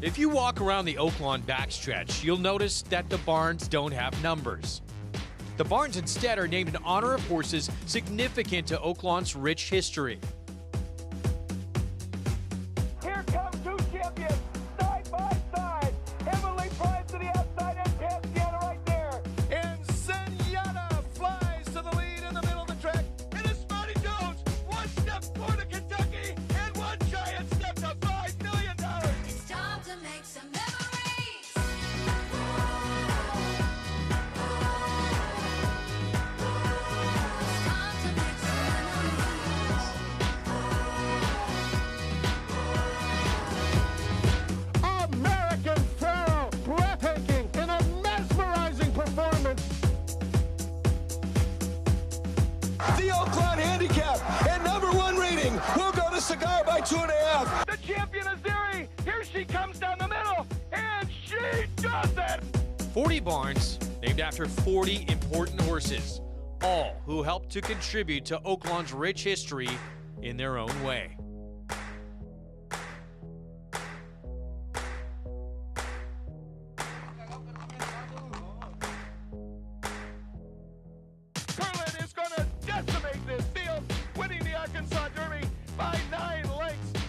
If you walk around the Oaklawn backstretch, you'll notice that the barns don't have numbers. The barns instead are named in honor of horses significant to Oaklawn's rich history. Here come two champions, side by side. Heavenly Prize to the outside and Cassiana right there. And Zenyatta flies to the lead in the middle of the track. And it's Marty Jones, one step forward to Kentucky, and one giant step to $5 million. It's time to make some memories. American Pharoah, breathtaking in a mesmerizing performance. The Oaklawn handicap and #1 rating will go to Cigar by 2.5. The champion is Zeri. Here she comes down the middle, and she does it. 40 barns named after 40 important horses, all who helped to contribute to Oaklawn's rich history in their own way. Curlin is going to decimate this field, winning the Arkansas Derby by 9 lengths.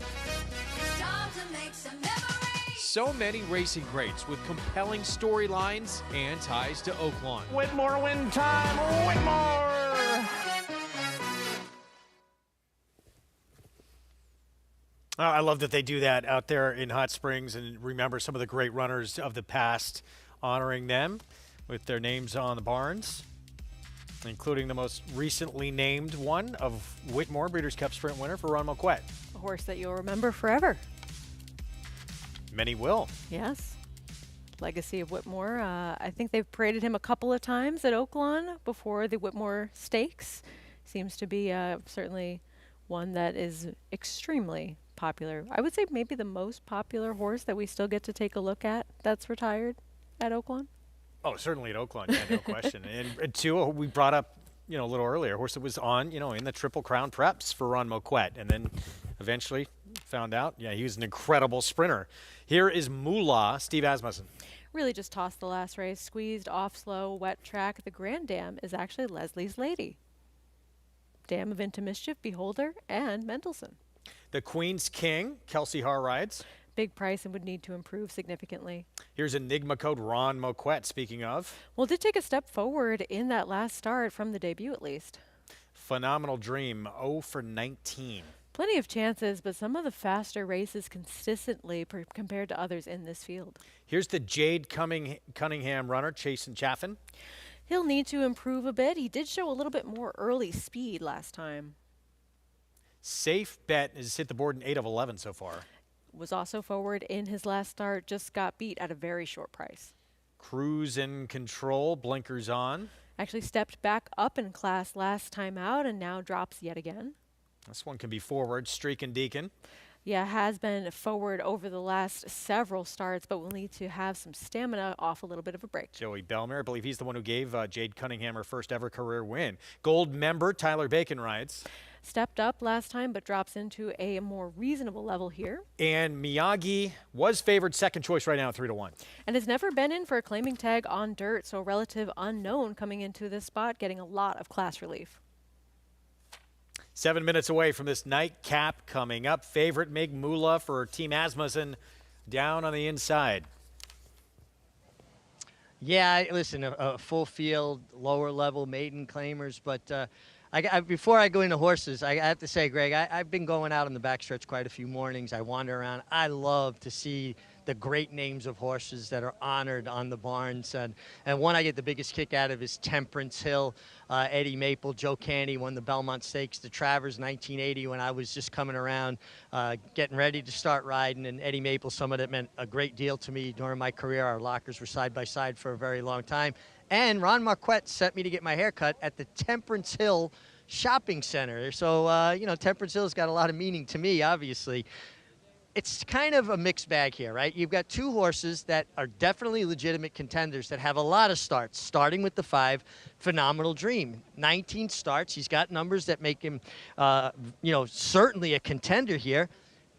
It's time to make some memories. So many racing greats with compelling storylines and ties to Oaklawn. Whitmore win time, Whitmore! I love that they do that out there in Hot Springs and remember some of the great runners of the past, honoring them with their names on the barns, including the most recently named one of Whitmore, Breeders' Cup Sprint winner for Ron Moquett. A horse that you'll remember forever. Many will. Yes. Legacy of Whitmore. I think they've paraded him a couple of times at Oaklawn before the Whitmore Stakes. Seems to be certainly one that is extremely popular. I would say maybe the most popular horse that we still get to take a look at that's retired at Oaklawn. Oh, certainly at Oaklawn, yeah, no question. And two, we brought up, a little earlier, a horse that was on, in the Triple Crown preps for Ron Moquett, and then eventually found out, he was an incredible sprinter. Here is Moolah, Steve Asmussen. Really just tossed the last race, squeezed off slow, wet track. The Grand Dam is actually Leslie's Lady. Dam of Into Mischief, Beholder, and Mendelssohn. The Queen's King, Kelsey Har rides. Big price and would need to improve significantly. Here's Enigma Code Ron Moquett, speaking of. Well, did take a step forward in that last start from the debut at least. Phenomenal Dream, 0 for 19. Plenty of chances, but some of the faster races consistently compared to others in this field. Here's the Jade Cunningham runner, Chasen Chaffin. He'll need to improve a bit. He did show a little bit more early speed last time. Safe Bet has hit the board in 8 of 11 so far. Was also forward in his last start, just got beat at a very short price. Cruise in Control, blinkers on. Actually stepped back up in class last time out and now drops yet again. This one can be forward, Streak and Deacon. Yeah, has been forward over the last several starts, but will need to have some stamina off a little bit of a break. Joey Belmere, I believe he's the one who gave Jade Cunningham her first ever career win. Gold member, Tyler Bacon rides. Stepped up last time, but drops into a more reasonable level here. And Miyagi was favored second choice right now at 3-1. And has never been in for a claiming tag on dirt, so relative unknown coming into this spot, getting a lot of class relief. 7 minutes away from this nightcap coming up. Favorite Mig Moolah for Team Asmussen down on the inside. Yeah, listen, a full field, lower level maiden claimers, but before I go into horses, I have to say, Greg, I've been going out on the backstretch quite a few mornings. I wander around. I love to see the great names of horses that are honored on the barns. And one I get the biggest kick out of is Temperance Hill. Eddie Maple, Joe Canny won the Belmont Stakes, the Travers 1980 when I was just coming around, getting ready to start riding. And Eddie Maple, someone that meant a great deal to me during my career. Our lockers were side by side for a very long time. And Ron Moquett sent me to get my hair cut at the Temperance Hill Shopping Center. So, Temperance Hill's got a lot of meaning to me, obviously. It's kind of a mixed bag here, right? You've got two horses that are definitely legitimate contenders that have a lot of starts, starting with the 5, Phenomenal Dream. 19 starts. He's got numbers that make him, certainly a contender here.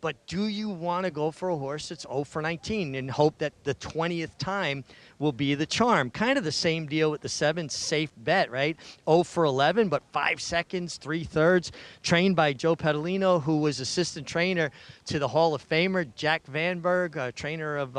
But do you want to go for a horse that's 0 for 19 and hope that the 20th time will be the charm? Kind of the same deal with the 7 safe bet, right? 0 for 11, but 5 seconds, 3/3. Trained by Joe Pedalino, who was assistant trainer to the Hall of Famer Jack Vanberg, trainer of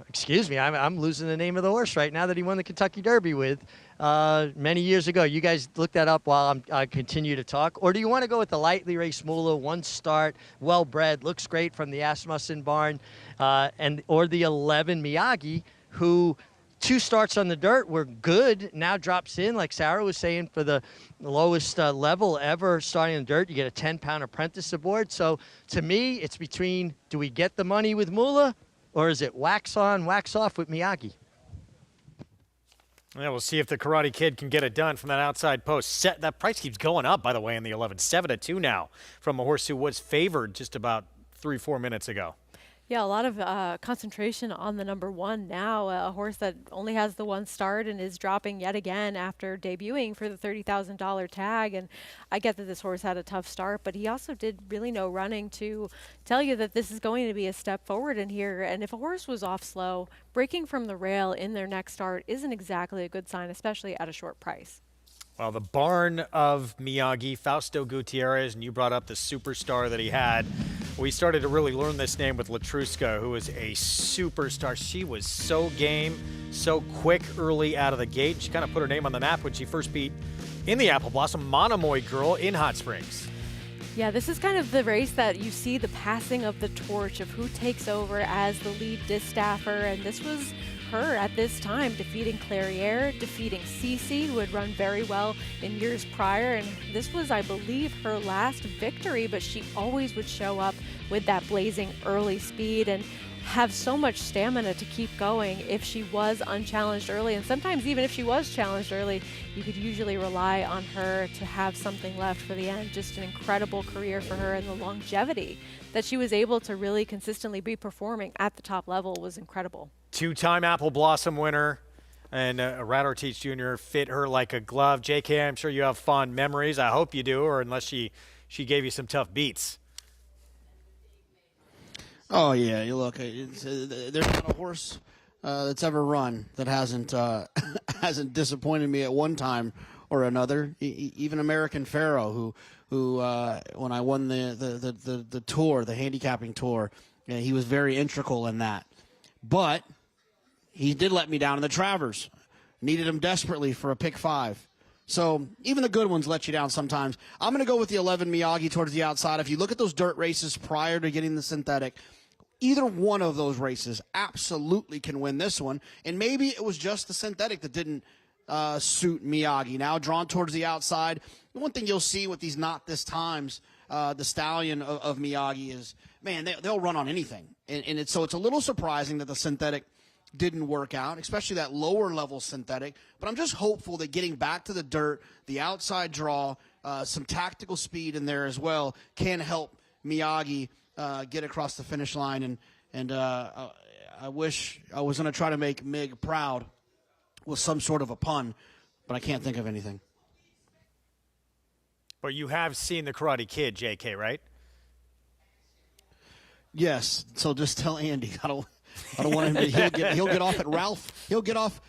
excuse me, I'm losing the name of the horse right now that he won the Kentucky Derby with many years ago. You guys look that up while I continue to talk. Or do you want to go with the lightly raced Moolah, 1 start, well-bred, looks great from the Asmussen barn, or the 11 Miyagi, who 2 starts on the dirt were good, now drops in, like Sarah was saying, for the lowest level ever starting in the dirt. You get a 10-pound Apprentice aboard. So to me, it's between, do we get the money with Moolah, or is it wax on, wax off with Miyagi? Yeah, we'll see if the Karate Kid can get it done from that outside post. That price keeps going up, by the way, in the 11. 7-2 now from a horse who was favored just about 3-4 minutes ago. Yeah, a lot of concentration on the number 1 now, a horse that only has the 1 start and is dropping yet again after debuting for the $30,000 tag. And I get that this horse had a tough start, but he also did really no running to tell you that this is going to be a step forward in here. And if a horse was off slow, breaking from the rail in their next start isn't exactly a good sign, especially at a short price. Well, the barn of Miyagi, Fausto Gutierrez, and you brought up the superstar that he had. We started to really learn this name with Latruska, who was a superstar. She was so game, so quick early out of the gate. She kind of put her name on the map when she first beat, in the Apple Blossom, Monomoy Girl in Hot Springs. Yeah, this is kind of the race that you see the passing of the torch of who takes over as the lead distafer, and this was her at this time, defeating Clairiere, defeating Cece, who had run very well in years prior, and this was, I believe, her last victory, but she always would show up with that blazing early speed and have so much stamina to keep going if she was unchallenged early. And sometimes even if she was challenged early, you could usually rely on her to have something left for the end. Just an incredible career for her, and the longevity that she was able to really consistently be performing at the top level was incredible. 2-time Apple Blossom winner, and Rat Ortiz Jr. fit her like a glove. JK, I'm sure you have fond memories. I hope you do, or unless she gave you some tough beats. Oh, yeah. You look, there's not a horse that's ever run that hasn't hasn't disappointed me at one time or another. Even American Pharaoh, who when I won the tour, the handicapping tour, he was very integral in that. But he did let me down in the Travers. Needed him desperately for a pick 5. So even the good ones let you down sometimes. I'm going to go with the 11 Miyagi towards the outside. If you look at those dirt races prior to getting the synthetic, either one of those races absolutely can win this one. And maybe it was just the synthetic that didn't suit Miyagi. Now drawn towards the outside. The one thing you'll see with these not this times, the stallion of Miyagi is, man, they'll run on anything. And so it's a little surprising that the synthetic didn't work out, especially that lower level synthetic. But I'm just hopeful that getting back to the dirt, the outside draw, some tactical speed in there as well can help Miyagi get across the finish line. And I wish I was going to try to make Mig proud with some sort of a pun, but I can't think of anything. But you have seen the Karate Kid, JK, right? Yes. So just tell Andy. I don't want him to. He'll get off at Ralph. He'll get off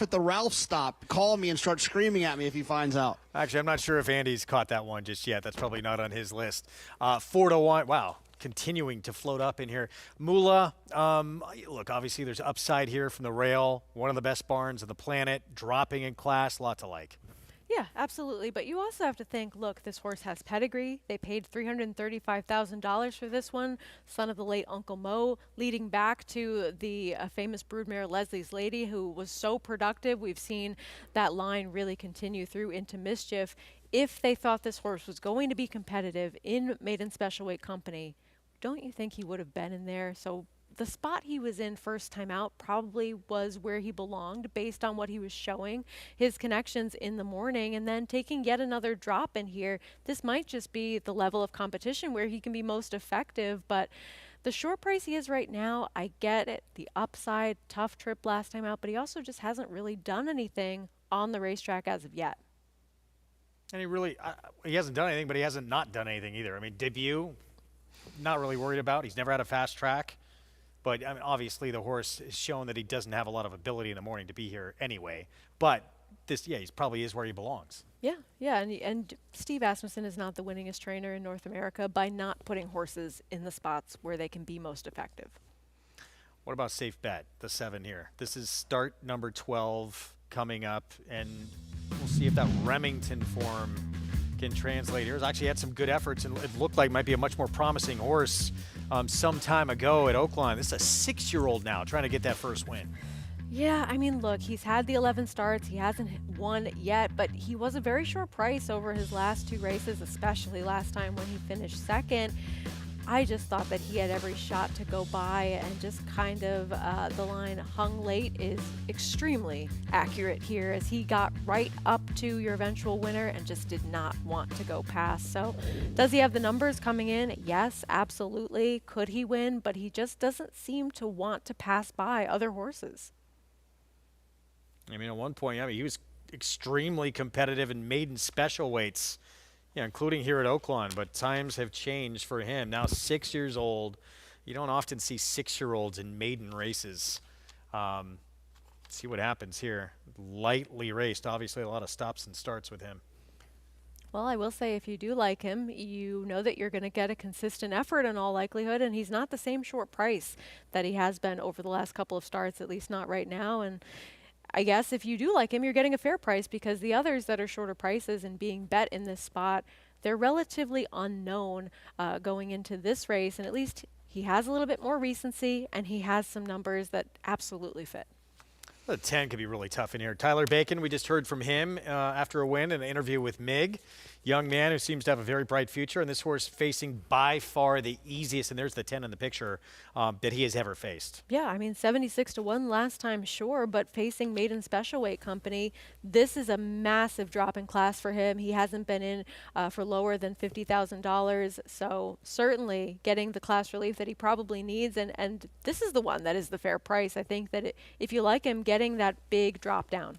at the Ralph stop. Call me and start screaming at me if he finds out. Actually, I'm not sure if Andy's caught that one just yet. That's probably not on his list. 4-1. Wow. Continuing to float up in here. Moolah, look, obviously there's upside here from the rail. One of the best barns on the planet. Dropping in class. Lots to like. Yeah, absolutely. But you also have to think, look, this horse has pedigree. They paid $335,000 for this one. Son of the late Uncle Mo, leading back to the famous broodmare Leslie's Lady, who was so productive. We've seen that line really continue through into Mischief. If they thought this horse was going to be competitive in Maiden Special Weight Company, don't you think he would have been in there? So the spot he was in first time out probably was where he belonged based on what he was showing, his connections in the morning, and then taking yet another drop in here. This might just be the level of competition where he can be most effective, but the short price he is right now, I get it. The upside, tough trip last time out, but he also just hasn't really done anything on the racetrack as of yet. And he hasn't done anything, but he hasn't not done anything either. I mean, debut, not really worried about. He's never had a fast track. But I mean, obviously the horse has shown that he doesn't have a lot of ability in the morning to be here anyway. But he probably is where he belongs. Yeah, and Steve Asmussen is not the winningest trainer in North America by not putting horses in the spots where they can be most effective. What about Safe Bet, the 7 here? This is start number 12 coming up, and we'll see if that Remington form can translate here. He's actually had some good efforts, and it looked like might be a much more promising horse some time ago at Oaklawn. This is a 6-year-old now trying to get that first win. Yeah, I mean, look, he's had the 11 starts. He hasn't won yet, but he was a very short price over his last 2 races, especially last time when he finished second. I just thought that he had every shot to go by, and just kind of the line hung late is extremely accurate here, as he got right up to your eventual winner and just did not want to go past. So does he have the numbers coming in? Yes, absolutely. Could he win? But he just doesn't seem to want to pass by other horses. I mean, at one point, he was extremely competitive in maiden special weights, including here at Oaklawn, but times have changed for him. Now 6 years old. You don't often see 6-year-olds in maiden races. See what happens here. Lightly raced. Obviously, a lot of stops and starts with him. Well, I will say, if you do like him, you know that you're going to get a consistent effort in all likelihood, and he's not the same short price that he has been over the last couple of starts, at least not right now. And I guess if you do like him, you're getting a fair price, because the others that are shorter prices and being bet in this spot, they're relatively unknown going into this race. And at least he has a little bit more recency, and he has some numbers that absolutely fit. The 10 could be really tough in here. Tyler Bacon, we just heard from him after a win in an interview with Mig. Young man who seems to have a very bright future, and this horse facing by far the easiest, and there's the 10 in the picture, that he has ever faced. Yeah, I mean, 76-1 last time, sure, but facing maiden special weight company, this is a massive drop in class for him. He hasn't been in for lower than $50,000, so certainly getting the class relief that he probably needs, and this is the one that is the fair price. I think that if you like him, getting that big drop down.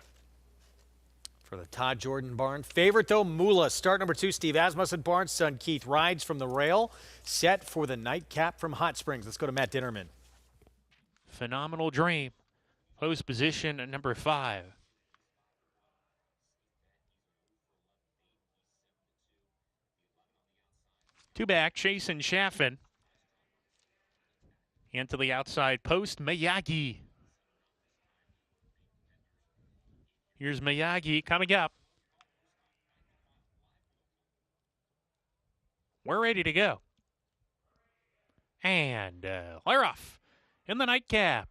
For the Todd Jordan barn. Favorite, though, Moolah. Start number 2, Steve Asmussen barn. Son Keith rides from the rail. Set for the nightcap from Hot Springs. Let's go to Matt Dinnerman. Phenomenal Dream. Close position at number 5. Two back, Chase and Chaffin. Into the outside post, Miyagi. Here's Miyagi coming up. We're ready to go. And clear off in the nightcap.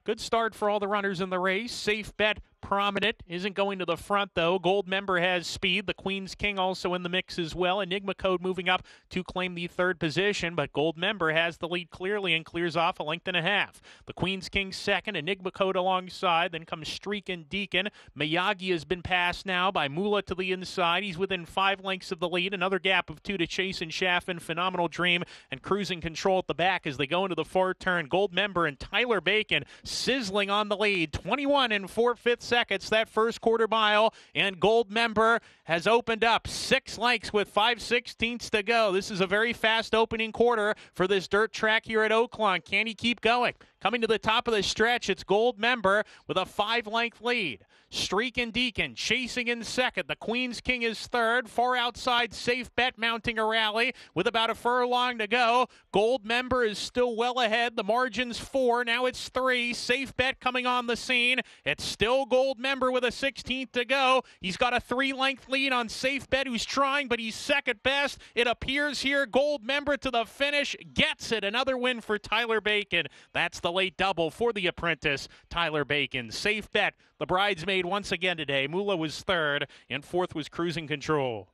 Good start for all the runners in the race. Safe Bet, Prominent isn't going to the front, though. Gold Member has speed. The Queen's King also in the mix as well. Enigma Code moving up to claim the 3rd position, but Gold Member has the lead clearly and clears off a length and a half. The Queen's King 2nd, Enigma Code alongside. Then comes Streak and Deacon. Miyagi has been passed now by Moolah to the inside. He's within 5 lengths of the lead. Another gap of 2 to Chase and Chaffin. Phenomenal Dream and Cruising Control at the back as they go into the 4th turn. Gold Member and Tyler Bacon sizzling on the lead. 21 and 4/5 seconds that first quarter mile, and Gold Member has opened up 6 lengths with 5/16 to go. This is a very fast opening quarter for this dirt track here at Oaklawn. Can he keep going? Coming to the top of the stretch, it's Gold Member with a 5-length lead. Streak and Deacon chasing in 2nd. The Queen's King is 3rd. Far outside, Safe Bet mounting a rally with about a furlong to go. Gold Member is still well ahead. The margin's 4. Now it's 3. Safe Bet coming on the scene. It's still Gold Member with a 16th to go. He's got a 3-length lead on Safe Bet, who's trying, but he's second best. It appears here Gold Member to the finish. Gets it. Another win for Tyler Bacon. That's the late double for the Apprentice. Tyler Bacon. Safe Bet, the bridesmaid once again today. Moolah was 3rd, and 4th was Cruising Control.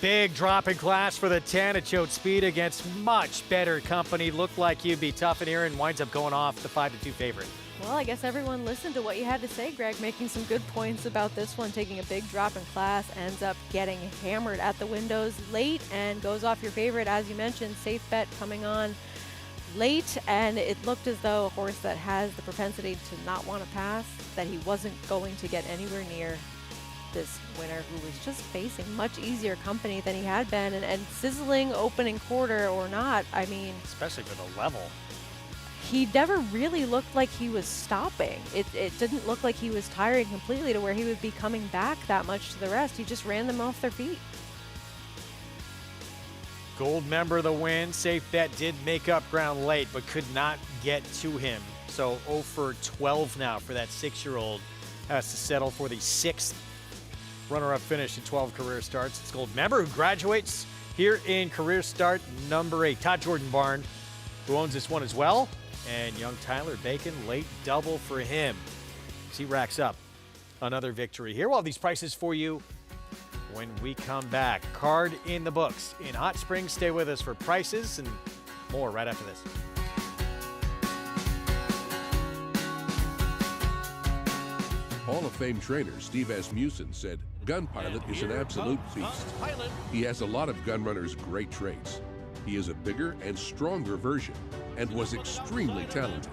Big drop in class for the 10. It showed speed against much better company. Looked like he'd be tough in here and winds up going off the 5-2 favorite. Well, I guess everyone listened to what you had to say, Greg, making some good points about this one. Taking a big drop in class, ends up getting hammered at the windows late and goes off your favorite, as you mentioned. Safe Bet coming on late, and it looked as though a horse that has the propensity to not want to pass, that he wasn't going to get anywhere near this winner who was just facing much easier company than he had been, and sizzling opening quarter or not, I mean, especially for the level. He never really looked like he was stopping. It didn't look like he was tiring completely to where he would be coming back that much to the rest. He just ran them off their feet. Gold member the win. Safe Bet did make up ground late, but could not get to him. So 0 for 12 now for that 6-year-old. Has to settle for the 6th runner-up finish in 12 career starts. It's Gold member who graduates here in career start number 8. Todd Jordan Barn, who owns this one as well. And young Tyler Bacon, late double for him. He racks up another victory here. We'll have these prices for you when we come back. Card in the books in Hot Springs. Stay with us for prices and more right after this. Hall of Fame trainer Steve Asmussen said, Gun Pilot is an absolute beast. He has a lot of gun runners' great traits. He is a bigger and stronger version and was extremely talented.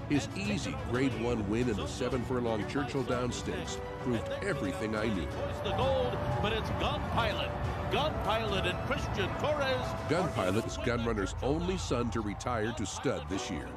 His easy Grade 1 win in the 7-furlong Churchill Downs Stakes proved everything I knew. It's the gold, but it's Gun Pilot. Gun Pilot and Christian Torres. Gun Pilot is Gun Runner's only son to retire to stud this year.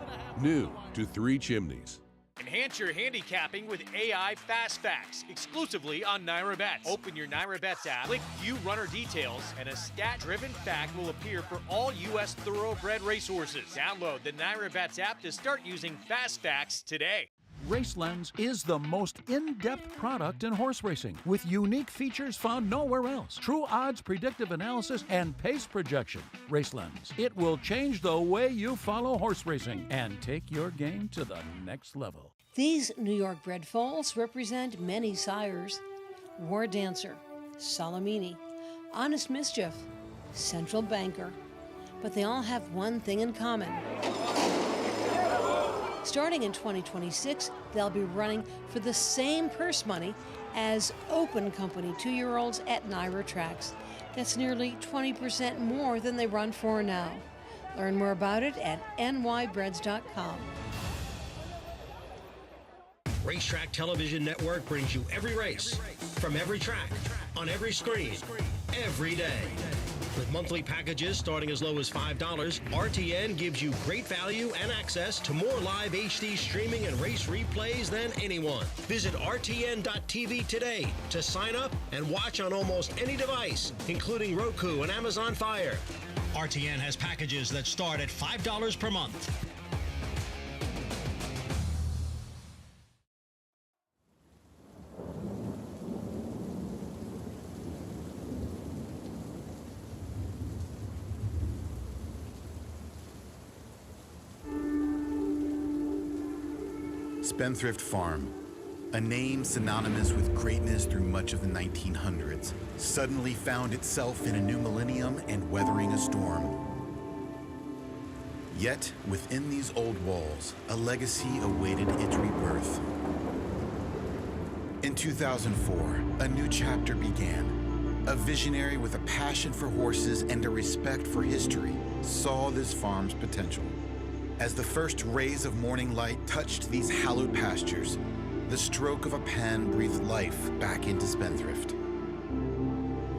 New to 3 Chimneys. Enhance your handicapping with AI Fast Facts, exclusively on Naira Bets. Open your Naira Bets app, click View Runner Details, and a stat-driven fact will appear for all U.S. thoroughbred racehorses. Download the Naira Bets app to start using Fast Facts today. RaceLens is the most in-depth product in horse racing, with unique features found nowhere else. True odds, predictive analysis, and pace projection. RaceLens. It will change the way you follow horse racing and take your game to the next level. These New York bred foals represent many sires. War Dancer, Salamini, Honest Mischief, Central Banker. But they all have one thing in common. Starting in 2026, they'll be running for the same purse money as Open Company 2-year-olds at Naira tracks. That's nearly 20% more than they run for now. Learn more about it at nybreds.com. Racetrack Television Network brings you every race, from every track, on every screen, every day. With monthly packages starting as low as $5, RTN gives you great value and access to more live HD streaming and race replays than anyone. Visit RTN.tv today to sign up and watch on almost any device, including Roku and Amazon Fire. RTN has packages that start at $5 per month. Spendthrift Farm, a name synonymous with greatness through much of the 1900s, suddenly found itself in a new millennium and weathering a storm. Yet, within these old walls, a legacy awaited its rebirth. In 2004, a new chapter began. A visionary with a passion for horses and a respect for history saw this farm's potential. As the first rays of morning light touched these hallowed pastures, the stroke of a pen breathed life back into Spendthrift.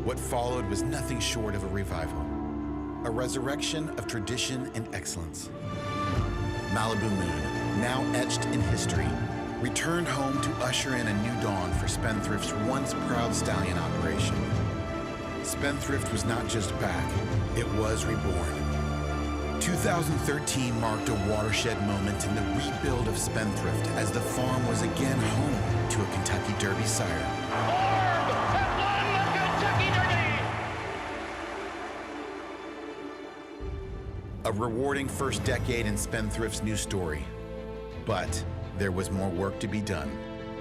What followed was nothing short of a revival, a resurrection of tradition and excellence. Malibu Moon, now etched in history, returned home to usher in a new dawn for Spendthrift's once proud stallion operation. Spendthrift was not just back, it was reborn. 2013 marked a watershed moment in the rebuild of Spendthrift as the farm was again home to a Kentucky Derby sire. A rewarding first decade in Spendthrift's new story. But there was more work to be done.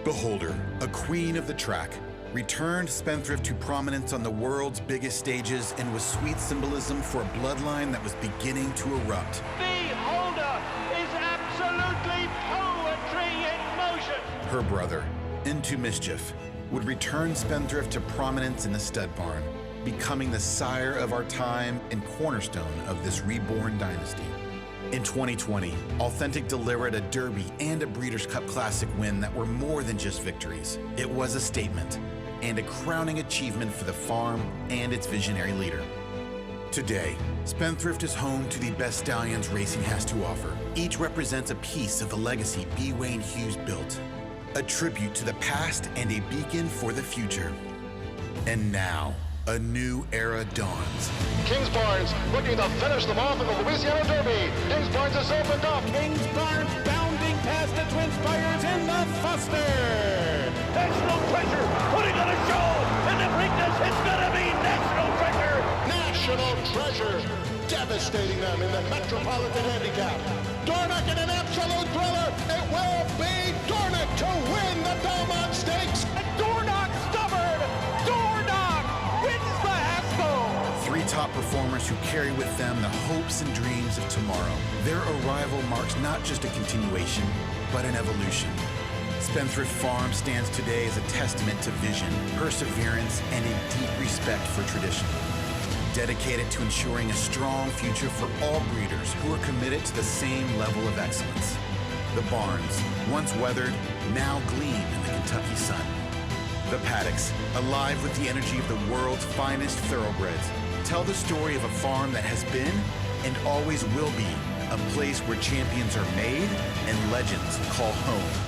Beholder, a queen of the track, returned Spendthrift to prominence on the world's biggest stages and was sweet symbolism for a bloodline that was beginning to erupt. Beholder is absolutely poetry in motion. Her brother, Into Mischief, would return Spendthrift to prominence in the stud barn, becoming the sire of our time and cornerstone of this reborn dynasty. In 2020, Authentic delivered a Derby and a Breeders' Cup Classic win that were more than just victories. It was a statement and a crowning achievement for the farm and its visionary leader. Today, Spendthrift is home to the best stallions racing has to offer. Each represents a piece of the legacy B. Wayne Hughes built, a tribute to the past and a beacon for the future. And now, a new era dawns. Kingsbarns looking to finish them off in the Louisiana Derby. Kingsbarns has opened up. Kingsbarns bounding past the Twin Spires in the Foster. National Treasure putting on a show, and the Preakness, it's gonna be National Treasure. National Treasure devastating them in the Metropolitan Handicap. Dornock in an absolute thriller. It will be Dornock to win the Belmont Stakes. Dornock stubborn. Dornock wins the Haskell. Three top performers who carry with them the hopes and dreams of tomorrow. Their arrival marks not just a continuation, but an evolution. Spendthrift Farm stands today as a testament to vision, perseverance, and a deep respect for tradition. Dedicated to ensuring a strong future for all breeders who are committed to the same level of excellence. The barns, once weathered, now gleam in the Kentucky sun. The paddocks, alive with the energy of the world's finest thoroughbreds, tell the story of a farm that has been and always will be a place where champions are made and legends call home.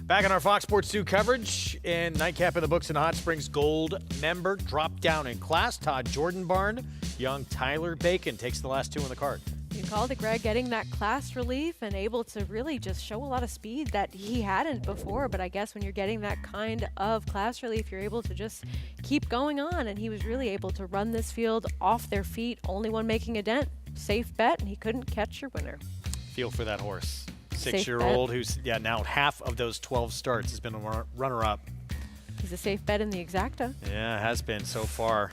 Back on our Fox Sports 2 coverage, and nightcap in the books in Hot Springs Gold member dropped down in class. Todd Jordan Barn, young Tyler Bacon takes the last two on the card. You called it, Greg, getting that class relief and able to really just show a lot of speed that he hadn't before. But I guess when you're getting that kind of class relief, you're able to just keep going on. And he was really able to run this field off their feet, only one making a dent. Safe bet, and he couldn't catch your winner. Feel for that horse. Six-year-old who's now half of those 12 starts has been a runner-up. He's a safe bet in the exacta. Yeah, it has been so far.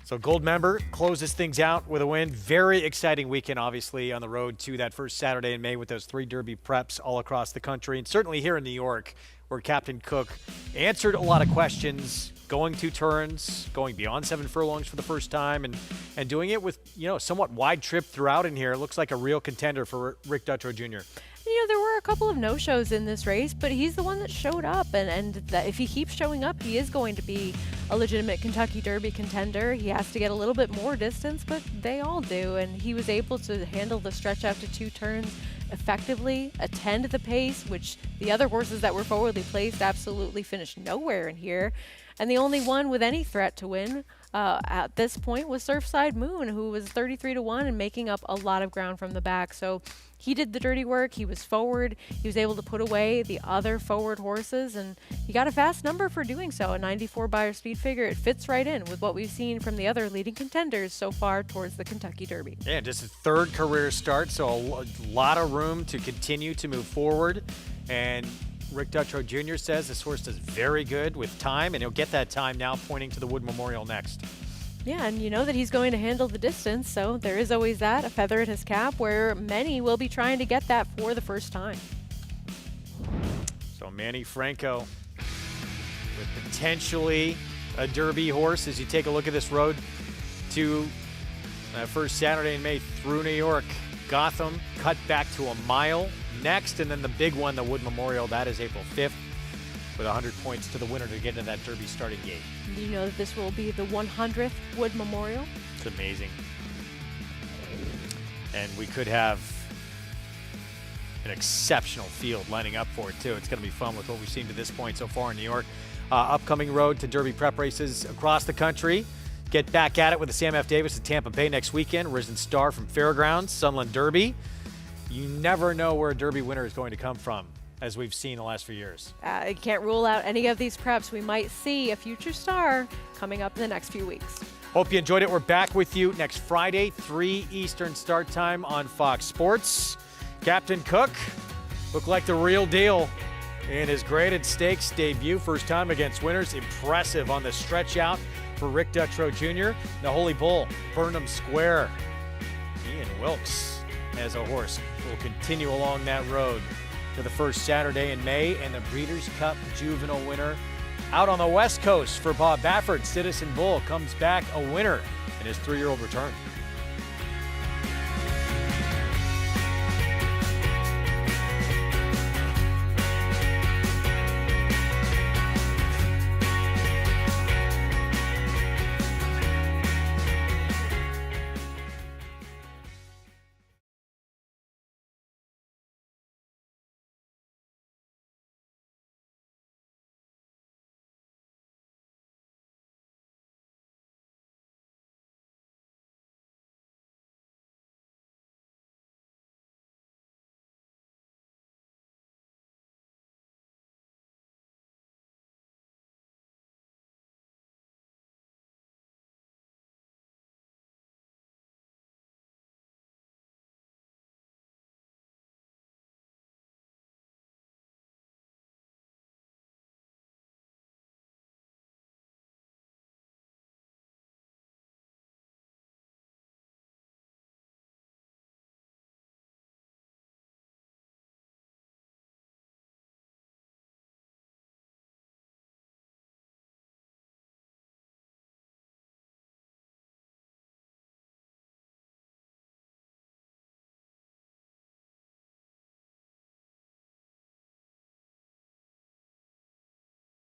So Gold member closes things out with a win. Very exciting weekend, obviously, on the road to that first Saturday in May with those 3 Derby preps all across the country, and certainly here in New York, where Captain Cook answered a lot of questions, going 2 turns, going beyond 7 furlongs for the first time, and doing it with, somewhat wide trip throughout in here. It looks like a real contender for Rick Dutrow Jr. There were a couple of no-shows in this race, but he's the one that showed up, and that if he keeps showing up, he is going to be a legitimate Kentucky Derby contender. He has to get a little bit more distance, but they all do, and he was able to handle the stretch out to 2 turns effectively, attend the pace, which the other horses that were forwardly placed absolutely finished nowhere in here. And the only one with any threat to win at this point was Surfside Moon, who was 33-1 and making up a lot of ground from the back. So he did the dirty work. He was forward. He was able to put away the other forward horses, and he got a fast number for doing so, a 94 Beyer speed figure. It fits right in with what we've seen from the other leading contenders so far towards the Kentucky Derby. Yeah, just his 3rd career start, so a lot of room to continue to move forward. And Rick Dutrow Jr. says this horse does very good with time, and he'll get that time now, pointing to the Wood Memorial next. Yeah, and you know that he's going to handle the distance, so there is always that, a feather in his cap, where many will be trying to get that for the first time. So Manny Franco with potentially a Derby horse as you take a look at this road to that first Saturday in May through New York. Gotham cut back to a mile next, and then the big one, the Wood Memorial, that is April 5th, with 100 points to the winner to get into that Derby starting gate. Do you know that this will be the 100th Wood Memorial? It's amazing. And we could have an exceptional field lining up for it, too. It's going to be fun with what we've seen to this point so far in New York. Upcoming road to Derby prep races across the country. Get back at it with the Sam F. Davis at Tampa Bay next weekend. Risen Star from Fairgrounds, Sunland Derby. You never know where a Derby winner is going to come from, as we've seen the last few years. I can't rule out any of these preps. We might see a future star coming up in the next few weeks. Hope you enjoyed it. We're back with you next Friday, 3 Eastern start time on Fox Sports. Captain Cook looked like the real deal in his graded stakes debut. First time against winners. Impressive on the stretch out for Rick Dutrow Jr. The Holy Bull, Burnham Square. Ian Wilkes as a horse will continue along that road to the first Saturday in May, and the Breeders' Cup Juvenile winner out on the West Coast for Bob Baffert. Citizen Bull comes back a winner in his 3-year-old return.